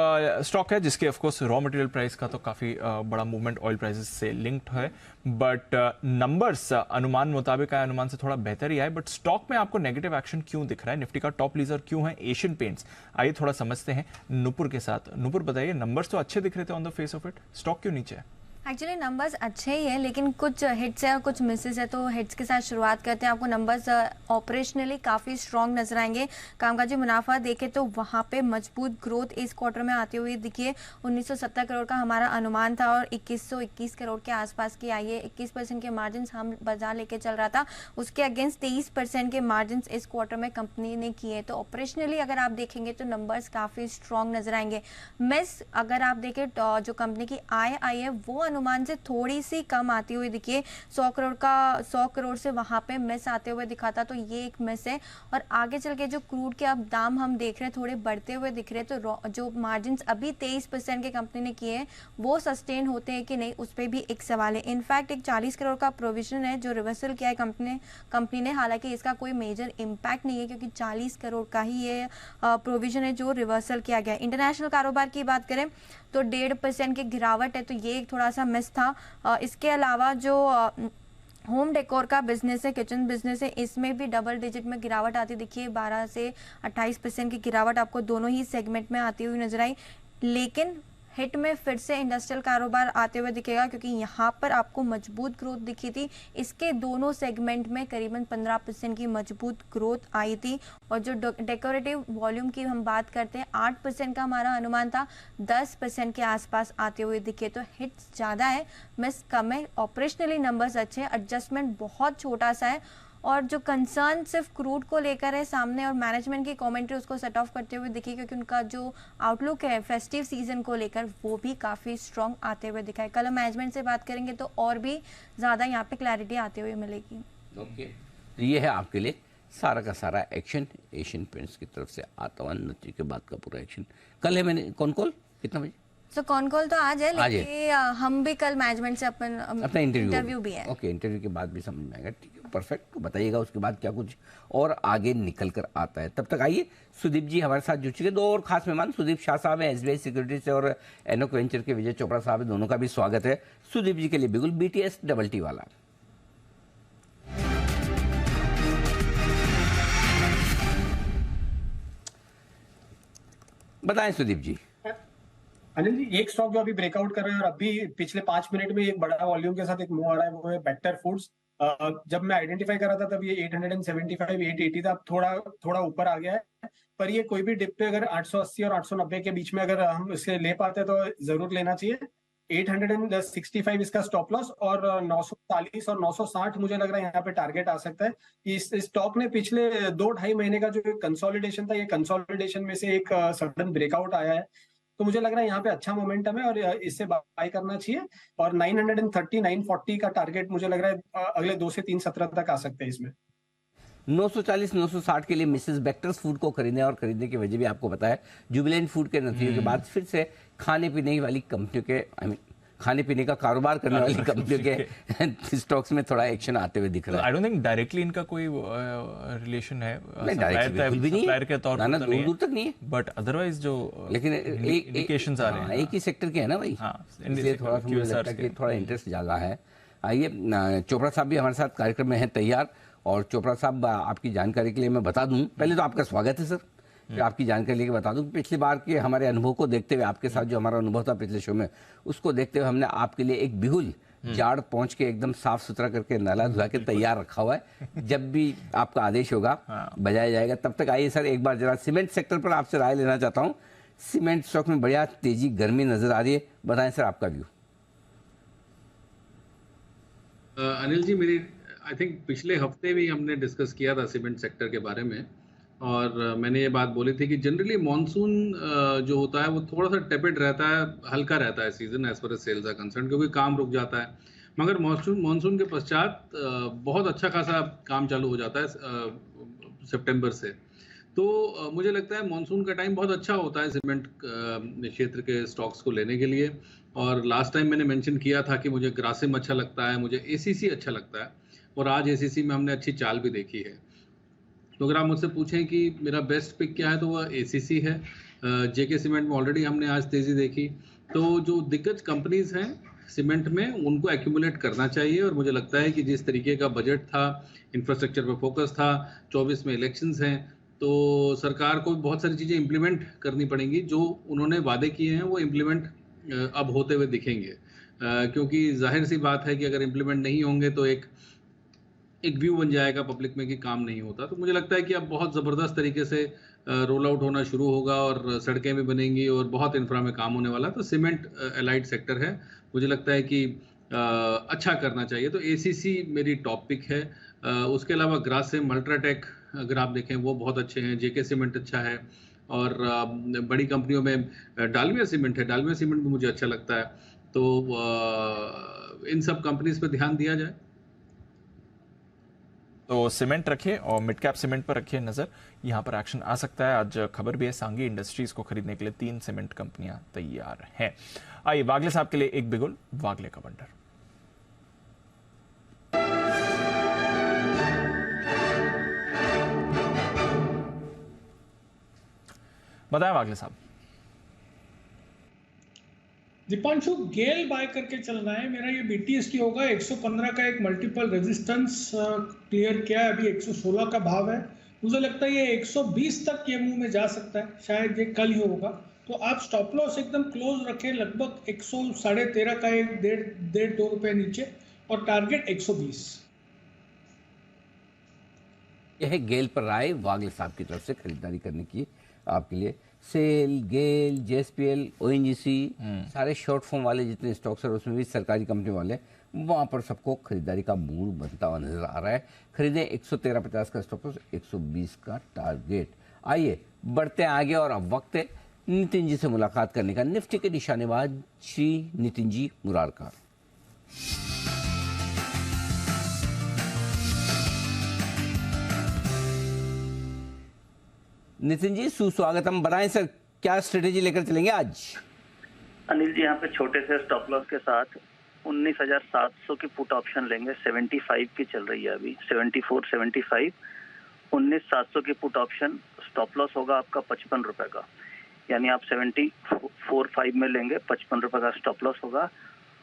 स्टॉक है जिसके ऑफकोर्स रॉ मटेरियल प्राइस का तो काफ़ी बड़ा मूवमेंट ऑयल प्राइसेस से लिंक्ड है, बट नंबर्स अनुमान मुताबिक आए, अनुमान से थोड़ा बेहतर ही आए, बट स्टॉक में आपको नेगेटिव एक्शन क्यों दिख रहा है? निफ्टी का टॉप लीजर क्यों है एशियन पेंट्स? आइए थोड़ा समझते हैं नुपुर के साथ। नुपुर बताइए, नंबर्स तो अच्छे दिख रहे थे on the face of it, stock क्यों नीचे है? एक्चुअली नंबर्स अच्छे ही है, लेकिन कुछ हिट्स है और कुछ मिसेस है। तो हिट्स के साथ शुरुआत करते हैं। आपको नंबर्स ऑपरेशनली काफ़ी स्ट्रॉन्ग नजर आएंगे। कामकाजी मुनाफा देखें तो वहाँ पे मजबूत ग्रोथ इस क्वार्टर में आती हुई दिखिए। 1970 करोड़ का हमारा अनुमान था और 2121 करोड़ के आसपास की आई है। 21% के मार्जिन हम बाजार लेके चल रहा था, उसके अगेंस्ट 23% के मार्जिन इस क्वार्टर में कंपनी ने किए। तो ऑपरेशनली अगर आप देखेंगे तो नंबर्स काफ़ी स्ट्रॉन्ग नजर आएंगे। मिस अगर आप देखें जो कंपनी की आय आई है वो अनुमान से थोड़ी सी कम आती हुई दिखिए। 100 करोड़ से वहां पे मिस आते हुए दिखाता, तो ये एक मिस है। और आगे चल के जो क्रूड के अब दाम हम देख रहे हैं थोड़े बढ़ते हुए दिख रहे हैं, तो जो मार्जिन अभी 23% के कंपनी ने किए हैं वो सस्टेन होते हैं कि नहीं, उस पर भी एक सवाल है। इनफैक्ट एक 40 करोड़ का प्रोविजन है जो रिवर्सल किया है कंपनी ने। हालांकि इसका कोई मेजर इम्पैक्ट नहीं है क्योंकि 40 करोड़ का ही ये प्रोविजन है जो रिवर्सल किया गया है। इंटरनेशनल कारोबार की बात करें तो 1.5% की गिरावट है, तो ये एक थोड़ा सा मिस था। इसके अलावा जो होम डेकोर का बिजनेस है, किचन बिजनेस है, इसमें भी डबल डिजिट में गिरावट आती दिखिए। 12 से 28% की गिरावट आपको दोनों ही सेगमेंट में आती हुई नजर आई। लेकिन हिट में फिर से इंडस्ट्रियल कारोबार आते हुए दिखेगा क्योंकि यहाँ पर आपको मजबूत ग्रोथ दिखी थी। इसके दोनों सेगमेंट में करीबन 15% की मजबूत ग्रोथ आई थी। और जो डेकोरेटिव वॉल्यूम की हम बात करते हैं 8% का हमारा अनुमान था, 10% के आसपास आते हुए दिखे। तो हिट्स ज़्यादा है, मिस कम है। ऑपरेशनली नंबर्स अच्छे हैं, एडजस्टमेंट बहुत छोटा सा है। और जो कंसर्न सिर्फ क्रूड को लेकर है सामने और मैनेजमेंट की कमेंट्री उसको सेट ऑफ करते हुए दिखी क्योंकि उनका जो आउटलुक है फेस्टिव सीजन को लेकर वो भी काफ़ी स्ट्रॉन्ग आते हुए दिखा है। कल हम मैनेजमेंट से बात करेंगे तो और भी ज़्यादा यहाँ पे क्लैरिटी आते हुए मिलेगी। ओके, तो ये है आपके लिए सारा का सारा एक्शन एशियन पेंट्स की तरफ से आता हुआ नतीजे के बाद का पूरा एक्शन। कल है मैंने कौन कितना बजे सो कौन कॉल तो आज है, आज है। लेकिन हम भी कल मैनेजमेंट से अपना इंटरव्यू भी है। ओके, इंटरव्यू के बाद भी समझ में आएगा। ठीक है, परफेक्ट। तो बताइएगा उसके बाद क्या कुछ और आगे निकल कर आता है। तब तक आइए, सुदीप जी हमारे साथ जुड़ चुके। दो और खास मेहमान सुदीप शाह साहब हैं SBI सिक्योरिटी से, और एनोक वेंचर के विजय चोपड़ा साहब हैं। दोनों का भी स्वागत है। सुदीप जी के लिए बिल्कुल BTS DT वाला। बताएं सुदीप जी। अनिल जी, एक स्टॉक जो अभी ब्रेकआउट कर रहे हैं और अभी पिछले 5 मिनट में एक बड़ा वॉल्यूम के साथ एक मूव आ रहा है, वो है बेक्टर फूड्स। जब मैं आइडेंटिफाई कर रहा था तब ये 875 880 था, अब थोड़ा ऊपर आ गया है। पर ये कोई भी डिप पे अगर 880 और 890 के बीच में अगर हम इसे ले पाते हैं तो जरूर लेना चाहिए। 865 इसका स्टॉप लॉस, और 940 और 960 मुझे लग रहा है यहाँ पे टारगेट आ सकता है। इस स्टॉक ने पिछले 2-2.5 महीने का जो कंसोलिडेशन था, ये कंसोलिडेशन में से एक सडन ब्रेकआउट आया है। तो मुझे लग रहा है यहाँ पे अच्छा मोमेंटम है और इससे बाय करना चाहिए। और 930 940 का टारगेट मुझे लग रहा है अगले 2 से 3 सत्र तक आ सकते हैं इसमें। 940 960 के लिए मिसेस बेक्टर्स फूड को खरीदने, और खरीदने की वजह भी आपको पता है। जुबिलेंट फूड के नतीजों के बाद फिर से खाने पीने वाली कंपनियों के खाने पीने का कारोबार करने वाली कंपनियों के स्टॉक्स में थोड़ा एक्शन आते हुए दिख रहा है। आई डोंट थिंक डायरेक्टली इनका कोई रिलेशन है, नहीं, डायरेक्टली बिल्कुल भी नहीं है, के तौर पर दूर दूर तक नहीं है। बट अदरवाइज जो लेकिन इंडिकेशंस आ रहे हैं, एक ही सेक्टर के है ना भाई, इसलिए थोड़ा सा मुझे लगता है कि थोड़ा इंटरेस्ट जागा है। आइए, चोपड़ा साहब भी हमारे साथ कार्यक्रम में हैं तैयार। और चोपड़ा साहब, आपकी जानकारी के लिए मैं बता दूं, पहले तो आपका स्वागत है सर। आपकी जानकारी लेके बता दूं, पिछली बार के हमारे अनुभव को देखते हुए, आपके साथ जो हमारा अनुभव था पिछले शो में, उसको देखते हुए हमने आपके लिए एक बिहुल जाड़ पहुंच के एकदम साफ सुथरा करके नाला धुला के तैयार रखा हुआ है। जब भी आपका आदेश होगा बजाया जाएगा। तब तक आइए सर, एक बार जरा सीमेंट सेक्टर पर आपसे राय लेना चाहता हूँ। सीमेंट स्टॉक में बढ़िया तेजी, गर्मी नजर आ रही है, बताएं सर आपका व्यू। अनिल जी, मेरी आई थिंक पिछले हफ्ते भी हमने डिस्कस किया था सीमेंट सेक्टर के बारे में, और मैंने ये बात बोली थी कि जनरली मॉनसून जो होता है वो थोड़ा सा टेपिड रहता है, हल्का रहता है season as per sales are concern, क्योंकि काम रुक जाता है। मगर मॉनसून के पश्चात बहुत अच्छा खासा काम चालू हो जाता है सितंबर से। तो मुझे लगता है मॉनसून का टाइम बहुत अच्छा होता है सीमेंट क्षेत्र के स्टॉक्स को लेने के लिए। और लास्ट टाइम मैंने मेंशन किया था कि मुझे ग्रासिम अच्छा लगता है, मुझे ACC अच्छा लगता है, और आज ACC में हमने अच्छी चाल भी देखी है। तो अगर आप मुझसे पूछें कि मेरा बेस्ट पिक क्या है, तो वह ACC है। JK सीमेंट में ऑलरेडी हमने आज तेजी देखी। तो जो दिग्गज कंपनीज हैं सीमेंट में, उनको एक्यूमुलेट करना चाहिए। और मुझे लगता है कि जिस तरीके का बजट था, इंफ्रास्ट्रक्चर पर फोकस था, 24 में इलेक्शंस हैं, तो सरकार को बहुत सारी चीज़ें इम्प्लीमेंट करनी पड़ेंगी। जो उन्होंने वादे किए हैं वो इम्प्लीमेंट अब होते हुए दिखेंगे, क्योंकि जाहिर सी बात है कि अगर इम्प्लीमेंट नहीं होंगे तो एक व्यू बन जाएगा पब्लिक में कि काम नहीं होता। तो मुझे लगता है कि अब बहुत ज़बरदस्त तरीके से रोल आउट होना शुरू होगा, और सड़कें भी बनेंगी, और बहुत इंफ्रा में काम होने वाला है। तो सीमेंट एलाइड सेक्टर है, मुझे लगता है कि अच्छा करना चाहिए। तो ACC मेरी टॉप पिक है। उसके अलावा ग्रासिम, अल्ट्राटेक अगर आप देखें वो बहुत अच्छे हैं। JK सीमेंट अच्छा है, और बड़ी कंपनियों में डालमिया सीमेंट है, डालमिया सीमेंट भी मुझे अच्छा लगता है। तो इन सब कंपनीज पर ध्यान दिया जाए। तो सीमेंट रखिए और मिड कैप सीमेंट पर रखिए नजर, यहाँ पर एक्शन आ सकता है। आज खबर भी है, सांगी इंडस्ट्रीज को खरीदने के लिए 3 सीमेंट कंपनियां तैयार हैं। आइए, वागले साहब के लिए एक बिगुल वागले का बंडर। बताएं वागले साहब। दीपांशु, गेल बाय करके चलना है। मेरा ये BTST होगा। 115 का एक मल्टीपल रेजिस्टेंस क्लियर किया है, अभी 116 का भाव है। मुझे लगता है ये 120 तक ये मुंह में जा सकता है, शायद ये कल ही होगा। तो आप स्टॉप लॉस एकदम क्लोज रखें, लगभग 113.5 का एक 1.5-2 रुपए नीचे, और टारगेट 120। यह है गेल पर राय वागले साहब की तरफ से खरीदारी करने की आपके लिए। सेल, गेल, JSPL, ONGC, सारे शॉर्ट फॉर्म वाले जितने स्टॉक्स है उसमें भी सरकारी कंपनी वाले, वहाँ पर सबको खरीदारी का मूड बनता हुआ नजर आ रहा है। खरीदें 113.50 का स्टॉक, 120 का टारगेट। आइए बढ़ते हैं आगे, और अब वक्त है नितिन जी से मुलाकात करने का। निफ्टी के निशानेबाज श्री नितिन जी मुरारकर। नितिन जी सुस्वागतम। बताएं सर, क्या स्ट्रेटेजी लेकर चलेंगे आज? अनिल जी यहाँ पे छोटे से स्टॉप लॉस के साथ 19,700 की पुट ऑप्शन लेंगे, 75 की चल रही है अभी, 74, 75, 19,700 की पुट ऑप्शन, स्टॉप लॉस होगा आपका 55 रुपए का, यानी आप 74.5 में लेंगे, 55 रुपए का स्टॉप लॉस होगा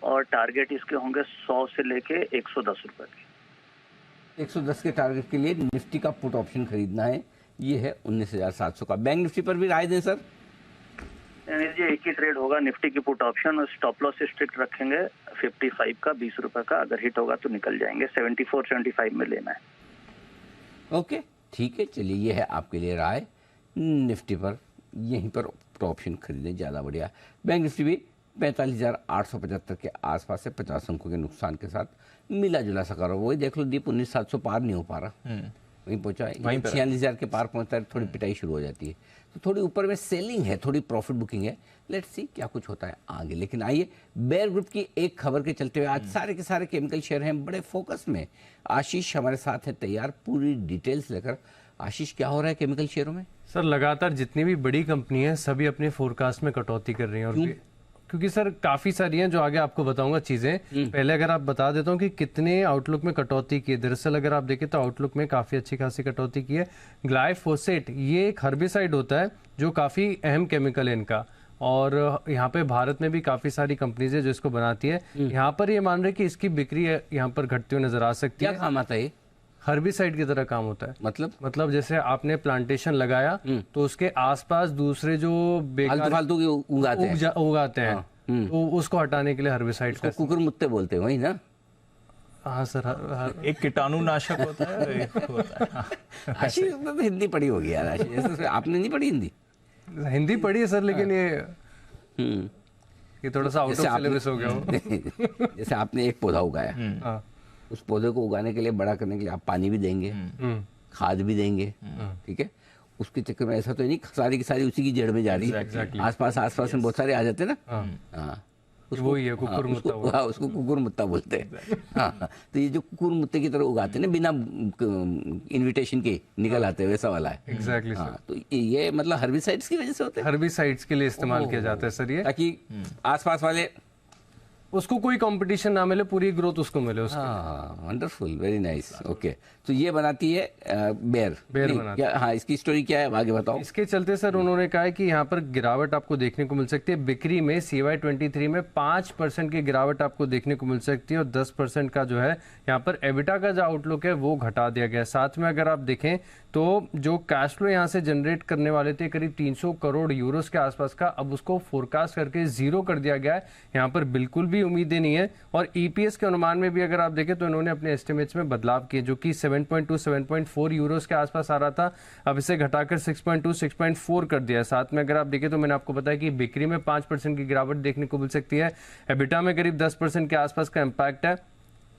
और टारगेट इसके होंगे 100 से लेके 110 रुपए के। 110 के टारगेट के लिए निफ्टी का पुट ऑप्शन खरीदना है, ये है 19,700 का। बैंक निफ्टी पर भी राय दें सर? अनिल जी एक ही ट्रेड होगा निफ्टी की पुट ऑप्शन, और स्टॉप लॉस स्ट्रिक्ट रखेंगे 55 का, 20 रुपए का, अगर हिट होगा तो निकल जाएंगे, 74, 75 में लेना है। ओके ठीक है, चलिए ये है आपके लिए राय। निफ्टी पर यहीं पर पुट ऑप्शन खरीदें, ज़्यादा बढ़िया। बैंक निफ्टी भी 45,875 के आसपास से 50 अंकों के नुकसान के साथ मिला जुला सा करो। वही देख लो दीप, 19,700 पार नहीं हो पा रहा, वहीं पहुंचा है, 46,000 के पार पहुंचता है थोड़ी पिटाई शुरू हो जाती है। तो थोड़ी ऊपर में सेलिंग है, थोड़ी प्रॉफिट बुकिंग है, लेट्स सी क्या कुछ होता है आगे। लेकिन आइए बेयर ग्रुप की एक खबर के चलते हुए आज सारे के सारे केमिकल शेयर हैं बड़े फोकस में। आशीष हमारे साथ है तैयार पूरी डिटेल्स लेकर। आशीष क्या हो रहा है केमिकल शेयरों में? सर लगातार जितनी भी बड़ी कंपनी है सभी अपने फोरकास्ट में कटौती कर रही हैं, और क्योंकि सर काफी सारी हैं जो आगे आपको बताऊंगा चीजें। पहले अगर आप बता देता हूं कि कितने आउटलुक में कटौती की है। दरअसल अगर आप देखें तो आउटलुक में काफी अच्छी खासी कटौती की है। ग्लाइफोसेट ये एक हर्बिसाइड होता है जो काफी अहम केमिकल है इनका, और यहाँ पे भारत में भी काफी सारी कंपनीज है जो इसको बनाती है। यहाँ पर ये मान रहे कि इसकी बिक्री यहाँ पर घटती हुई नजर आ सकती है। क्या काम आता है? हर्बिसाइड की तरह काम होता है। मतलब जैसे आपने प्लांटेशन लगाया तो उसके आसपास दूसरे जो फालतू उगाते हैं तो उसको हटाने के लिए हर्बिसाइड का कुकुर मुत्ते बोलते हैं, वही ना? हाँ सर, एक कीटाणुनाशक होता है। आशीष हिंदी पढ़ी होगी यार। आशीष आपने नहीं पढ़ी हिंदी? हिंदी पढ़ी है सर, लेकिन ये थोड़ा सा आउट ऑफ सिलेबस हो गया। जैसे आपने एक पौधा उगाया, उस पौधे को उगाने के लिए, बड़ा करने के लिए आप पानी भी देंगे, खाद भी देंगे, ठीक है? उसके चक्कर में ऐसा तो नहीं सारी की सारी उसी की जड़ में जा रही है। आसपास में बहुत सारे आ जाते हैं ना। हाँ, वो ही है कुकुर मुत्ता। उसको कुकुर मुत्ता बोलते हैं। हाँ, तो ये जो कुकुर मुत्ते की तरह उगाते हैं ना बिना इनविटेशन के निकल आते हैं, वैसा वाला है। Exactly sir. तो ये मतलब हर्बिसाइड्स की वजह से होता है? हर्बिसाइड्स के लिए इस्तेमाल किया जाता है सर ये, ताकि आसपास वाले उसको कोई कंपटीशन ना मिले, पूरी ग्रोथ उसको मिले उसको। Wonderful, very nice. ओके, तो ये बनाती है बेयर बनाती है। हाँ, इसकी स्टोरी क्या है आगे बताओ। इसके चलते सर उन्होंने कहा है कि यहाँ पर गिरावट आपको देखने को मिल सकती है। बिक्री में CY23 में 5% की गिरावट आपको देखने को मिल सकती है, और 10% का जो है यहाँ पर एबिटा का जो आउटलुक है वो घटा दिया गया है। साथ में अगर आप देखें तो जो कैश फ्लो यहाँ से जनरेट करने वाले थे करीब 300 करोड़ यूरोस के आसपास का, अब उसको फोरकास्ट करके 0 कर दिया गया है। यहाँ पर बिल्कुल भी उम्मीदें नहीं है। और EPS के अनुमान में भी अगर आप देखें तो इन्होंने अपने एस्टिमेट्स में बदलाव किए, जो कि 7.2 7.4 यूरोस के आसपास आ रहा था, अब इसे घटाकर 6.2 6.4 कर दिया है। साथ में अगर आप देखें तो मैंने आपको बताया कि बिक्री में 5% की गिरावट देखने को मिल सकती है। एबिटा में करीब 10% के आसपास का इम्पैक्ट है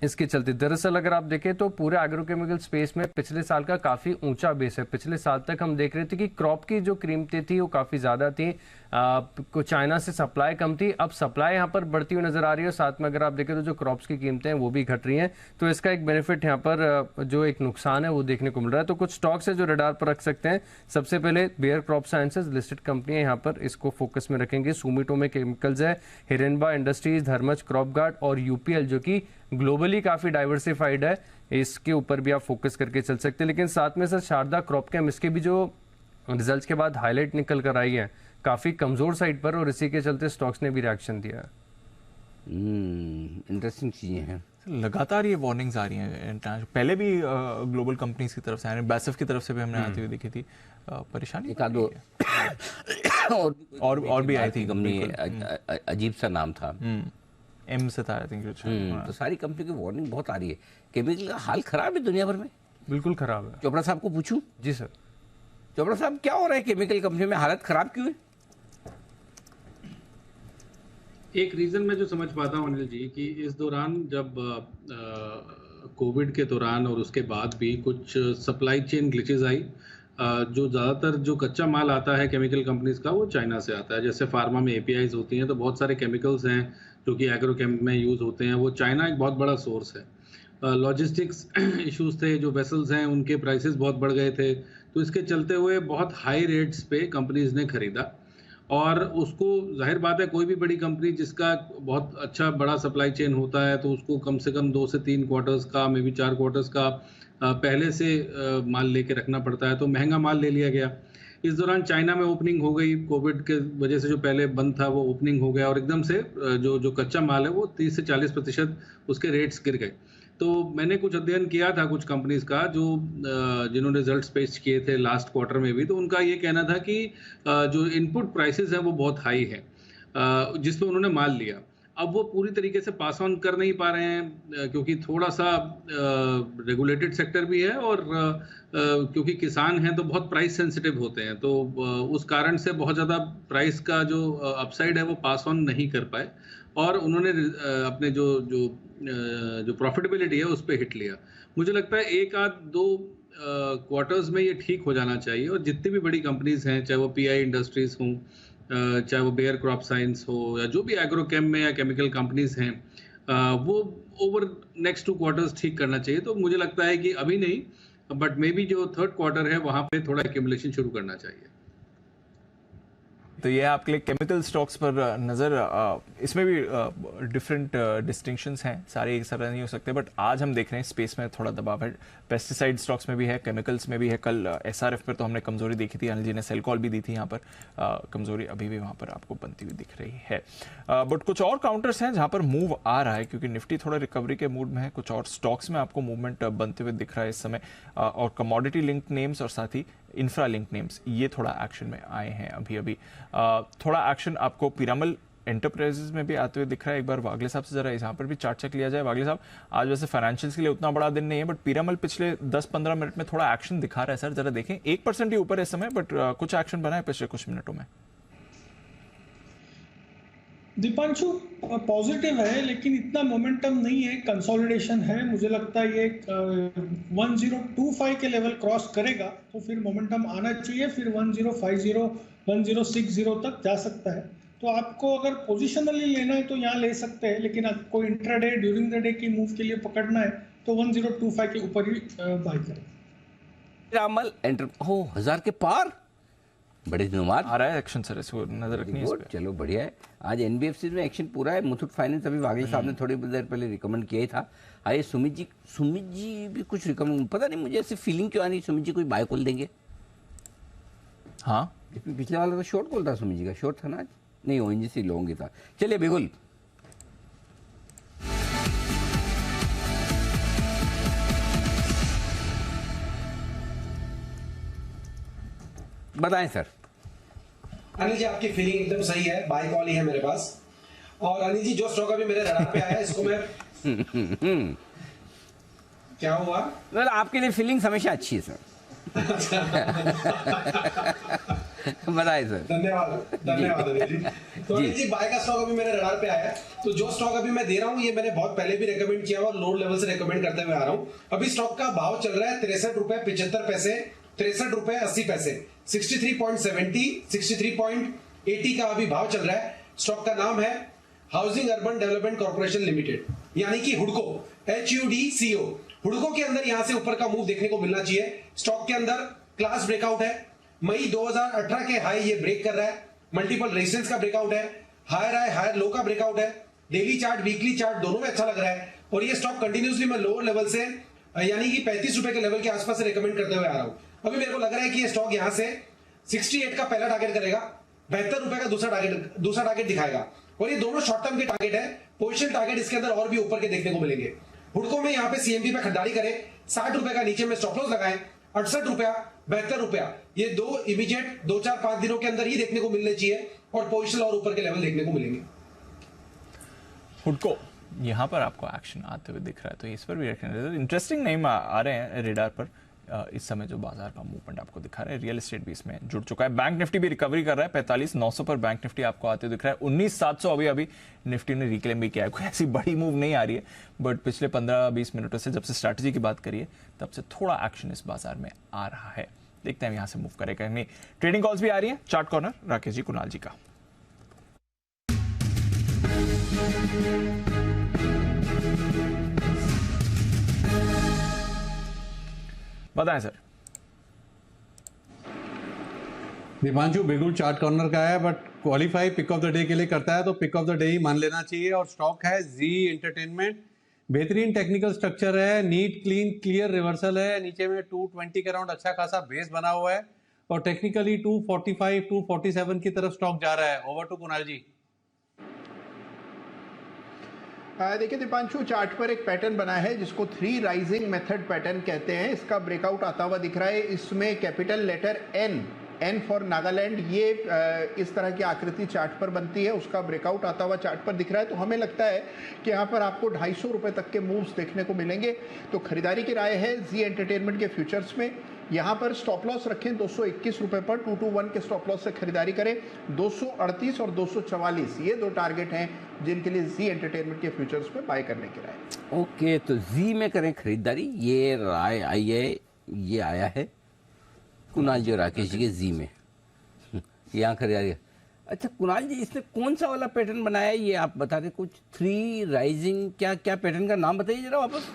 इसके चलते। दरअसल अगर आप देखें तो पूरे एग्रोकेमिकल स्पेस में पिछले साल का काफी ऊंचा बेस है। पिछले साल तक हम देख रहे थे कि क्रॉप की जो कीमतें थी वो काफी ज्यादा थी, चाइना से सप्लाई कम थी, अब सप्लाई यहाँ पर बढ़ती हुई नजर आ रही है। साथ में अगर आप देखें तो जो क्रॉप्स की कीमतें हैं वो भी घट रही हैं, तो इसका एक बेनिफिट यहाँ पर जो एक नुकसान है वो देखने को मिल रहा है। तो कुछ स्टॉक्स है जो रडार पर रख सकते हैं। सबसे पहले बेयर क्रॉप साइंसेज लिस्टेड कंपनियां यहाँ पर इसको फोकस में रखेंगे। सुमिटोमो केमिकल्स है, हिरेनबा इंडस्ट्रीज, धर्मज क्रॉप गार्ड और UPL जो कि ग्लोबली काफी डाइवर्सिफाइड है, इसके ऊपर भी आप फोकस करके चल सकते हैं। लेकिन साथ में सर शारदा क्रॉपकेम, इसके भी जो रिजल्ट्स के बाद हाईलाइट निकल कर आई है काफी कमजोर साइड पर, और इसी के चलते स्टॉक्स ने भी रिएक्शन दिया है। इंटरेस्टिंग चीजें हैं। लगातार ये वार्निंग्स आ रही हैं, पहले भी ग्लोबल कंपनीज की तरफ से आ रही, बैसफ की तरफ से भी हमने आती हुई देखी थी। परेशानी एक आधो और भी आई थी कंपनी, अजीब सा नाम था, M से था आई थिंक। तो सारी कंपनी की वार्निंग बहुत आ रही है। केमिकल का हाल खराब है दुनिया भर में, बिल्कुल खराब है। चोपड़ा साहब को पूछूं? जी सर। चोपड़ा साहब क्या हो रहा है केमिकल कंपनी में, हालत खराब क्यों है? एक रीजन मैं जो समझ पाता हूँ अनिल जी कि इस दौरान जब कोविड के दौरान और उसके बाद भी कुछ सप्लाई चेन ग्लिचेस आई, जो ज़्यादातर जो कच्चा माल आता है केमिकल कंपनीज का वो चाइना से आता है। जैसे फार्मा में APIs होती हैं, तो बहुत सारे केमिकल्स हैं जो कि एग्रोकेम में यूज़ होते हैं, वो चाइना एक बहुत बड़ा सोर्स है। लॉजिस्टिक्स इश्यूज थे, जो वेसल्स हैं उनके प्राइसेस बहुत बढ़ गए थे, तो इसके चलते हुए बहुत हाई रेट्स पे कंपनीज ने खरीदा, और उसको जाहिर बात है कोई भी बड़ी कंपनी जिसका बहुत अच्छा बड़ा सप्लाई चेन होता है तो उसको कम से कम 2 से 3 क्वार्टर्स का, मे बी 4 क्वार्टर्स का पहले से माल लेके रखना पड़ता है, तो महंगा माल ले लिया गया। इस दौरान चाइना में ओपनिंग हो गई, कोविड के वजह से जो पहले बंद था वो ओपनिंग हो गया और एकदम से जो कच्चा माल है वो 30 से 40% उसके रेट्स गिर गए। तो मैंने कुछ अध्ययन किया था कुछ कंपनीज का जो जिन्होंने रिजल्ट्स पेश किए थे लास्ट क्वार्टर में भी, तो उनका ये कहना था कि जो इनपुट प्राइसेस है वो बहुत हाई है जिसमें उन्होंने माल लिया। अब वो पूरी तरीके से पास ऑन कर नहीं पा रहे हैं क्योंकि थोड़ा सा रेगुलेटेड सेक्टर भी है और क्योंकि किसान हैं तो बहुत प्राइस सेंसिटिव होते हैं, तो उस कारण से बहुत ज़्यादा प्राइस का जो अपसाइड है वो पास ऑन नहीं कर पाए और उन्होंने अपने जो प्रॉफिटेबिलिटी है उस पर हिट लिया। मुझे लगता है 1-2 क्वार्टर्स में ये ठीक हो जाना चाहिए और जितनी भी बड़ी कंपनीज हैं, चाहे वो पीआई इंडस्ट्रीज हों, चाहे वो बेयर क्रॉप साइंस हो या जो भी एग्रोकेम में या केमिकल कंपनीज हैं, वो ओवर नेक्स्ट 2 क्वार्टर्स ठीक करना चाहिए। तो मुझे लगता है कि अभी नहीं, बट मे बी जो 3rd क्वार्टर है वहाँ पे थोड़ा एक्यूमुलेशन शुरू करना चाहिए। तो ये आपके लिए केमिकल स्टॉक्स पर नज़र, इसमें भी डिफरेंट डिस्टिंक्शंस हैं, सारे एक तरह नहीं हो सकते, बट आज हम देख रहे हैं स्पेस में थोड़ा दबाव है। पेस्टिसाइड स्टॉक्स में भी है, केमिकल्स में भी है। कल एसआरएफ पर तो हमने कमजोरी देखी थी, अनिल जी ने सेल कॉल भी दी थी, यहाँ पर कमजोरी अभी भी वहाँ पर आपको बनती हुई दिख रही है। बट कुछ और काउंटर्स हैं जहाँ पर मूव आ रहा है क्योंकि निफ्टी थोड़ा रिकवरी के मूड में है। कुछ और स्टॉक्स में आपको मूवमेंट बनते हुए दिख रहा है इस समय, और कमोडिटी लिंक्ड नेम्स और साथ ही इंफ्रा लिंक नेम्स ये थोड़ा एक्शन में आए हैं अभी। थोड़ा एक्शन आपको पिरामल एंटरप्राइजेज में भी आते हुए दिख रहा है। एक बार वागले साहब से जरा यहाँ पर भी चार्ट चेक लिया जाए। वागले साहब, आज वैसे फाइनेंशियल्स के लिए उतना बड़ा दिन नहीं है, बट पिरामल पिछले 10-15 मिनट में थोड़ा एक्शन दिखा रहा है सर, जरा देखें। 1% ही ऊपर है इस समय, बट कुछ एक्शन बना है पिछले कुछ मिनटों में। दीपांशु पॉजिटिव है लेकिन इतना मोमेंटम नहीं है, कंसोलिडेशन है। मुझे लगता है ये 1025 के लेवल क्रॉस करेगा तो फिर मोमेंटम आना चाहिए, फिर 1050 1060 तक जा सकता है। तो आपको अगर पोजिशनली लेना है तो यहाँ ले सकते हैं, लेकिन आपको इंट्राडे ड्यूरिंग द डे की मूव के लिए पकड़ना है तो 1025 के ऊपर ही बाय करें। पिरामल हो 1000 के पार, बड़े दिनों बाद आ रहा है एक्शन सर, इसको नजर रखनी है। चलो बढ़िया है। आज एनबीएफसी में एक्शन पूरा है। मुथूट फाइनेंस अभी वागले साहब ने थोड़ी देर पहले रिकमेंड किया ही था। आइए सुमित जी भी कुछ रिकमेंड, पता नहीं मुझे ऐसी फीलिंग क्यों आ रही, सुमित जी कोई बाय कॉल देंगे। हाँ पिछले वाला तो शॉर्ट कॉल था, सुमित जी का शॉर्ट था ना आज, नहीं ओएनजीसी लॉन्ग था। चलिए बिल्कुल बताएं सर। अनिल जी आपकी फीलिंग एकदम सही है, बाय कॉल ही है मेरे पास। और अनिल जी जो स्टॉक अभी मेरे रडार पे आया है इसको मैं क्या हुआ? well, आपके लिए फीलिंग हमेशा अच्छी है सर। बताइए सर। धन्यवाद अनिल जी। तो अनिल जी बाय का स्टॉक अभी मेरे रडार पे आया है, तो जो स्टॉक अभी मैं दे रहा हूँ ये मैंने बहुत पहले भी रेकमेंड किया और लोअर लेवल से रेकमेंड करते हुए आ रहा हूँ। अभी स्टॉक का भाव चल रहा है 63 रुपए 75 पैसे, 63 रुपए 80 पैसे, 63.70 63.80 का अभी भाव चल रहा है। स्टॉक का नाम है housing urban development corporation limited, यानी कि हुडको, HUDCO। हुडको के अंदर यहां से ऊपर का मूव देखने को मिलना चाहिए। स्टॉक के अंदर क्लास ब्रेकआउट है, मई 2018 के हाई ये ब्रेक कर रहा है, मल्टीपल रेजिस्टेंस का ब्रेकआउट है, हायर हाई हायर लो का ब्रेकआउट है, डेली चार्ट वीकली चार्ट दोनों में अच्छा लग रहा है। और ये स्टॉक कंटिन्यूसली मैं लोअर लेवल से यानी कि 35 रुपए के लेवल के आसपास से रिकमेंड करते हुए आ रहा हूं। अभी मेरे को लग रहा है कि ये स्टॉक यहां से 68 का पहला टारगेट करेगा, 72 रुपए का दूसरा टारगेट दिखाएगा, और ये दोनों शॉर्ट टर्म के टारगेट है। पोजिशन टारगेट इसके अंदर और भी ऊपर के देखने को मिलेंगे। हुडको में यहाँ पे सीएमपी पे खरीदारी करें, 60 रुपए का नीचे में स्टॉप लॉस लगाएं, 68 रुपया 72 रुपया, ये दो इमीडिएट 2-4-5 दिनों के अंदर ही देखने को मिलने चाहिए और पोजिशन और ऊपर के लेवल देखने को मिलेंगे। हुडको यहाँ पर आपको एक्शन आते हुए दिख रहा है, तो इस पर भी इंटरेस्टिंग नेम आ रहे हैं रेडार पर इस समय जो बाजार का मूवमेंट आपको दिखा रहा है। रियल एस्टेट भी इसमें जुड़ चुका है। बैंक निफ्टी भी रिकवरी कर रहा है, 45,900 पर बैंक निफ्टी आपको आते हुए दिख रहा है। 19,700 अभी निफ्टी ने रिक्लेम भी किया है। कोई ऐसी बड़ी मूव नहीं आ रही है, बट पिछले 15-20 मिनटों से जब से स्ट्रैटेजी की बात करिए तब से थोड़ा एक्शन इस बाजार में आ रहा है। देखते हैं यहाँ से मूव करेगा नहीं। ट्रेडिंग कॉल्स भी आ रही है। चार्ट कॉर्नर राकेश जी, कुणाल जी का। बताएं सर। दीपांशु बिल्कुल चार्ट कॉर्नर का है, but qualify pick of the day के लिए करता है तो पिक ऑफ द डे ही मान लेना चाहिए। और स्टॉक है जी एंटरटेनमेंट, बेहतरीन टेक्निकल स्ट्रक्चर है, नीट क्लीन क्लियर रिवर्सल है, नीचे में 220 के अराउंड अच्छा खासा बेस बना हुआ है और टेक्निकली 245 247 की तरफ स्टॉक जा रहा है। ओवर टू कुणाल जी। देखिए दीपांशु, चार्ट पर एक पैटर्न बना है जिसको 3 राइजिंग मेथड पैटर्न कहते हैं। इसका ब्रेकआउट आता हुआ दिख रहा है। इसमें capital letter N for Nagaland, ये इस तरह की आकृति चार्ट पर बनती है, उसका ब्रेकआउट आता हुआ चार्ट पर दिख रहा है। तो हमें लगता है कि यहाँ पर आपको 250 रुपये तक के मूव्स देखने को मिलेंगे। तो खरीदारी की राय है जी एंटरटेनमेंट के फ्यूचर्स में। यहाँ पर स्टॉप लॉस रखें 221 रुपये पर, 221 के स्टॉप लॉस से खरीदारी करें। 238 और 244 ये 2 टारगेट हैं जिनके लिए जी एंटरटेनमेंट के फ्यूचर्स में बाय करने की राय। ओके, तो जी में करें खरीदारी, ये राय आई है, ये आया है कुणाल जी और राकेश जी के जी में, यहाँ खरीदारी। अच्छा कुणाल जी, इसने कौन सा वाला पैटर्न बनाया है ये आप बता दें कुछ? 3 राइजिंग, क्या क्या पैटर्न का नाम बताइए जरा वापस।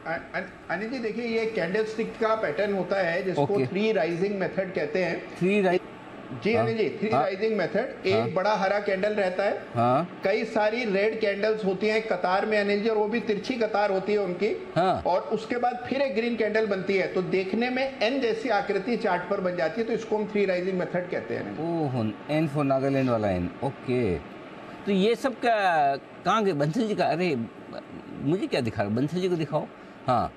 अनिल जी देखिए, ये कैंडल स्टिक का पैटर्न होता है जिसको 3 राइजिंग मेथड कहते हैं। 3 जी अनिल जी, 3 राइजिंग मेथड। एक बड़ा हरा कैंडल रहता है, कई सारी रेड कैंडल्स होती हैं कतार में अनिल जी, और वो भी तिरछी कतार होती है उनकी, और उसके बाद फिर एक ग्रीन कैंडल बनती है। तो देखने में एन जैसी आकृति चार्ट पर बन जाती है, तो इसको हम 3 राइजिंग मेथड कहते हैं। ओह, एन फॉर नागालैंड वाला एन। ओके, तो ये सब कहाँ गए बंसल जी का? अरे मुझे क्या दिखा रहा, बंसल जी को दिखाओ। हाँ,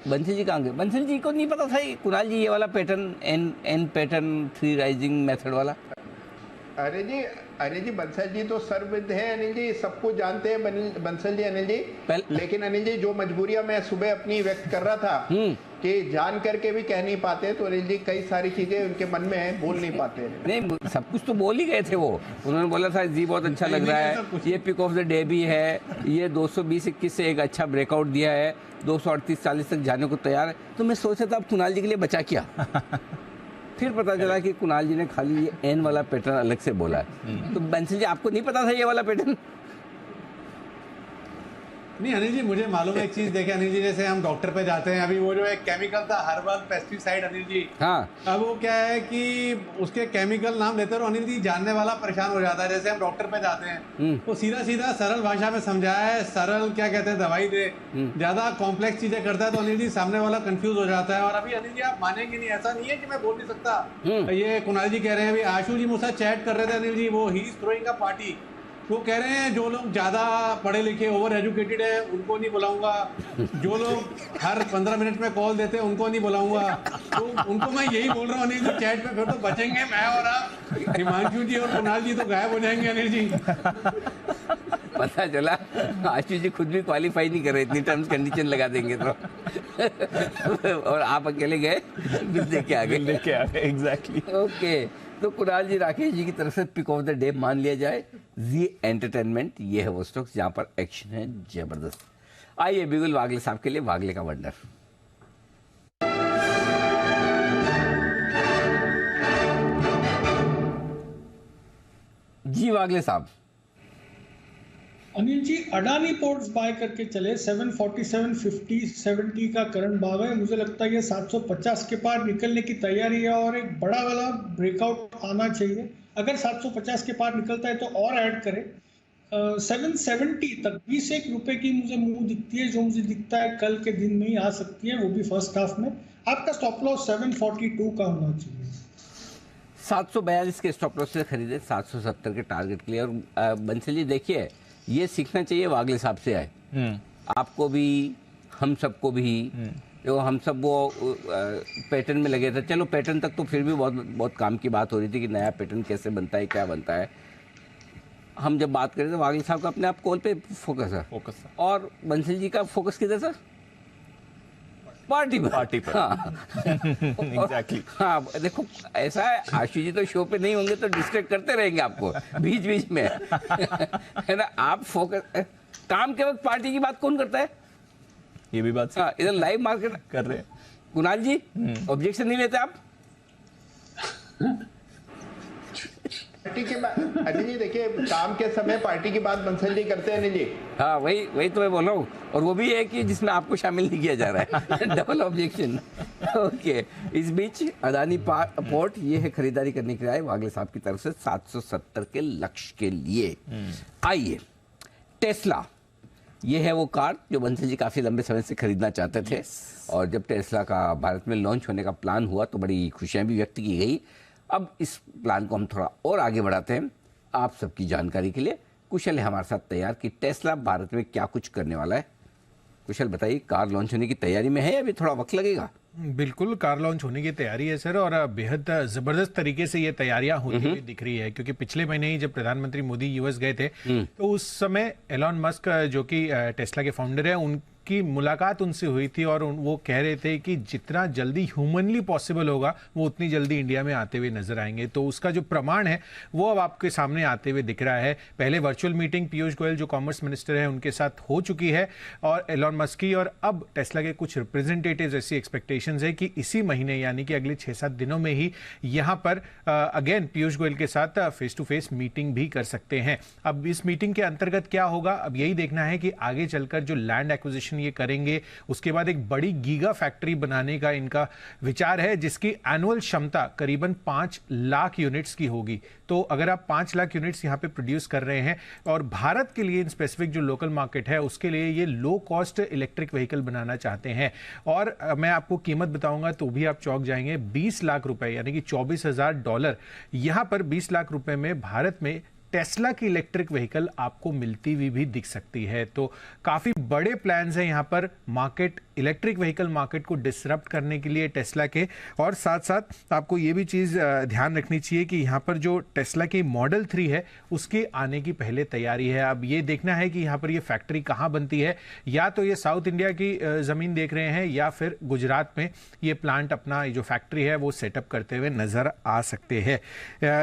बंसल जी कहाँ गए? बंसल जी को नहीं पता था ये कुणाल जी ये वाला pattern, N pattern 3 rising method वाला? अरे जी बंसल जी तो सर्वविद है अनिल जी, सब कुछ जानते हैं बंसल जी अनिल जी। लेकिन अनिल जी, जो मजबूरियां मैं सुबह अपनी व्यक्त कर रहा था कि जान करके भी कह नहीं पाते, तो अनिल जी कई सारी चीजें उनके मन में है, बोल नहीं पाते। नहीं, सब कुछ तो बोल ही गए थे वो। उन्होंने बोला था जी बहुत अच्छा लग रहा है, ये पिक ऑफ द डे भी है, ये 220-21 से एक अच्छा ब्रेकआउट दिया है, 238-40 तक जाने को तैयार है। तो मैं सोचा था अब कुणाल जी के लिए बचा क्या। फिर पता चला कि कुणाल जी ने खाली ये एन वाला पैटर्न अलग से बोला है। तो बंसल जी आपको नहीं पता था ये वाला पैटर्न? नहीं अनिल जी, मुझे मालूम है एक चीज। देखे अनिल जी, जैसे हम डॉक्टर पे जाते हैं, अभी वो जो एक केमिकल था हर्बल पेस्टिसाइड अनिल जी, हाँ, अब वो क्या है कि उसके केमिकल नाम लेते रहो अनिल जी, जानने वाला परेशान हो जाता है। जैसे हम डॉक्टर पे जाते हैं तो सीधा सीधा सरल भाषा में समझाया है, सरल क्या कहते हैं दवाई दे, ज्यादा कॉम्प्लेक्स चीजें करता है तो अनिल जी सामने वाला कंफ्यूज हो जाता है। और अभी अनिल जी आप मानेंगे नहीं, ऐसा नहीं है कि मैं बोल नहीं सकता। ये कुणाल जी कह रहे हैं, अभी आशु जी मुझसे चैट कर रहे थे अनिल जी, वो he is throwing a party. वो कह रहे हैं जो लोग ज़्यादा पढ़े लिखे ओवर एजुकेटेड है उनको नहीं बुलाऊंगा, जो लोग हर 15 मिनट में कॉल देते हैं उनको नहीं बुलाऊंगा। तो उनको मैं यही बोल रहा हूँ अनिल जी, चैट पे फिर तो बचेंगे मैं और आप, हिमांशु जी और कुणाल जी तो गायब हो जाएंगे अनिल जी। पता चला आशु जी खुद भी क्वालिफाई नहीं कर रहे, इतनी टर्म्स कंडीशन लगा देंगे तो। और आप अकेले गए बिल देके आ गए। एग्जैक्टली। ओके, तो कुणाल जी राकेश जी की तरफ से पिक ऑफ द डे मान लिया जाए जी एंटरटेनमेंट। ये है वो स्टॉक्स जहां पर एक्शन है जबरदस्त। आइए बिगुल वागले साहब के लिए वागले का वंडर। जी वागले साहब। अनिल जी, अडानी पोर्ट्स बाय करके चले, 747.50 70 का करंट भाव है। मुझे लगता है ये 750 के पार निकलने की तैयारी है और एक बड़ा वाला ब्रेकआउट आना चाहिए। अगर 750 के पार निकलता है तो और ऐड करें। 770 तक 21 रुपए की मुझे मूव दिखती है, जो मुझे दिखता है कल के दिन में ही आ सकती है, वो भी फर्स्ट हाफ में। आपका स्टॉप लॉस 742 का होना चाहिए। 742 के स्टॉप लॉस से खरीदे 770 के टारगेट के लिए। और बंसल जी देखिए, ये सीखना चाहिए वागले साहब से आए, आपको भी हम सबको भी। जो हम सब वो पैटर्न में लगे थे, चलो पैटर्न तक तो फिर भी बहुत काम की बात हो रही थी कि नया पैटर्न कैसे बनता है, क्या बनता है। हम जब बात करें तो वागले साहब का अपने आप कॉल पे फोकस है, और बंसल जी का फोकस किधर सर? पार्टी पर। हाँ एग्जैक्टली। हाँ देखो ऐसा है, आशु जी तो शो पे नहीं होंगे तो डिस्ट्रैक्ट करते रहेंगे आपको बीच बीच में है ना। आप फोकस, काम के वक्त पार्टी की बात कौन करता है? ये भी बात। हाँ, इधर लाइव मार्केट कर रहे हैं। कुणाल जी ऑब्जेक्शन नहीं लेते आप? पार्टी के बाद अनिल जी देखिए, काम के समय पार्टी की बात बंसल जी करते हैं अनिल जी। हाँ, वही तो मैं बोल रहा हूँ, और वो भी है कि जिसमें आपको शामिल नहीं किया जा रहा है। Double objection. ओके, इस बीच अदानी पोर्ट ये है खरीदारी करने के लिए आए वागले साहब की तरफ से 770 के लक्ष्य के लिए। आइए, टेस्ला ये है वो कार जो बंसल जी काफ़ी लंबे समय से खरीदना चाहते थे, और जब टेस्ला का भारत में लॉन्च होने का प्लान हुआ तो बड़ी खुशियाँ भी व्यक्त की गई। अब इस प्लान को हम थोड़ा और आगे बढ़ाते हैं आप सबकी जानकारी के लिए। कुशल है हमारे साथ तैयार कि टेस्ला भारत में क्या कुछ करने वाला है। कुशल बताइए, कार लॉन्च होने की तैयारी में है या अभी थोड़ा वक्त लगेगा? बिल्कुल, कार लॉन्च होने की तैयारी है सर, और बेहद ज़बरदस्त तरीके से ये तैयारियां होती हुई दिख रही है, क्योंकि पिछले महीने ही जब प्रधानमंत्री मोदी यूएस गए थे तो उस समय एलॉन मस्क जो कि टेस्ला के फाउंडर है, उनकी मुलाकात उनसे हुई थी, और वो कह रहे थे कि जितना जल्दी ह्यूमनली पॉसिबल होगा वो उतनी जल्दी इंडिया में आते हुए नजर आएंगे। तो उसका जो प्रमाण है वो अब आपके सामने आते हुए दिख रहा है। पहले वर्चुअल मीटिंग पीयूष गोयल जो कॉमर्स मिनिस्टर है उनके साथ हो चुकी है, और एलॉन मस्क की, और अब टेस्ला के कुछ रिप्रेजेंटेटिव्स ऐसी एक्सपेक्टेशंस है कि इसी महीने यानी कि अगले 6-7 दिनों में ही यहाँ पर अगेन पीयूष गोयल के साथ फेस टू फेस मीटिंग भी कर सकते हैं। अब इस मीटिंग के अंतर्गत क्या होगा, अब यही देखना है कि आगे चलकर जो लैंड एक्विजिशन ये करेंगे, उसके बाद एक बड़ी गीगा फैक्ट्री बनाने का इनका विचार है, जिसकी एनुअल क्षमता करीबन 5 लाख यूनिट्स की होगी। तो अगर आप 5 लाख यूनिट्स यहाँ पे प्रोड्यूस कर रहे हैं, और भारत के लिए इन स्पेसिफिक जो लोकल मार्केट है उसके लिए ये लो कॉस्ट इलेक्ट्रिक व्हीकल बनाना चाहते हैं, और मैं आपको कीमत बताऊंगा तो भी आप चौंक जाएंगे। 20 लाख रुपए यानी कि $24,000 यहाँ पर 20 लाख रुपए में भारत में टेस्ला की इलेक्ट्रिक व्हीकल आपको मिलती हुई भी दिख सकती है। तो काफी बड़े प्लान्स हैं यहाँ पर मार्केट, इलेक्ट्रिक व्हीकल मार्केट को डिसरप्ट करने के लिए टेस्ला के। और साथ साथ आपको ये भी चीज ध्यान रखनी चाहिए कि यहाँ पर जो टेस्ला की मॉडल 3 है उसके आने की पहले तैयारी है। अब ये देखना है कि यहाँ पर ये फैक्ट्री कहाँ बनती है, या तो ये साउथ इंडिया की जमीन देख रहे हैं या फिर गुजरात में ये प्लांट अपना जो फैक्ट्री है वो सेटअप करते हुए नजर आ सकते हैं।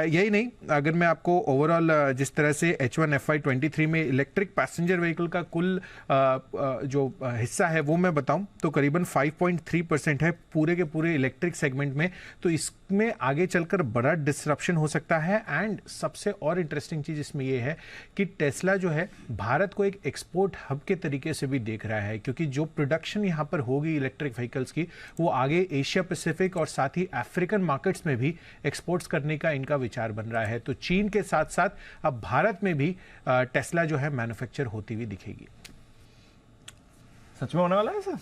यही नहीं, अगर मैं आपको ओवरऑल जिस तरह से H1FY23 में इलेक्ट्रिक पैसेंजर व्हीकल का कुल जो हिस्सा है वो मैं बताऊं तो करीबन 5.3% है पूरे के पूरे इलेक्ट्रिक सेगमेंट में। तो इसमें आगे चलकर बड़ा डिसरप्शन हो सकता है। एंड सबसे और इंटरेस्टिंग चीज इसमें यह है कि टेस्ला जो है भारत को एक एक्सपोर्ट हब के तरीके से भी देख रहा है, क्योंकि जो प्रोडक्शन यहाँ पर होगी इलेक्ट्रिक व्हीकल्स की वो आगे एशिया पैसिफिक और साथ ही अफ्रीकन मार्केट्स में भी एक्सपोर्ट्स करने का इनका विचार बन रहा है। तो चीन के साथ साथ अब भारत में भी टेस्ला जो है मैन्युफैक्चर होती हुई दिखेगी। सच में होने वाला है सर?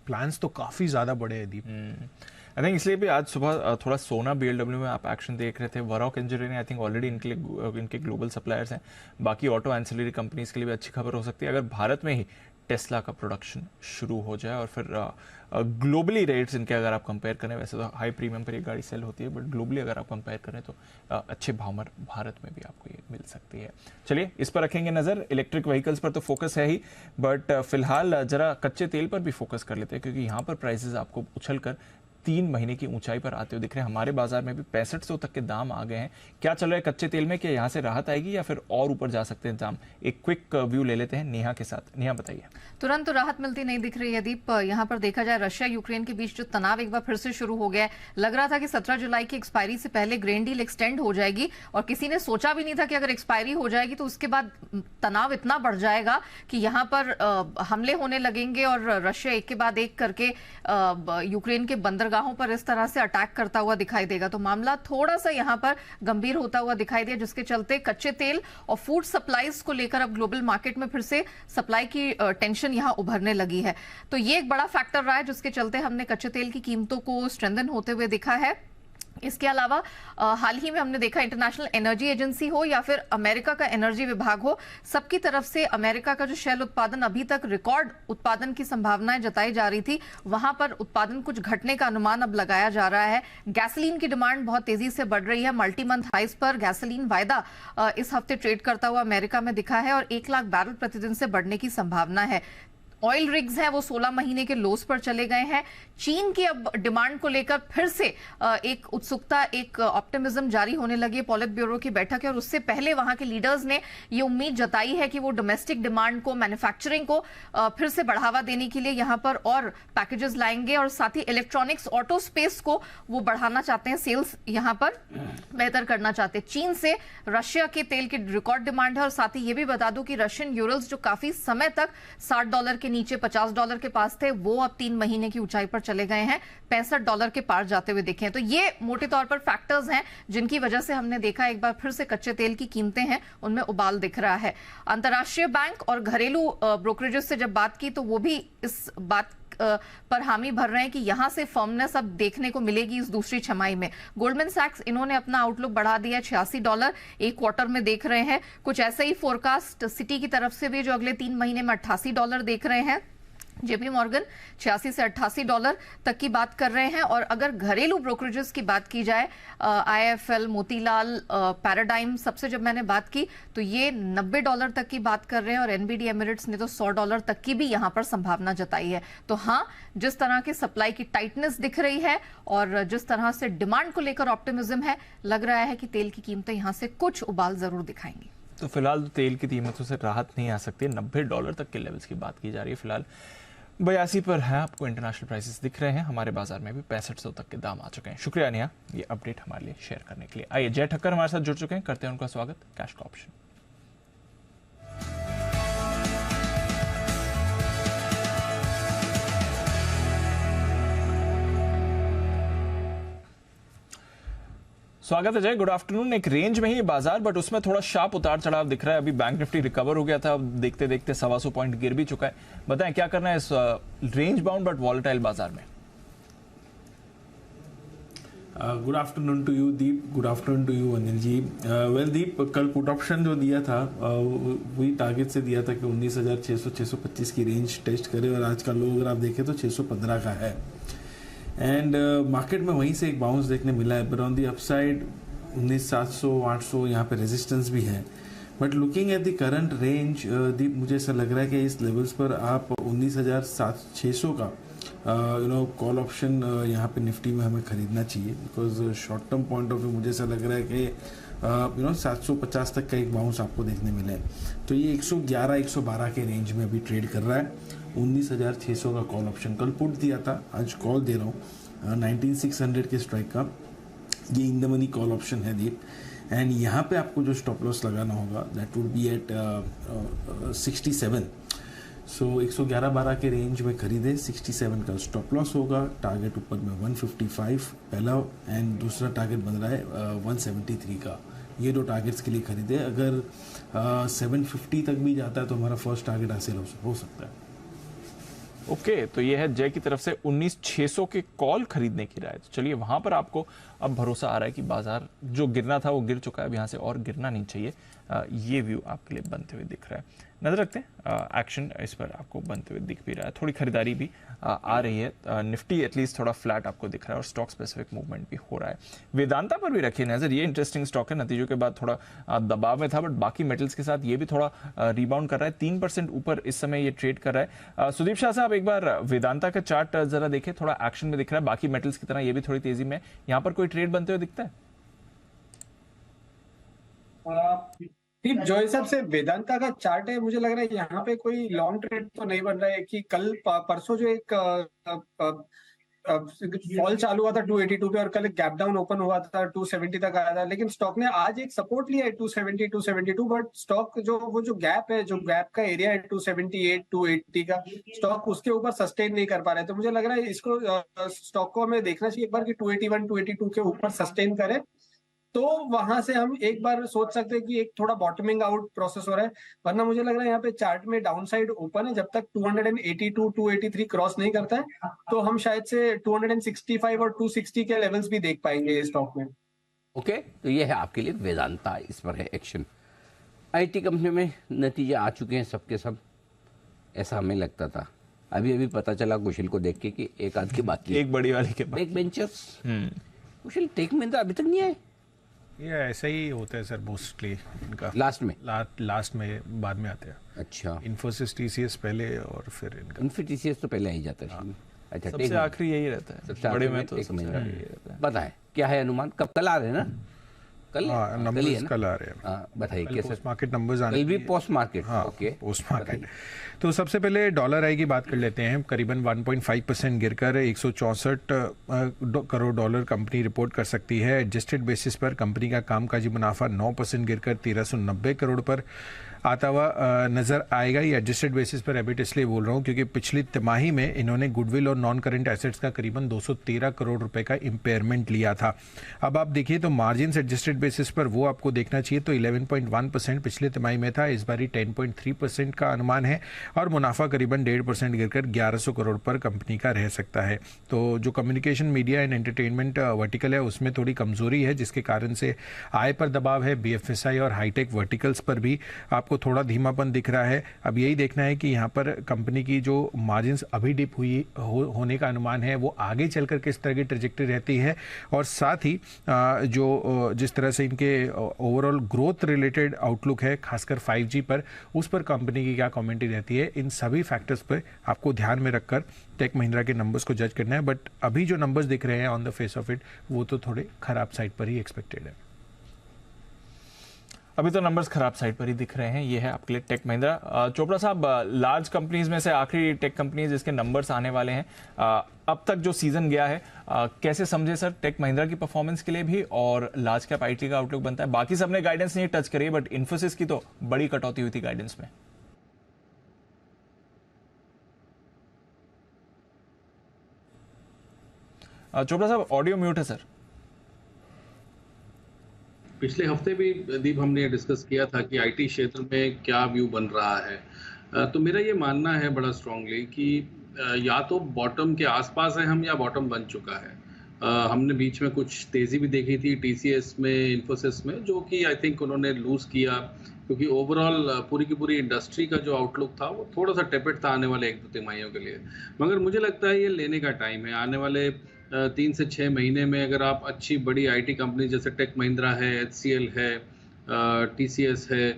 प्लान्स तो काफी ज्यादा बड़े हैं दीप। आई थिंक इसलिए भी आज सुबह थोड़ा सोना BLW में आप एक्शन देख रहे थे। वरॉक इंजीनियरिंग आई थिंक ऑलरेडी इनके ग्लोबल सप्लायर्स हैं। बाकी ऑटो एंसिलरी कंपनीज के लिए भी अच्छी खबर हो सकती है अगर भारत में ही टेस्ला का प्रोडक्शन शुरू हो जाए, और फिर ग्लोबली रेट्स इनके अगर आप कंपेयर करें, वैसे तो हाई प्रीमियम पर ये गाड़ी सेल होती है, बट ग्लोबली अगर आप कंपेयर करें तो अच्छे भाव में भारत में भी आपको ये मिल सकती है। चलिए इस पर रखेंगे नज़र। इलेक्ट्रिक व्हीकल्स पर तो फोकस है ही, बट फिलहाल जरा कच्चे तेल पर भी फोकस कर लेते हैं, क्योंकि यहाँ पर प्राइसेस आपको उछल कर 3 महीने की ऊंचाई पर आते हुए दिख रहे हैं। हमारे बाजार में भी 6500 तक के दाम आ गए हैं। क्या चल रहा है कच्चे तेल में? क्या यहाँ से राहत आएगी या फिर और ऊपर जा सकते हैं दाम? एक क्विक व्यू ले लेते हैं नेहा के साथ। नेहा बताइए। तुरंत तो राहत मिलती नहीं दिख रही है दीप। यहाँ पर देखा जाए रशिया यूक्रेन के बीच जो तनाव एक बार फिर से शुरू हो गया है। लग रहा था कि 17 जुलाई की एक्सपायरी से पहले ग्रेन डील एक्सटेंड हो जाएगी, और किसी ने सोचा भी नहीं था कि अगर एक्सपायरी हो जाएगी तो उसके बाद तनाव इतना बढ़ जाएगा कि यहाँ पर हमले होने लगेंगे, और रशिया एक के बाद एक करके यूक्रेन के बंदरगाहों पर इस तरह से अटैक करता हुआ दिखाई देगा। तो मामला थोड़ा सा यहाँ पर गंभीर होता हुआ दिखाई दिया, जिसके चलते कच्चे तेल और फूड सप्लाईज को लेकर अब ग्लोबल मार्केट में फिर से सप्लाई की टेंशन यहाँ उभरने लगी है। तो ये एक बड़ा फैक्टर रहा है जिसके चलते हमने कच्चे तेल की कीमतों को स्ट्रेंथन होते हुए देखा है। इसके अलावा हाल ही में हमने देखा इंटरनेशनल एनर्जी एजेंसी हो या फिर अमेरिका का एनर्जी विभाग हो, सबकी तरफ से अमेरिका का जो शैल उत्पादन अभी तक रिकॉर्ड उत्पादन की संभावनाएं जताई जा रही थी, वहां पर उत्पादन कुछ घटने का अनुमान अब लगाया जा रहा है। गैसोलीन की डिमांड बहुत तेजी से बढ़ रही है। मल्टी मंथ हाइस पर गैसोलीन वायदा इस हफ्ते ट्रेड करता हुआ अमेरिका में दिखा है, और 1 लाख बैरल प्रतिदिन से बढ़ने की संभावना है। ऑयल रिग्स हैं वो 16 महीने के लोस पर चले गए हैं। चीन की अब डिमांड को लेकर फिर से एक उत्सुकता, एक ऑप्टिमिज्म जारी होने लगी है। पॉलिट ब्यूरो की बैठक है और उससे पहले वहां के लीडर्स ने ये उम्मीद जताई है कि वो डोमेस्टिक डिमांड को, मैन्युफैक्चरिंग को फिर से बढ़ावा देने के लिए यहां पर और पैकेजेस लाएंगे और साथ ही इलेक्ट्रॉनिक्स, ऑटो स्पेस को वो बढ़ाना चाहते हैं, सेल्स यहां पर बेहतर करना चाहते हैं। चीन से रशिया के तेल की रिकॉर्ड डिमांड है और साथ ही ये भी बता दूं कि रशियन यूरल्स जो काफी समय तक $60 के नीचे $50 के पास थे, वो अब 3 महीने की ऊंचाई पर चले गए हैं, $65 के पार जाते हुए दिखे हैं। तो ये मोटे तौर पर फैक्टर्स हैं जिनकी वजह से हमने देखा एक बार फिर से कच्चे तेल की कीमतें हैं उनमें उबाल दिख रहा है। अंतर्राष्ट्रीय बैंक और घरेलू ब्रोकरेजेस से जब बात की तो वो भी इस बात पर हामी भर रहे हैं कि यहां से फर्मनेस अब देखने को मिलेगी इस दूसरी छमाही में। गोल्डमैन सैक्स इन्होंने अपना आउटलुक बढ़ा दिया, $86 एक क्वार्टर में देख रहे हैं। कुछ ऐसे ही फोरकास्ट सिटी की तरफ से भी जो अगले 3 महीने में $88 देख रहे हैं। जेपी मॉर्गन $86 से $88 तक की बात कर रहे हैं। और अगर घरेलू ब्रोकरेजेस की बात की जाए, IIFL, मोतीलाल, पैराडाइम, सबसे जब मैंने बात की तो ये $90 तक की बात कर रहे हैं और NBD एमिरेट्स ने तो $100 तक की भी यहां पर संभावना जताई है। तो हाँ, जिस तरह की सप्लाई की टाइटनेस दिख रही है और जिस तरह से डिमांड को लेकर ऑप्टिमिज्म है, लग रहा है कि तेल की कीमतें यहां से कुछ उबाल जरूर दिखाएंगी। तो फिलहाल तो तेल की कीमतों से राहत नहीं आ सकती, $90 तक के लेवल्स की बात की जा रही है। फिलहाल 82 पर है, आपको इंटरनेशनल प्राइसेस दिख रहे हैं। हमारे बाजार में भी 6500 तक के दाम आ चुके हैं। शुक्रिया नेहा, ये अपडेट हमारे लिए शेयर करने के लिए। आइए, जय ठक्कर हमारे साथ जुड़ चुके हैं, करते हैं उनका स्वागत कैश का ऑप्शन। स्वागत है जय, गुड आफ्टरनून। एक रेंज में ही बाजार, बट उसमें थोड़ा शार्प उतार चढ़ाव दिख रहा है। अभी बैंक निफ्टी रिकवर हो गया था, अब देखते देखते 125 पॉइंट गिर भी चुका है। बताएं क्या करना है इस रेंज बाउंड बट वॉलेटाइल बाजार में? Good afternoon to you Deep, good afternoon to you Anil ji. Well Deep, कल पुट ऑप्शन जो दिया था वही टारगेट से दिया था कि 19,600-625 की रेंज टेस्ट करे और आज का लो अगर आप देखें तो 615 का है। एंड मार्केट में वहीं से एक बाउंस देखने मिला है, बट ऑन दी अपसाइड 19,700-800 यहाँ पे रेजिस्टेंस भी है। But looking at the current range Deep, मुझे ऐसा लग रहा है कि इस लेवल्स पर आप 19,600 का कॉल ऑप्शन यहाँ पे निफ्टी में हमें खरीदना चाहिए, because short term point of view मुझे ऐसा लग रहा है कि 750 तक का एक बाउंस आपको देखने मिला है। तो ये 111-112 के रेंज में अभी ट्रेड कर रहा है। 19,600 का कॉल ऑप्शन कल पुट दिया था, आज कॉल दे रहा हूँ 19,600 के स्ट्राइक का। ये in the money call option है दीप। एंड यहाँ पे आपको जो स्टॉप लॉस लगाना होगा दैट वुड बी एट 67। सो 111-12 के रेंज में खरीदे, 67 का स्टॉप लॉस होगा। टारगेट ऊपर में 155 पहला एंड दूसरा टारगेट बन रहा है 173 का। ये दो टारगेट्स के लिए खरीदे। अगर 750 तक भी जाता है तो हमारा फर्स्ट टारगेट हासिल हो सकता है। ओके, तो ये है जय की तरफ से 19,600 के कॉल खरीदने की राय। तो चलिए, वहां पर आपको अब भरोसा आ रहा है कि बाजार जो गिरना था वो गिर चुका है, अब यहाँ से और गिरना नहीं चाहिए। ये व्यू आपके लिए बनते हुए दिख रहा है। नजर रखते हैं एक्शन इस पर आपको बनते हुए दिख भी रहा है। थोड़ी खरीदारी भी आ रही है। निफ्टी एटलीस्ट थोड़ा फ्लैट आपको दिख रहा है और स्टॉक स्पेसिफिक मूवमेंट भी हो रहा है। वेदांता पर भी रखिए नजर, ये इंटरेस्टिंग स्टॉक है, नतीजों के बाद थोड़ा दबाव में था, बट बाकी मेटल्स के साथ ये भी थोड़ा रिबाउंड कर रहा है। 3% ऊपर इस समय ये ट्रेड कर रहा है। सुदीप शाह साहब, एक बार वेदांता का चार्ट जरा देखें, थोड़ा एक्शन में दिख रहा है। बाकी मेटल्स की तरह ये भी थोड़ी तेजी में, यहाँ पर कोई ट्रेड बनते हुए दिखता है? जो हिसाब से वेदांता का चार्ट है, मुझे लग रहा है यहाँ पे कोई लॉन्ग ट्रेड तो नहीं बन रहा है। कि कल परसों जो एक फॉल चालू हुआ था 282 पे और कल एक गैप डाउन ओपन हुआ था 270 तक आया था, लेकिन स्टॉक ने आज एक सपोर्ट लिया है 270-272, बट स्टॉक वो जो गैप का एरिया है 278-280 का, स्टॉक उसके ऊपर सस्टेन नहीं कर पा रहा है। तो मुझे लग रहा है इसको स्टॉक को हमें देखना चाहिए एक बार कि 281-282 के ऊपर सस्टेन करे, तो वहां से हम एक बार सोच सकते हैं कि एक थोड़ा बॉटमिंग आउट प्रोसेस हो रहा है। वरना मुझे लग रहा है यहाँ पे चार्ट में डाउन साइड ओपन है, जब तक 282-283 क्रॉस नहीं करता है तो हम शायद से 265 और 260 के लेवल्स भी देख पाएंगे स्टॉक में। ओके, तो ये है आपके लिए वेदांता, इस पर है एक्शन। IT कंपनी में नतीजे आ चुके हैं सबके सब, ऐसा हमें लगता था। अभी पता चला कुशल को देख के कि एक आध के बाकी, एक बड़ी वाले के टेक वेंचर्स, कुशल टेक में तो अभी तक नहीं आए। ये ऐसा ही होता है सर मोस्टली इनका लास्ट में लास्ट में बाद में आते हैं। अच्छा, इन्फोसिस टीसीएस पहले और फिर इनका इन्फोसिस टीसीएस तो पहले ही जाता है। अच्छा, सबसे आखिरी यही रहता है, सबसे बड़े आखिरी में तो एक सबसे महीना आखिरी यही रहता है। बताएं क्या है अनुमान, कब कल आ रहे हैं ना? कल नंबर्स कल आ रहे हैं। हाँ, बताइए कैसे पोस्ट मार्केट नंबर्स आने कल भी पोस्ट मार्केट। हाँ, ओके, पोस्ट मार्केट। तो सबसे पहले डॉलर आई की बात कर लेते हैं। करीबन 1.5% गिरकर 164 करोड़ डॉलर कंपनी रिपोर्ट कर सकती है। एडजस्टेड बेसिस पर कंपनी का कामकाजी मुनाफा 9% गिरकर 1390 करोड़ पर आता हुआ नजर आएगा। ये एडजस्टेड बेसिस पर एबिट इसलिए बोल रहा हूँ क्योंकि पिछली तिमाही में इन्होंने गुडविल और नॉन करंट एसेट्स का करीबन 213 करोड़ रुपए का इम्पेयरमेंट लिया था। अब आप देखिए तो मार्जिन एडजस्टेड बेसिस पर वो आपको देखना चाहिए तो 11.1% पिछले तिमाही में था, इस बारी 10.3% का अनुमान है और मुनाफा करीबन 1.5% गिरकर 1100 करोड़ पर कंपनी का रह सकता है। तो जो communication media and entertainment vertical है उसमें थोड़ी कमजोरी है, जिसके कारण से आय पर दबाव है। BFSI और हाईटेक वर्टिकल्स पर भी आपको थोड़ा धीमापन दिख रहा है। अब यही देखना है कि यहाँ पर कंपनी की जो मार्जिन्स अभी डिप होने का अनुमान है वो आगे चलकर किस तरह की ट्रेजेक्टरी रहती है और साथ ही जिस तरह से इनके ओवरऑल ग्रोथ रिलेटेड आउटलुक है खासकर 5G पर, उस पर कंपनी की क्या कमेंट्री रहती है, इन सभी फैक्टर्स पर आपको ध्यान में रखकर टेक महिंद्रा के नंबर्स को जज करना है। बट अभी जो नंबर्स दिख रहे हैं on the face of it वो तो थोड़े खराब साइड पर ही एक्सपेक्टेड है। अभी तो नंबर्स खराब साइड पर ही दिख रहे हैं। ये है आपके लिए टेक महिंद्रा। चोपड़ा साहब, लार्ज कंपनीज में से आखिरी टेक कंपनीज जिसके नंबर्स आने वाले हैं, अब तक जो सीजन गया है कैसे समझे सर टेक महिंद्रा की परफॉर्मेंस के लिए भी, और लार्ज कैप आईटी का आउटलुक बनता है? बाकी सबने गाइडेंस नहीं टच करी, बट इन्फोसिस की तो बड़ी कटौती हुई थी गाइडेंस में। चोपड़ा साहब ऑडियो म्यूट है सर। पिछले हफ्ते भी दीप हमने डिस्कस किया था कि आईटी क्षेत्र में क्या व्यू बन रहा है। तो मेरा ये मानना है बड़ा स्ट्रांगली कि या तो बॉटम के आसपास है हम या बॉटम बन चुका है। हमने बीच में कुछ तेज़ी भी देखी थी टीसीएस में, इन्फोसिस में, जो कि आई थिंक उन्होंने लूज़ किया क्योंकि ओवरऑल पूरी की पूरी इंडस्ट्री का जो आउटलुक था वो थोड़ा सा टेपेड था आने वाले 1-2 तिमाहियों के लिए। मगर मुझे लगता है ये लेने का टाइम है। आने वाले 3 से 6 महीने में अगर आप अच्छी बड़ी आईटी कंपनी जैसे टेक महिंद्रा है, HCL है, TCS है,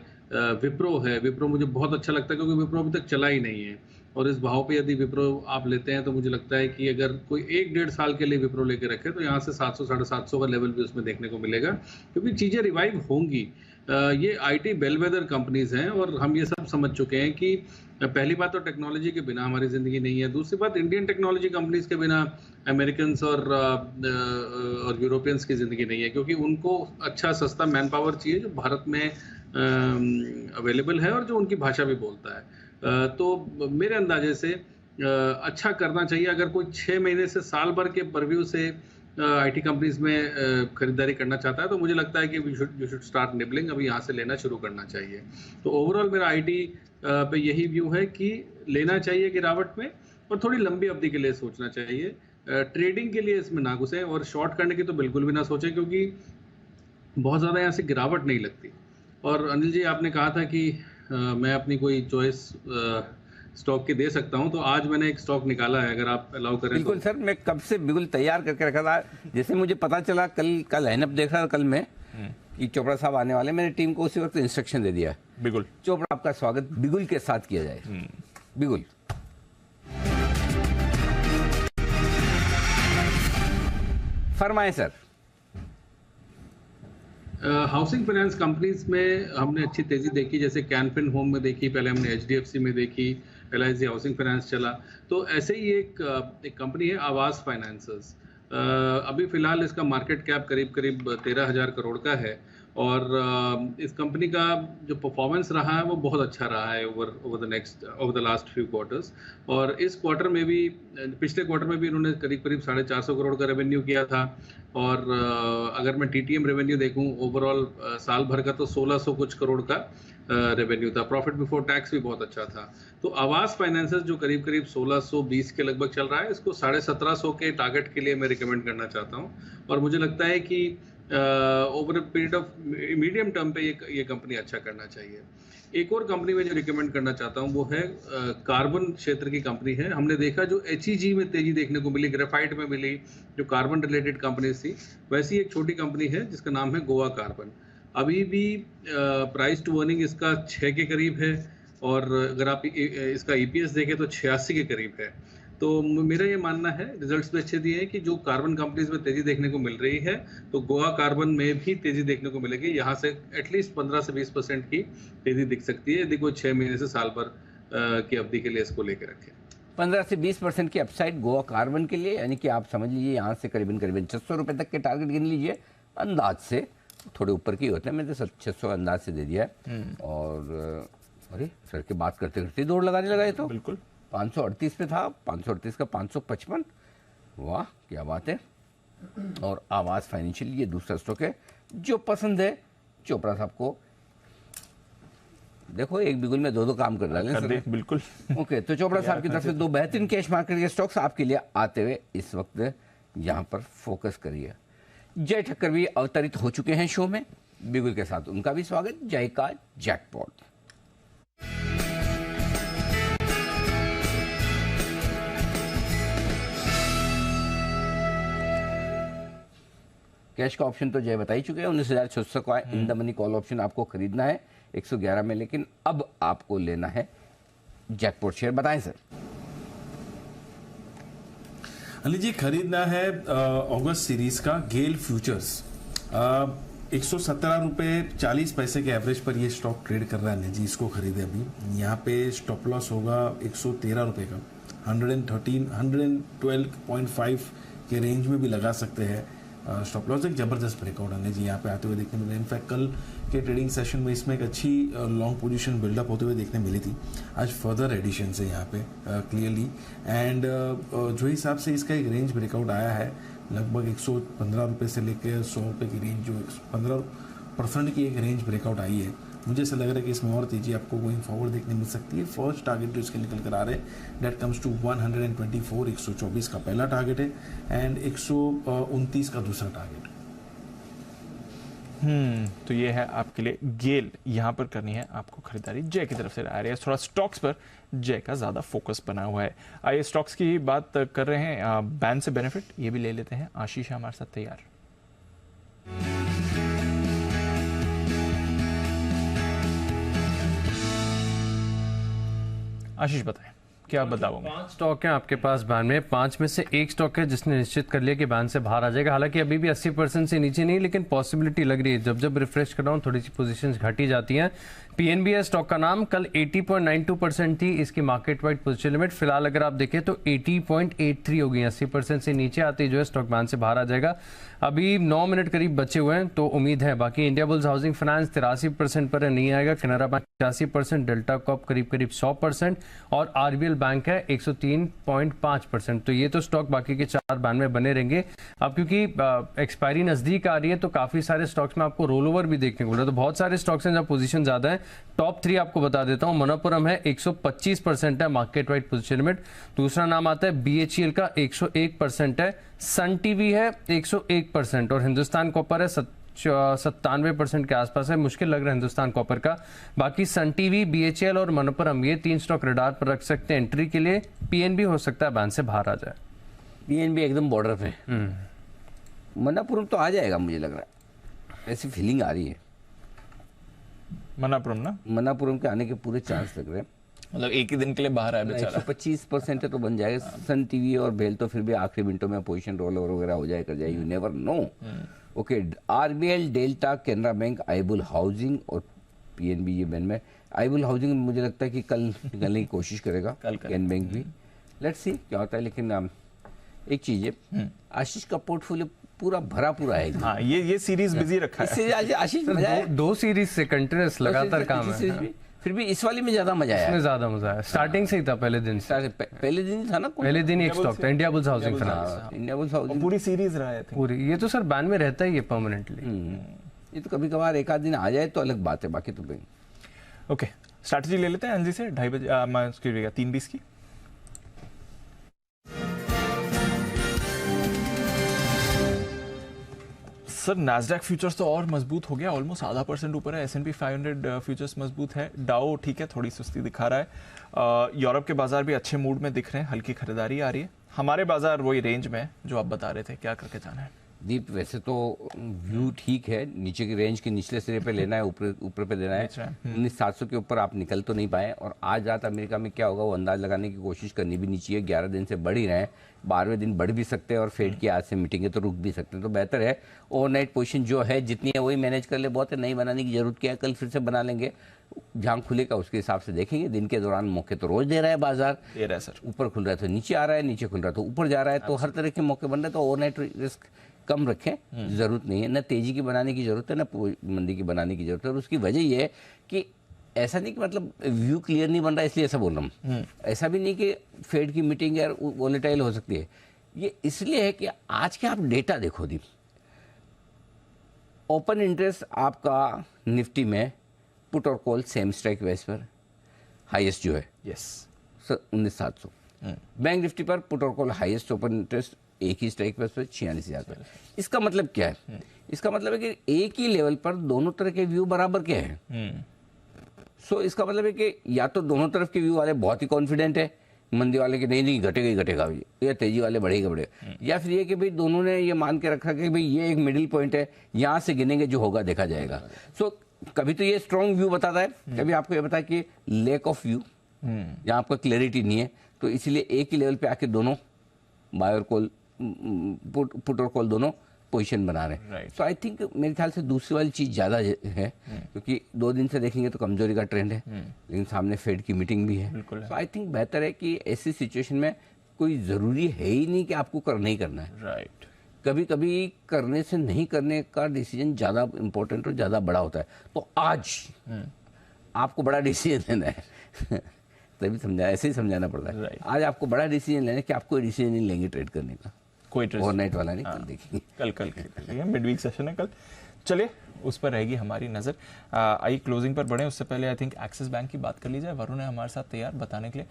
विप्रो है। विप्रो मुझे बहुत अच्छा लगता है क्योंकि विप्रो अभी तक चला ही नहीं है और इस भाव पे यदि विप्रो आप लेते हैं तो मुझे लगता है कि अगर कोई 1-1.5 साल के लिए विप्रो लेके रखे तो यहाँ से 700-750 का लेवल भी उसमें देखने को मिलेगा क्योंकि चीज़ें रिवाइव होंगी। ये आईटी बेलवेदर कंपनीज हैं और हम ये सब समझ चुके हैं कि पहली बात तो टेक्नोलॉजी के बिना हमारी ज़िंदगी नहीं है। दूसरी बात इंडियन टेक्नोलॉजी कंपनीज के बिना अमेरिकन्स और यूरोपियंस की ज़िंदगी नहीं है क्योंकि उनको अच्छा सस्ता मैन पावर चाहिए जो भारत में अवेलेबल है और जो उनकी भाषा भी बोलता है। तो मेरे अंदाजे से अच्छा करना चाहिए। अगर कोई 6 महीने से साल भर के परव्यू से आईटी कंपनीज में खरीदारी करना चाहता है तो मुझे लगता है कि यू शुड स्टार्ट निबलिंग, अभी यहाँ से लेना शुरू करना चाहिए। तो ओवरऑल मेरा आईटी पे यही व्यू है कि लेना चाहिए गिरावट में और थोड़ी लंबी अवधि के लिए सोचना चाहिए। ट्रेडिंग के लिए इसमें ना घुसें और शॉर्ट करने की तो बिल्कुल भी ना सोचें क्योंकि बहुत ज़्यादा यहाँ से गिरावट नहीं लगती। और अनिल जी, आपने कहा था कि मैं अपनी कोई चॉइस स्टॉक की दे सकता हूं, तो आज मैंने एक स्टॉक निकाला है, अगर आप अलाउ करें। बिल्कुल सर, मैं कब से बिल्कुल तैयार करके रखा था। जैसे मुझे पता चला कल का लाइनअप देख रहा था कल मैं कि चोपड़ा साहब आने वाले, मैंने टीम को उसी वक्त इंस्ट्रक्शन दे दिया। बिल्कुल चोपड़ा आपका स्वागत बिगुल के साथ किया जाए। बिगुल फरमाएं सर। हाउसिंग फाइनेंस कंपनीज में हमने अच्छी तेजी देखी, जैसे कैनफिन होम में देखी, पहले हमने HDFC में देखी, LIC हाउसिंग फाइनेंस चला। तो ऐसे ही एक कंपनी है आवास फाइनेंसेस। अभी फिलहाल इसका मार्केट कैप करीब 13,000 करोड़ का है और इस कंपनी का जो परफॉर्मेंस रहा है वो बहुत अच्छा रहा है over the last few quarters. और इस क्वार्टर में भी, पिछले क्वार्टर में भी इन्होंने करीब 450 करोड़ का रेवेन्यू किया था। और अगर मैं TTM रेवेन्यू देखूं ओवरऑल साल भर का तो 1600 कुछ करोड़ का रेवेन्यू था। प्रॉफिट बिफोर टैक्स भी बहुत अच्छा था। तो आवास फाइनेंसेस जो करीब 1620 के लगभग चल रहा है, इसको 1750 के टारगेट के लिए मैं रिकमेंड करना चाहता हूँ। और मुझे लगता है कि over a period of medium term पे ये कंपनी अच्छा करना चाहिए। एक और कंपनी में जो रिकमेंड करना चाहता हूँ वो है कार्बन क्षेत्र की कंपनी है। हमने देखा जो HEG में तेजी देखने को मिली, ग्रेफाइट में मिली, जो कार्बन रिलेटेड कंपनीज थी, वैसी एक छोटी कंपनी है जिसका नाम है गोवा कार्बन। अभी भी प्राइस टू अर्निंग इसका 6 के करीब है और अगर आप इसका EPS देखें तो 86 के करीब है। तो मेरा ये मानना है, रिजल्ट्स भी अच्छे दिए हैं कि जो कार्बन कंपनीज में तेजी देखने को मिल रही है तो गोवा कार्बन में भी तेजी देखने को मिलेगी। यहाँ से एटलीस्ट 15 से 20% की तेजी दिख सकती है यदि कोई 6 महीने से साल भर की अवधि के लिए इसको लेकर रखें। 15 से 20% की अपसाइड गोवा कार्बन के लिए, यानी कि आप समझ लीजिए यहाँ से करीबन 600 रुपये तक के टारगेट गिन लीजिए अंदाज से, थोड़े ऊपर की होते हैं, मैंने तो 600 अंदाज से दे दिया है। और अरे सर की बात करते करते दौड़ लगाने लगा ये तो, बिल्कुल 538 पे था, 538 का 555, वाह क्या बात है। और आवाज़ फाइनेंशियल ये दूसरा स्टॉक है जो पसंद है चोपड़ा साहब को। देखो एक बिगुल में दो काम कर डालें बिल्कुल। ओके, तो चोपड़ा साहब की तरफ से 2 बेहतरीन कैश मार्केट के स्टॉक्स आपके लिए आते हुए इस वक्त यहाँ पर फोकस करिए। जय ठक्कर भी अवतरित हो चुके हैं शो में, बिगुल के साथ उनका भी स्वागत। जय का जैकपॉट। कैश का ऑप्शन तो जय बता ही चुके हैं, 19,600 का in the money call option आपको खरीदना है 111 में, लेकिन अब आपको लेना है जैकपॉट शेयर। बताएं सर। अनिल जी, खरीदना है अगस्त सीरीज का गेल फ्यूचर्स। 117 रुपये 40 पैसे के एवरेज पर ये स्टॉक ट्रेड कर रहा है अनिल जी, इसको खरीदे अभी। यहाँ पे स्टॉप लॉस होगा 113 रुपये का, 112.5 के रेंज में भी लगा सकते हैं स्टॉप लॉस। एक जबरदस्त ब्रेकआउट आने जी यहाँ पे आते हुए देखने मिले। इनफैक्ट कल के ट्रेडिंग सेशन में इसमें एक अच्छी लॉन्ग पोजीशन बिल्डअप होते हुए देखने मिली थी। आज फर्दर एडिशन है यहाँ पे क्लियरली, एंड जो हिसाब से इसका एक रेंज ब्रेकआउट आया है लगभग 115 रुपये से लेकर 100 रुपये की रेंज, जो 15% की एक रेंज ब्रेकआउट आई है, मुझे ऐसा लग रहा है कि इसमें और तेजी आपको गोइंग फॉरवर्ड देखने मिल सकती है। फर्स्ट टारगेट जो इसके निकल कर आ रहे हैं डेट कम्स टू 124, 124 का पहला टारगेट है एंड 129 का दूसरा टारगेट। तो ये है आपके लिए गेल, यहाँ पर करनी है आपको खरीदारी। जय की तरफ से आ रही है, थोड़ा स्टॉक्स पर जय का ज्यादा फोकस बना हुआ है। आइए स्टॉक्स की बात कर रहे हैं, बैन से बेनिफिट ये भी ले लेते हैं। आशीष हमारे साथ तैयार। आशीष बताएं क्या बदलाव होंगे? 5 स्टॉक हैं आपके पास बैन में, 5 में से एक स्टॉक है जिसने निश्चित कर लिया कि बैन से बाहर आ जाएगा। हालांकि अभी भी 80% से नीचे नहीं, लेकिन पॉसिबिलिटी लग रही है। जब जब रिफ्रेश कर रहा हूँ थोड़ी सी पोजीशंस घटी जाती हैं। PNB है स्टॉक का नाम, कल 80.92% थी इसकी मार्केट वाइड पोजीशन लिमिट। फिलहाल अगर आप देखें तो 80.83 हो गई, 80% से नीचे आती जो है स्टॉक बैन से बाहर आ जाएगा। अभी 9 मिनट करीब बचे हुए हैं तो उम्मीद है। बाकी इंडिया बुल्स हाउसिंग फाइनेंस 83% पर नहीं आएगा, कैनरा बैंक 85%, डेल्टा कॉप करीब 100% और RBL बैंक है 103.5%। तो ये तो स्टॉक बाकी के 4 बैन में बने रहेंगे। अब क्योंकि एक्सपायरी नजदीक आ रही है तो काफी सारे स्टॉक्स में आपको रोल ओवर भी देखने को मिल रहा है। तो बहुत सारे स्टॉक्स हैं जहाँ पोजीशन ज्यादा है। टॉप 3 आपको बता देता हूं। मनप्पुरम है 125% है मार्केट वाइड पोजीशन लिमिट। दूसरा नाम आता है BHEL का 101% है। सन टीवी है 101% और हिंदुस्तान कॉपर है 97% के आसपास है। मुश्किल लग रहा है हिंदुस्तान कॉपर का। बाकी सन टीवी, BHEL और मनप्पुरम ये 3 स्टॉक रडार पर रख सकते हैं एंट्री के लिए। PNB हो सकता है बैन से बाहर आ जाए। PNB एकदम बॉर्डर पे। मनप्पुरम तो आ जाएगा मुझे लग रहा है, ऐसी फीलिंग आ रही है। मनापुरम के आने के पूरे चांस लग रहे हैं। मतलब एक ही दिन के लिए बाहर आया बेचारा। 125% है तो बन जाएगा। सन टीवी और भेल तो फिर भी आखिरी मिनटों में पोजीशन रोल ओवर वगैरह हो जाए कर जाए, you never know. Okay, RBL, Delta, Canara bank, Ibull housing और PNB ये बैन में। आईबुल हाउसिंग मुझे लगता है कि कल निकलने की कोशिश करेगा, कैन बैंक भी। लेट्स सी क्या होता है। लेकिन एक चीज है, आशीष का पोर्टफोलियो पूरा भरा पूरा है। हाँ, ये सीरीज बिजी रखा है। इससे आशीष दो सीरीज से कंटिन्यूस लगातार काम है। फिर भी इस वाली में ज्यादा मजा आया। इसमें ज्यादा मजा आया। स्टार्टिंग से ही था, पहले दिन से। पहले दिन था ना, पहले दिन एक स्टॉक था India bulls housing finance. India bulls housing पूरी सीरीज रहा है पूरी। ये तो सर बैन में रहता ही है परमानेंटली। ये तो कभी कभार एक आध दिन आ जाए तो अलग बात है, बाकी तो भाई। ओके, स्ट्रैटेजी ले लेते हैं एनजी से 2:30 बजे 3:20 की। सर नैस्डैक फ्यूचर्स तो और मजबूत हो गया, ऑलमोस्ट 0.5% ऊपर है। S&P 500 फ्यूचर्स मजबूत है। डाउ ठीक है, थोड़ी सुस्ती दिखा रहा है। यूरोप के बाजार भी अच्छे मूड में दिख रहे हैं, हल्की खरीदारी आ रही है। हमारे बाजार वही रेंज में जो आप बता रहे थे, क्या करके जाना है? दीप, वैसे तो व्यू ठीक है, नीचे की रेंज के निचले सिरे पे लेना है, ऊपर पे देना है। 19,700 के ऊपर आप निकल तो नहीं पाए, और आज रात अमेरिका में क्या होगा वो अंदाज लगाने की कोशिश करनी भी नहीं चाहिए। 11 दिन से बढ़ ही रहे हैं, 12वें दिन बढ़ भी सकते हैं, और फेड की आज से मीटिंग है तो रुक भी सकते हैं। तो बेहतर है ओवरनाइट पोजीशन जो है जितनी है वही मैनेज कर ले, बहुत है, नहीं बनाने की जरूरत क्या है, कल फिर से बना लेंगे, जहाँ खुलेगा उसके हिसाब से देखेंगे। दिन के दौरान मौके तो रोज दे रहा है बाजार, दे रहा है सर, ऊपर खुल रहा है तो नीचे आ रहा है, नीचे खुल रहा है तो ऊपर जा रहा है, तो हर तरह के मौके बन रहे हैं। तो ओवरनाइट रिस्क कम रखें, जरूरत नहीं है, न तेजी की बनाने की जरूरत है, न मंदी की बनाने की जरूरत है। और उसकी वजह ये है कि ऐसा नहीं कि मतलब व्यू क्लियर नहीं बन रहा इसलिए ऐसा बोल रहा हूँ, ऐसा भी नहीं कि फेड की मीटिंग है वोलेटाइल हो सकती है, ये इसलिए है कि आज के आप डेटा देखो दीप, ओपन इंटरेस्ट आपका निफ्टी में पुट और कॉल सेम स्ट्राइक बेस पर हाईएस्ट जो है, यस सर 19,700। बैंक निफ्टी पर पुट और कॉल हाईएस्ट ओपन इंटरेस्ट एक ही स्ट्राइक बेस पर 46,000 पर। इसका मतलब क्या है? इसका मतलब है कि एक ही लेवल पर दोनों तरह के व्यू बराबर के हैं। सो इसका मतलब है कि या तो दोनों तरफ के व्यू वाले बहुत ही कॉन्फिडेंट है, मंदी वाले के नहीं घटेगा ही घटेगा, या तेजी वाले बढ़ेगा बढ़ेगा, या फिर ये कि भाई दोनों ने ये मान के रखा कि भाई ये एक मिडिल पॉइंट है, यहाँ से गिनेंगे जो होगा देखा जाएगा। सो कभी तो ये स्ट्रॉन्ग व्यू बताता है, कभी आपको ये बताया कि लैक ऑफ व्यू, यहाँ आपका क्लैरिटी नहीं है, तो इसलिए एक ही लेवल पे आके दोनों बाय और कॉल, पुट और कॉल दोनों पोजीशन बना रहे हैं। सो आई थिंक मेरे ख्याल से दूसरी वाली चीज ज्यादा है, क्योंकि 2 दिन से देखेंगे तो कमजोरी का ट्रेंड है, लेकिन सामने फेड की मीटिंग भी है। सो आई थिंक बेहतर है कि ऐसी सिचुएशन में कोई जरूरी है ही नहीं कि आपको करना ही करना है। राइट, कभी कभी करने से नहीं करने का डिसीजन ज्यादा इंपॉर्टेंट और ज्यादा बड़ा होता है। तो आज आपको बड़ा डिसीजन लेना है तभी समझा, ऐसे ही समझाना पड़ता है। आज आपको बड़ा डिसीजन लेना है कि आप कोई डिसीजन नहीं लेंगे ट्रेड करने का, कोई ओवरनाइट वाला नहीं। कल देखेंगे, कल मिड वीक सेशन है कल, चलिए उस पर रहेगी हमारी नजर। आई क्लोजिंग पर बढ़े उससे पहले आई थिंक एक्सिस बैंक की बात कर ली जाए। वरुण है हमारे साथ तैयार बताने के लिए।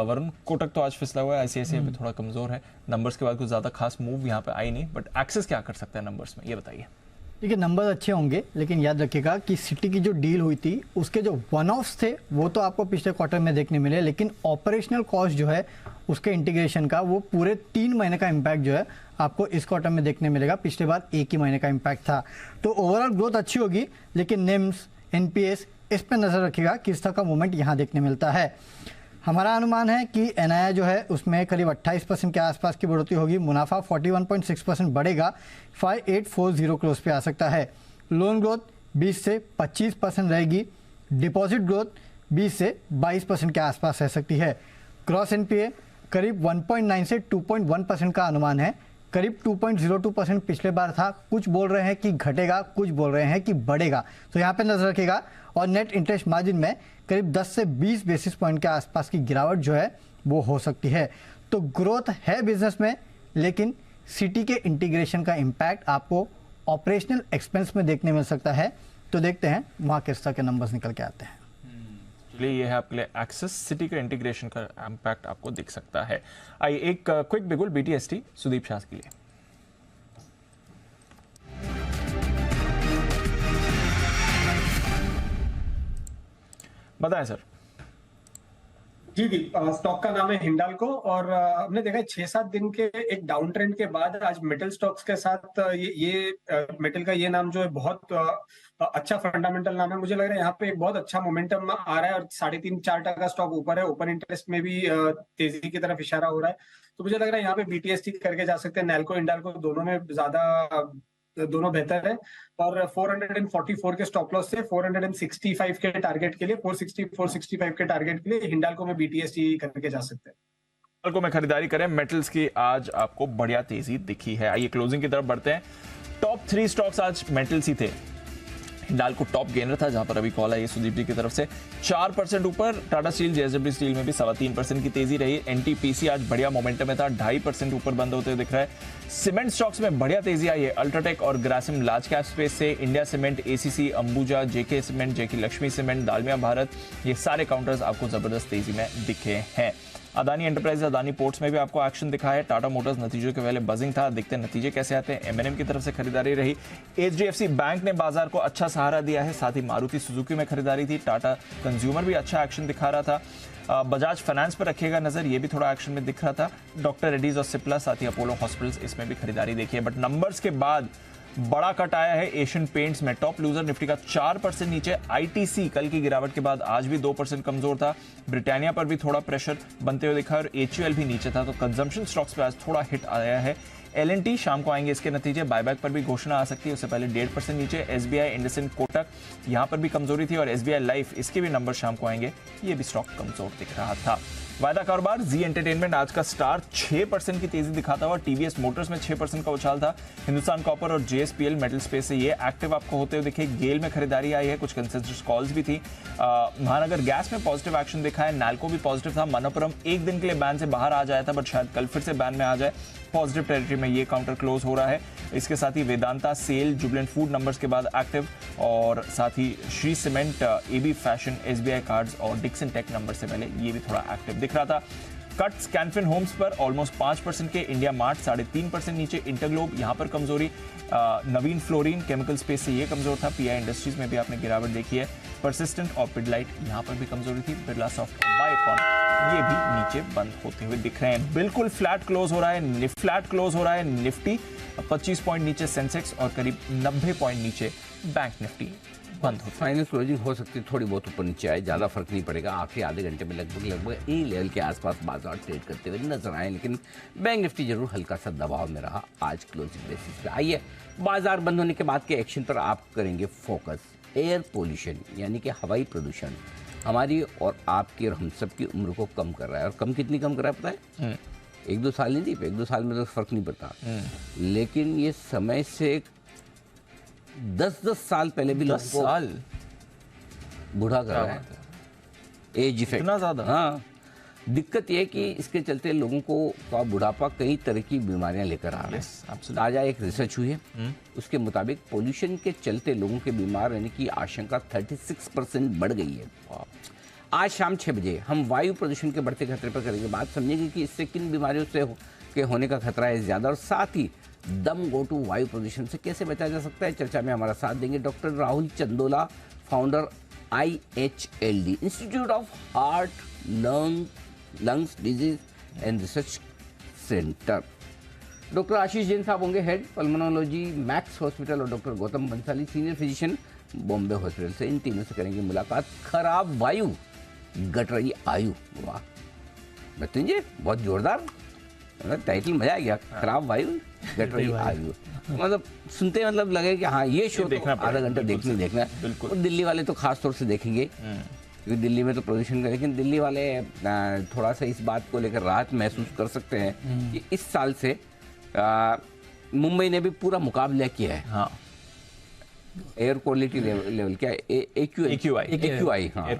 वरुण, कोटक तो आज फिसला हुआ है, ICICI भी थोड़ा कमजोर है, नंबर्स के बाद कुछ ज्यादा खास मूव यहाँ पे आई नहीं, बट एक्सिस क्या कर सकता है नंबर्स में, ये बताइए। देखिए नंबर अच्छे होंगे, लेकिन याद रखिएगा कि सिटी की जो डील हुई थी उसके जो वन ऑफ्स थे वो तो आपको पिछले क्वार्टर में देखने मिले, लेकिन ऑपरेशनल कॉस्ट जो है उसके इंटीग्रेशन का वो पूरे 3 महीने का इम्पैक्ट जो है आपको इस क्वार्टर में देखने मिलेगा। पिछले बार 1 ही महीने का इम्पैक्ट था। तो ओवरऑल ग्रोथ अच्छी होगी, लेकिन निम्स, NPS इस पर नजर रखिएगा, किस तरह का मूवमेंट यहाँ देखने मिलता है। हमारा अनुमान है कि NII जो है उसमें करीब 28% के आसपास की बढ़ोतरी होगी। मुनाफा 41.6% बढ़ेगा, 5840 करोड़ पे आ सकता है। लोन ग्रोथ 20 से 25% रहेगी। डिपॉजिट ग्रोथ 20 से 22% के आसपास रह सकती है। क्रॉस NPA करीब 1.9 से 2.1% का अनुमान है। करीब 2.02% पिछले बार था। कुछ बोल रहे हैं कि घटेगा, कुछ बोल रहे हैं कि बढ़ेगा, तो यहाँ पे नजर रखिएगा। और नेट इंटरेस्ट मार्जिन में करीब 10 से 20 बेसिस पॉइंट के आसपास की गिरावट जो है वो हो सकती है। तो ग्रोथ है बिजनेस में, लेकिन सिटी के इंटीग्रेशन का इम्पैक्ट आपको ऑपरेशनल एक्सपेंस में देखने मिल सकता है। तो देखते हैं वहाँ किस तरह के नंबर्स निकल के आते हैं। चलिए, ये है आपके लिए एक्सेस, सिटी का इंटीग्रेशन का इम्पैक्ट आपको दिख सकता है। आइए एक क्विक बिगुल BTST सुदीप शाह के लिए। बताएं सर। जी स्टॉक का नाम है हिंडाल्को, और हमने देखा 6-7 दिन के एक डाउन ट्रेंड के बाद आज मेटल स्टॉक्स के साथ ये मेटल का ये नाम जो है बहुत अच्छा फंडामेंटल नाम है। मुझे लग रहा है यहाँ पे एक बहुत अच्छा मोमेंटम आ रहा है, और 3.5-4% का स्टॉक ऊपर है। ओपन इंटरेस्ट में भी तेजी की तरफ इशारा हो रहा है। तो मुझे लग रहा है यहाँ पे BTST करके जा सकते हैं। नैल्को, हिंडाल्को दोनों में दोनों बेहतर है। और 444 के स्टॉप लॉस से 465 के टारगेट के लिए, 460-465 के टारगेट के लिए हिंडाल्को में BTST करके जा सकते हैं। हिंडाल्को में खरीदारी करें। मेटल्स की आज आपको बढ़िया तेजी दिखी है। आइए क्लोजिंग की तरफ बढ़ते हैं। टॉप 3 स्टॉक्स आज मेटल्स ही थे। हिंडाल्को टॉप गेनर था, जहां पर अभी कॉल आई सुदीप जी की तरफ से 4% ऊपर। टाटा स्टील, JSW स्टील में भी 3.25% की तेजी रही। NTPC आज बढ़िया मोमेंटम में था, 2.5% ऊपर बंद होते हुए दिख रहा है। सीमेंट स्टॉक्स में बढ़िया तेजी आई है। अल्ट्राटेक और ग्रासिम लार्ज कैप स्पेस से, India cement, ACC, Ambuja, JK cement, JK Lakshmi cement, Dalmia Bharat, ये सारे काउंटर्स आपको जबरदस्त तेजी में दिखे हैं। अदानी एंटरप्राइज, अदानी पोर्ट्स में भी आपको एक्शन दिखा है। टाटा मोटर्स नतीजों के पहले बजिंग था, देखते हैं नतीजे कैसे आते हैं। एमएनएम की तरफ से खरीदारी रही। एचडीएफसी बैंक ने बाजार को अच्छा सहारा दिया है, साथ ही मारुति सुजुकी में खरीदारी थी। टाटा कंज्यूमर भी अच्छा एक्शन दिखा रहा था। बजाज फाइनेंस पर रखिएगा नजर, ये भी थोड़ा एक्शन में दिख रहा था। डॉक्टर रेड्डीज और सिप्ला, साथ ही अपोलो हॉस्पिटल्स, इसमें भी खरीदारी देखी है। बट नंबर्स के बाद बड़ा कट आया है एशियन पेंट्स में। टॉप लूजर निफ्टी का 4% नीचे। आईटीसी कल की गिरावट के बाद आज भी 2% कमजोर था। ब्रिटानिया पर भी थोड़ा प्रेशर बनते हुए दिखा और एचयूएल भी नीचे था। तो कंजम्पशन स्टॉक्स पे आज थोड़ा हिट आया है। एलएनटी शाम को आएंगे इसके नतीजे। बायबैक पर भी घोषणा आ सकती है, उससे पहले 1.5% नीचे। एसबीआई, इंडसइंड, कोटक, यहां पर भी कमजोरी थी और एसबीआई लाइफ, इसके भी नंबर शाम को आएंगे। ये भी स्टॉक कमजोर दिख रहा था। वायदा कारोबार, जी एंटरटेनमेंट आज का स्टार 6% की तेजी दिखाता हुआ। टीवीएस मोटर्स में 6% का उछाल था। हिंदुस्तान कॉपर और जेएसपीएल मेटल स्पेस से ये एक्टिव आपको होते हुए दिखे। गेल में खरीदारी आई है, कुछ कंसेंसस कॉल्स भी थी। महानगर गैस में पॉजिटिव एक्शन दिखा है। नाल्को भी पॉजिटिव था। मनोपुरम एक दिन के लिए बैन से बाहर आ जाया था, बट शायद कल फिर से बैन में आ जाए। पॉजिटिव टेरिटरी में ये काउंटर क्लोज हो रहा है। इसके साथ ही Vedanta, SAIL, Jubilant food numbers के बाद एक्टिव, और साथ ही Shree cement, AB fashion, SBI cards और डिक्सन टेक नंबर से पहले ये भी थोड़ा एक्टिव दिख रहा था। कट्स कैनफिन होम्स पर ऑलमोस्ट 5% के। इंडिया मार्ट 3.5% नीचे। इंटरग्लोब यहां पर कमजोरी। नवीन फ्लोरीन केमिकल स्पेस से ये कमजोर था। पीआई इंडस्ट्रीज में भी आपने गिरावट देखी है। परसिस्टेंट और पिडलाइट यहां पर भी कमजोरी थी। बिरला सॉफ्ट, बायोकॉन ये भी नीचे बंद होते हुए दिख रहे हैं। बिल्कुल फ्लैट क्लोज हो रहा है निफ्टी 25 पॉइंट नीचे सेंसेक्स और करीब 90 पॉइंट नीचे बैंक निफ्टी बंद हो। फाइनल क्लोजिंग हो सकती है थोड़ी बहुत ऊपर नीचे आए, ज़्यादा फर्क नहीं पड़ेगा। आखिरी आधे घंटे में लगभग ए लेवल के आसपास बाजार ट्रेड करते हुए नजर आए, लेकिन बैंक निफ्टी जरूर हल्का सा दबाव में रहा आज क्लोजिंग बेसिस पे। आइए बाजार बंद होने के बाद के एक्शन पर आप करेंगे फोकस। एयर पोल्यूशन यानी कि हवाई प्रदूषण हमारी और आपकी और हम सब की उम्र को कम कर रहा है। और कम कितनी कम कर रहा है पता है? 1-2 साल नहीं, 1-2 साल में तो फर्क नहीं पड़ता, लेकिन ये समय से 10-10 साल पहले भी 10 साल बूढ़ा कर रहा है। एज इफेक्ट इतना ज्यादा? हाँ, दिक्कत यह है कि इसके चलते लोगों को का बुढ़ापा कई तरह की बीमारियां लेकर आ रहा है। ताजा एक रिसर्च हुई है, उसके मुताबिक पोल्यूशन के चलते लोगों के बीमार रहने की आशंका 36% बढ़ गई है। आज शाम 6 बजे हम वायु प्रदूषण के बढ़ते खतरे पर करेंगे बात, समझेंगे कि इससे किन बीमारियों से के होने का खतरा है ज़्यादा, और साथ ही दम गोटू वायु प्रदूषण से कैसे बचा जा सकता है। चर्चा में हमारा साथ देंगे doctor Rahul Chandola, founder IHLD institute of heart lungs disease and research centre. Doctor Ashish Jain साहब होंगे हेड पल्मोनोलॉजी मैक्स हॉस्पिटल, और doctor Gautam Bansali senior physician Bombay hospital से। इन तीनों से करेंगे मुलाकात। खराब वायु घट रही आयु। वाह बतूंजे, बहुत जोरदार टाइटल, मजा आ गया। खराब वायु घट रही आयु, मतलब सुनते मतलब लगे कि हाँ ये शो देखना, आधा घंटा देखना है। बिल्कुल। दिल्ली वाले तो खास तौर से देखेंगे क्योंकि दिल्ली में तो प्रदूषण का, लेकिन दिल्ली वाले थोड़ा सा इस बात को लेकर राहत महसूस कर सकते हैं कि इस साल से मुंबई ने भी पूरा मुकाबला किया है। हाँ, एयर क्वालिटी लेवल क्या AQI, हाँ, एयर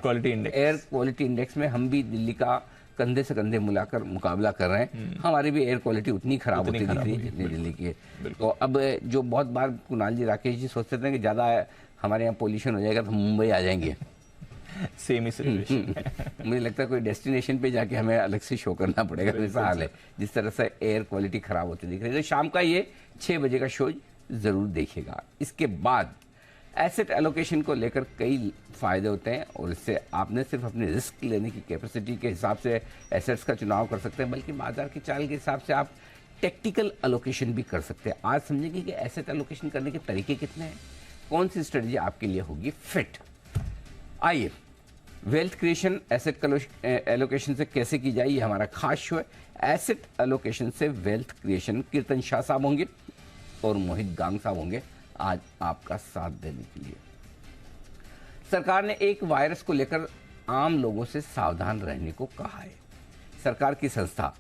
क्वालिटी इंडेक्स में हम भी दिल्ली का कंधे से कंधे मिलाकर मुकाबला कर रहे हैं। हमारी भी एयर क्वालिटी उतनी खराब होती दिख रही है जितनी दिल्ली की है। तो अब जो बहुत बार कुणाल जी, राकेश जी सोचते थे कि ज़्यादा हमारे यहाँ पोल्यूशन हो जाएगा तो मुंबई आ जाएंगे, सेम ही सिचुएशन। मुझे लगता है कोई डेस्टिनेशन पे जाके हमें अलग से शो करना पड़ेगा, वैसा हाल है जिस तरह से एयर क्वालिटी खराब होती दिख रही है। तो शाम का ये 6 बजे का शो ज़रूर देखिएगा। इसके बाद एसेट एलोकेशन को लेकर कई फ़ायदे होते हैं, और इससे आपने सिर्फ अपने रिस्क लेने की कैपेसिटी के हिसाब से एसेट्स का चुनाव कर सकते हैं, बल्कि बाजार की चाल के हिसाब से आप टेक्टिकल एलोकेशन भी कर सकते हैं। आज समझेंगे कि एसेट एलोकेशन करने के तरीके कितने हैं, कौन सी स्ट्रेटजी आपके लिए होगी फिट। आइए, वेल्थ क्रिएशन एसेट एलोकेशन से कैसे की जाए, ये हमारा खास शो है। एसेट एलोकेशन से वेल्थ क्रिएशन कीर्तन शाह साहब होंगे और मोहित गांग साहब होंगे आज आपका साथ देने के लिए। सरकार ने एक वायरस को लेकर आम लोगों से सावधान रहने को कहा है। सरकार की संस्था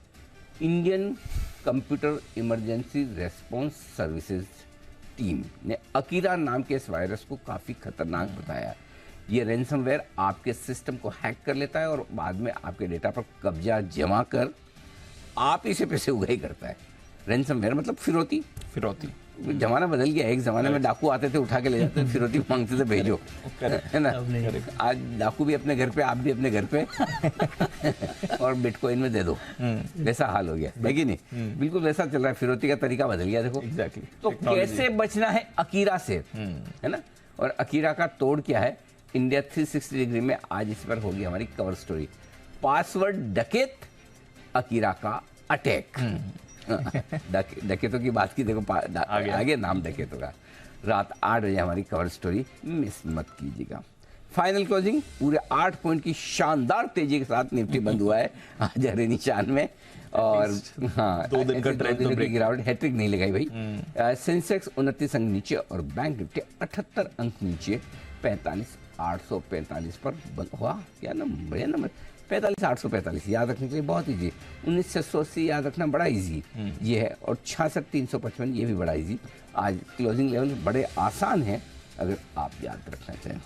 Indian computer emergency response services team ने अकीरा नाम के इस वायरस को काफ़ी खतरनाक बताया। ये रैनसमवेयर आपके सिस्टम को हैक कर लेता है और बाद में आपके डेटा पर कब्जा जमा कर आप इसे पैसे उगाही करता है। रैनसमवेयर मतलब फिरौती, जमाना बदल गया है। एक जमाने में डाकू आते थे, उठा के ले जाते थे, फिरौती मांगते थे भेजो, है ना। आज डाकू भी अपने घर पे, आप भी अपने घर पे और बिटकॉइन में दे दो, वैसा हाल हो गया है कि नहीं। बिल्कुल वैसा चल रहा है, फिरौती का तरीका बदल गया देखो। एग्जैक्टली। तो कैसे बचना है अकीरा से, है ना। और अकीरा का तोड़ क्या है, इंडिया 360 डिग्री में आज इस पर होगी हमारी कवर स्टोरी। पासवर्ड डकैत, अकीरा का अटैक। डकैतों की बात की देखो, आगे नाम डकैतों का। रात 8 बजे हमारी कवर स्टोरी मिस मत कीजिएगा। फाइनल क्लोजिंग पूरे 8 पॉइंट की शानदार तेजी के साथ निफ्टी बंद हुआ है आज हरे निशान में। और हाँ, 2 दिन का ट्रेंड तो ब्रेक, गिरावट, हैट्रिक नहीं लगाई भाई। सेंसेक्स 29 अंक नीचे और बैंक निफ्टी 78 अंक नीचे 45,845 पर बंद हुआ। क्या नंबर, बढ़िया नंबर, 45,845 याद रखने के लिए बहुत ईजी। 1980 याद रखना बड़ा इजी ये है, और 66,355 ये भी बड़ा इजी। आज क्लोजिंग लेवल बड़े आसान है अगर आप याद रखना चाहें।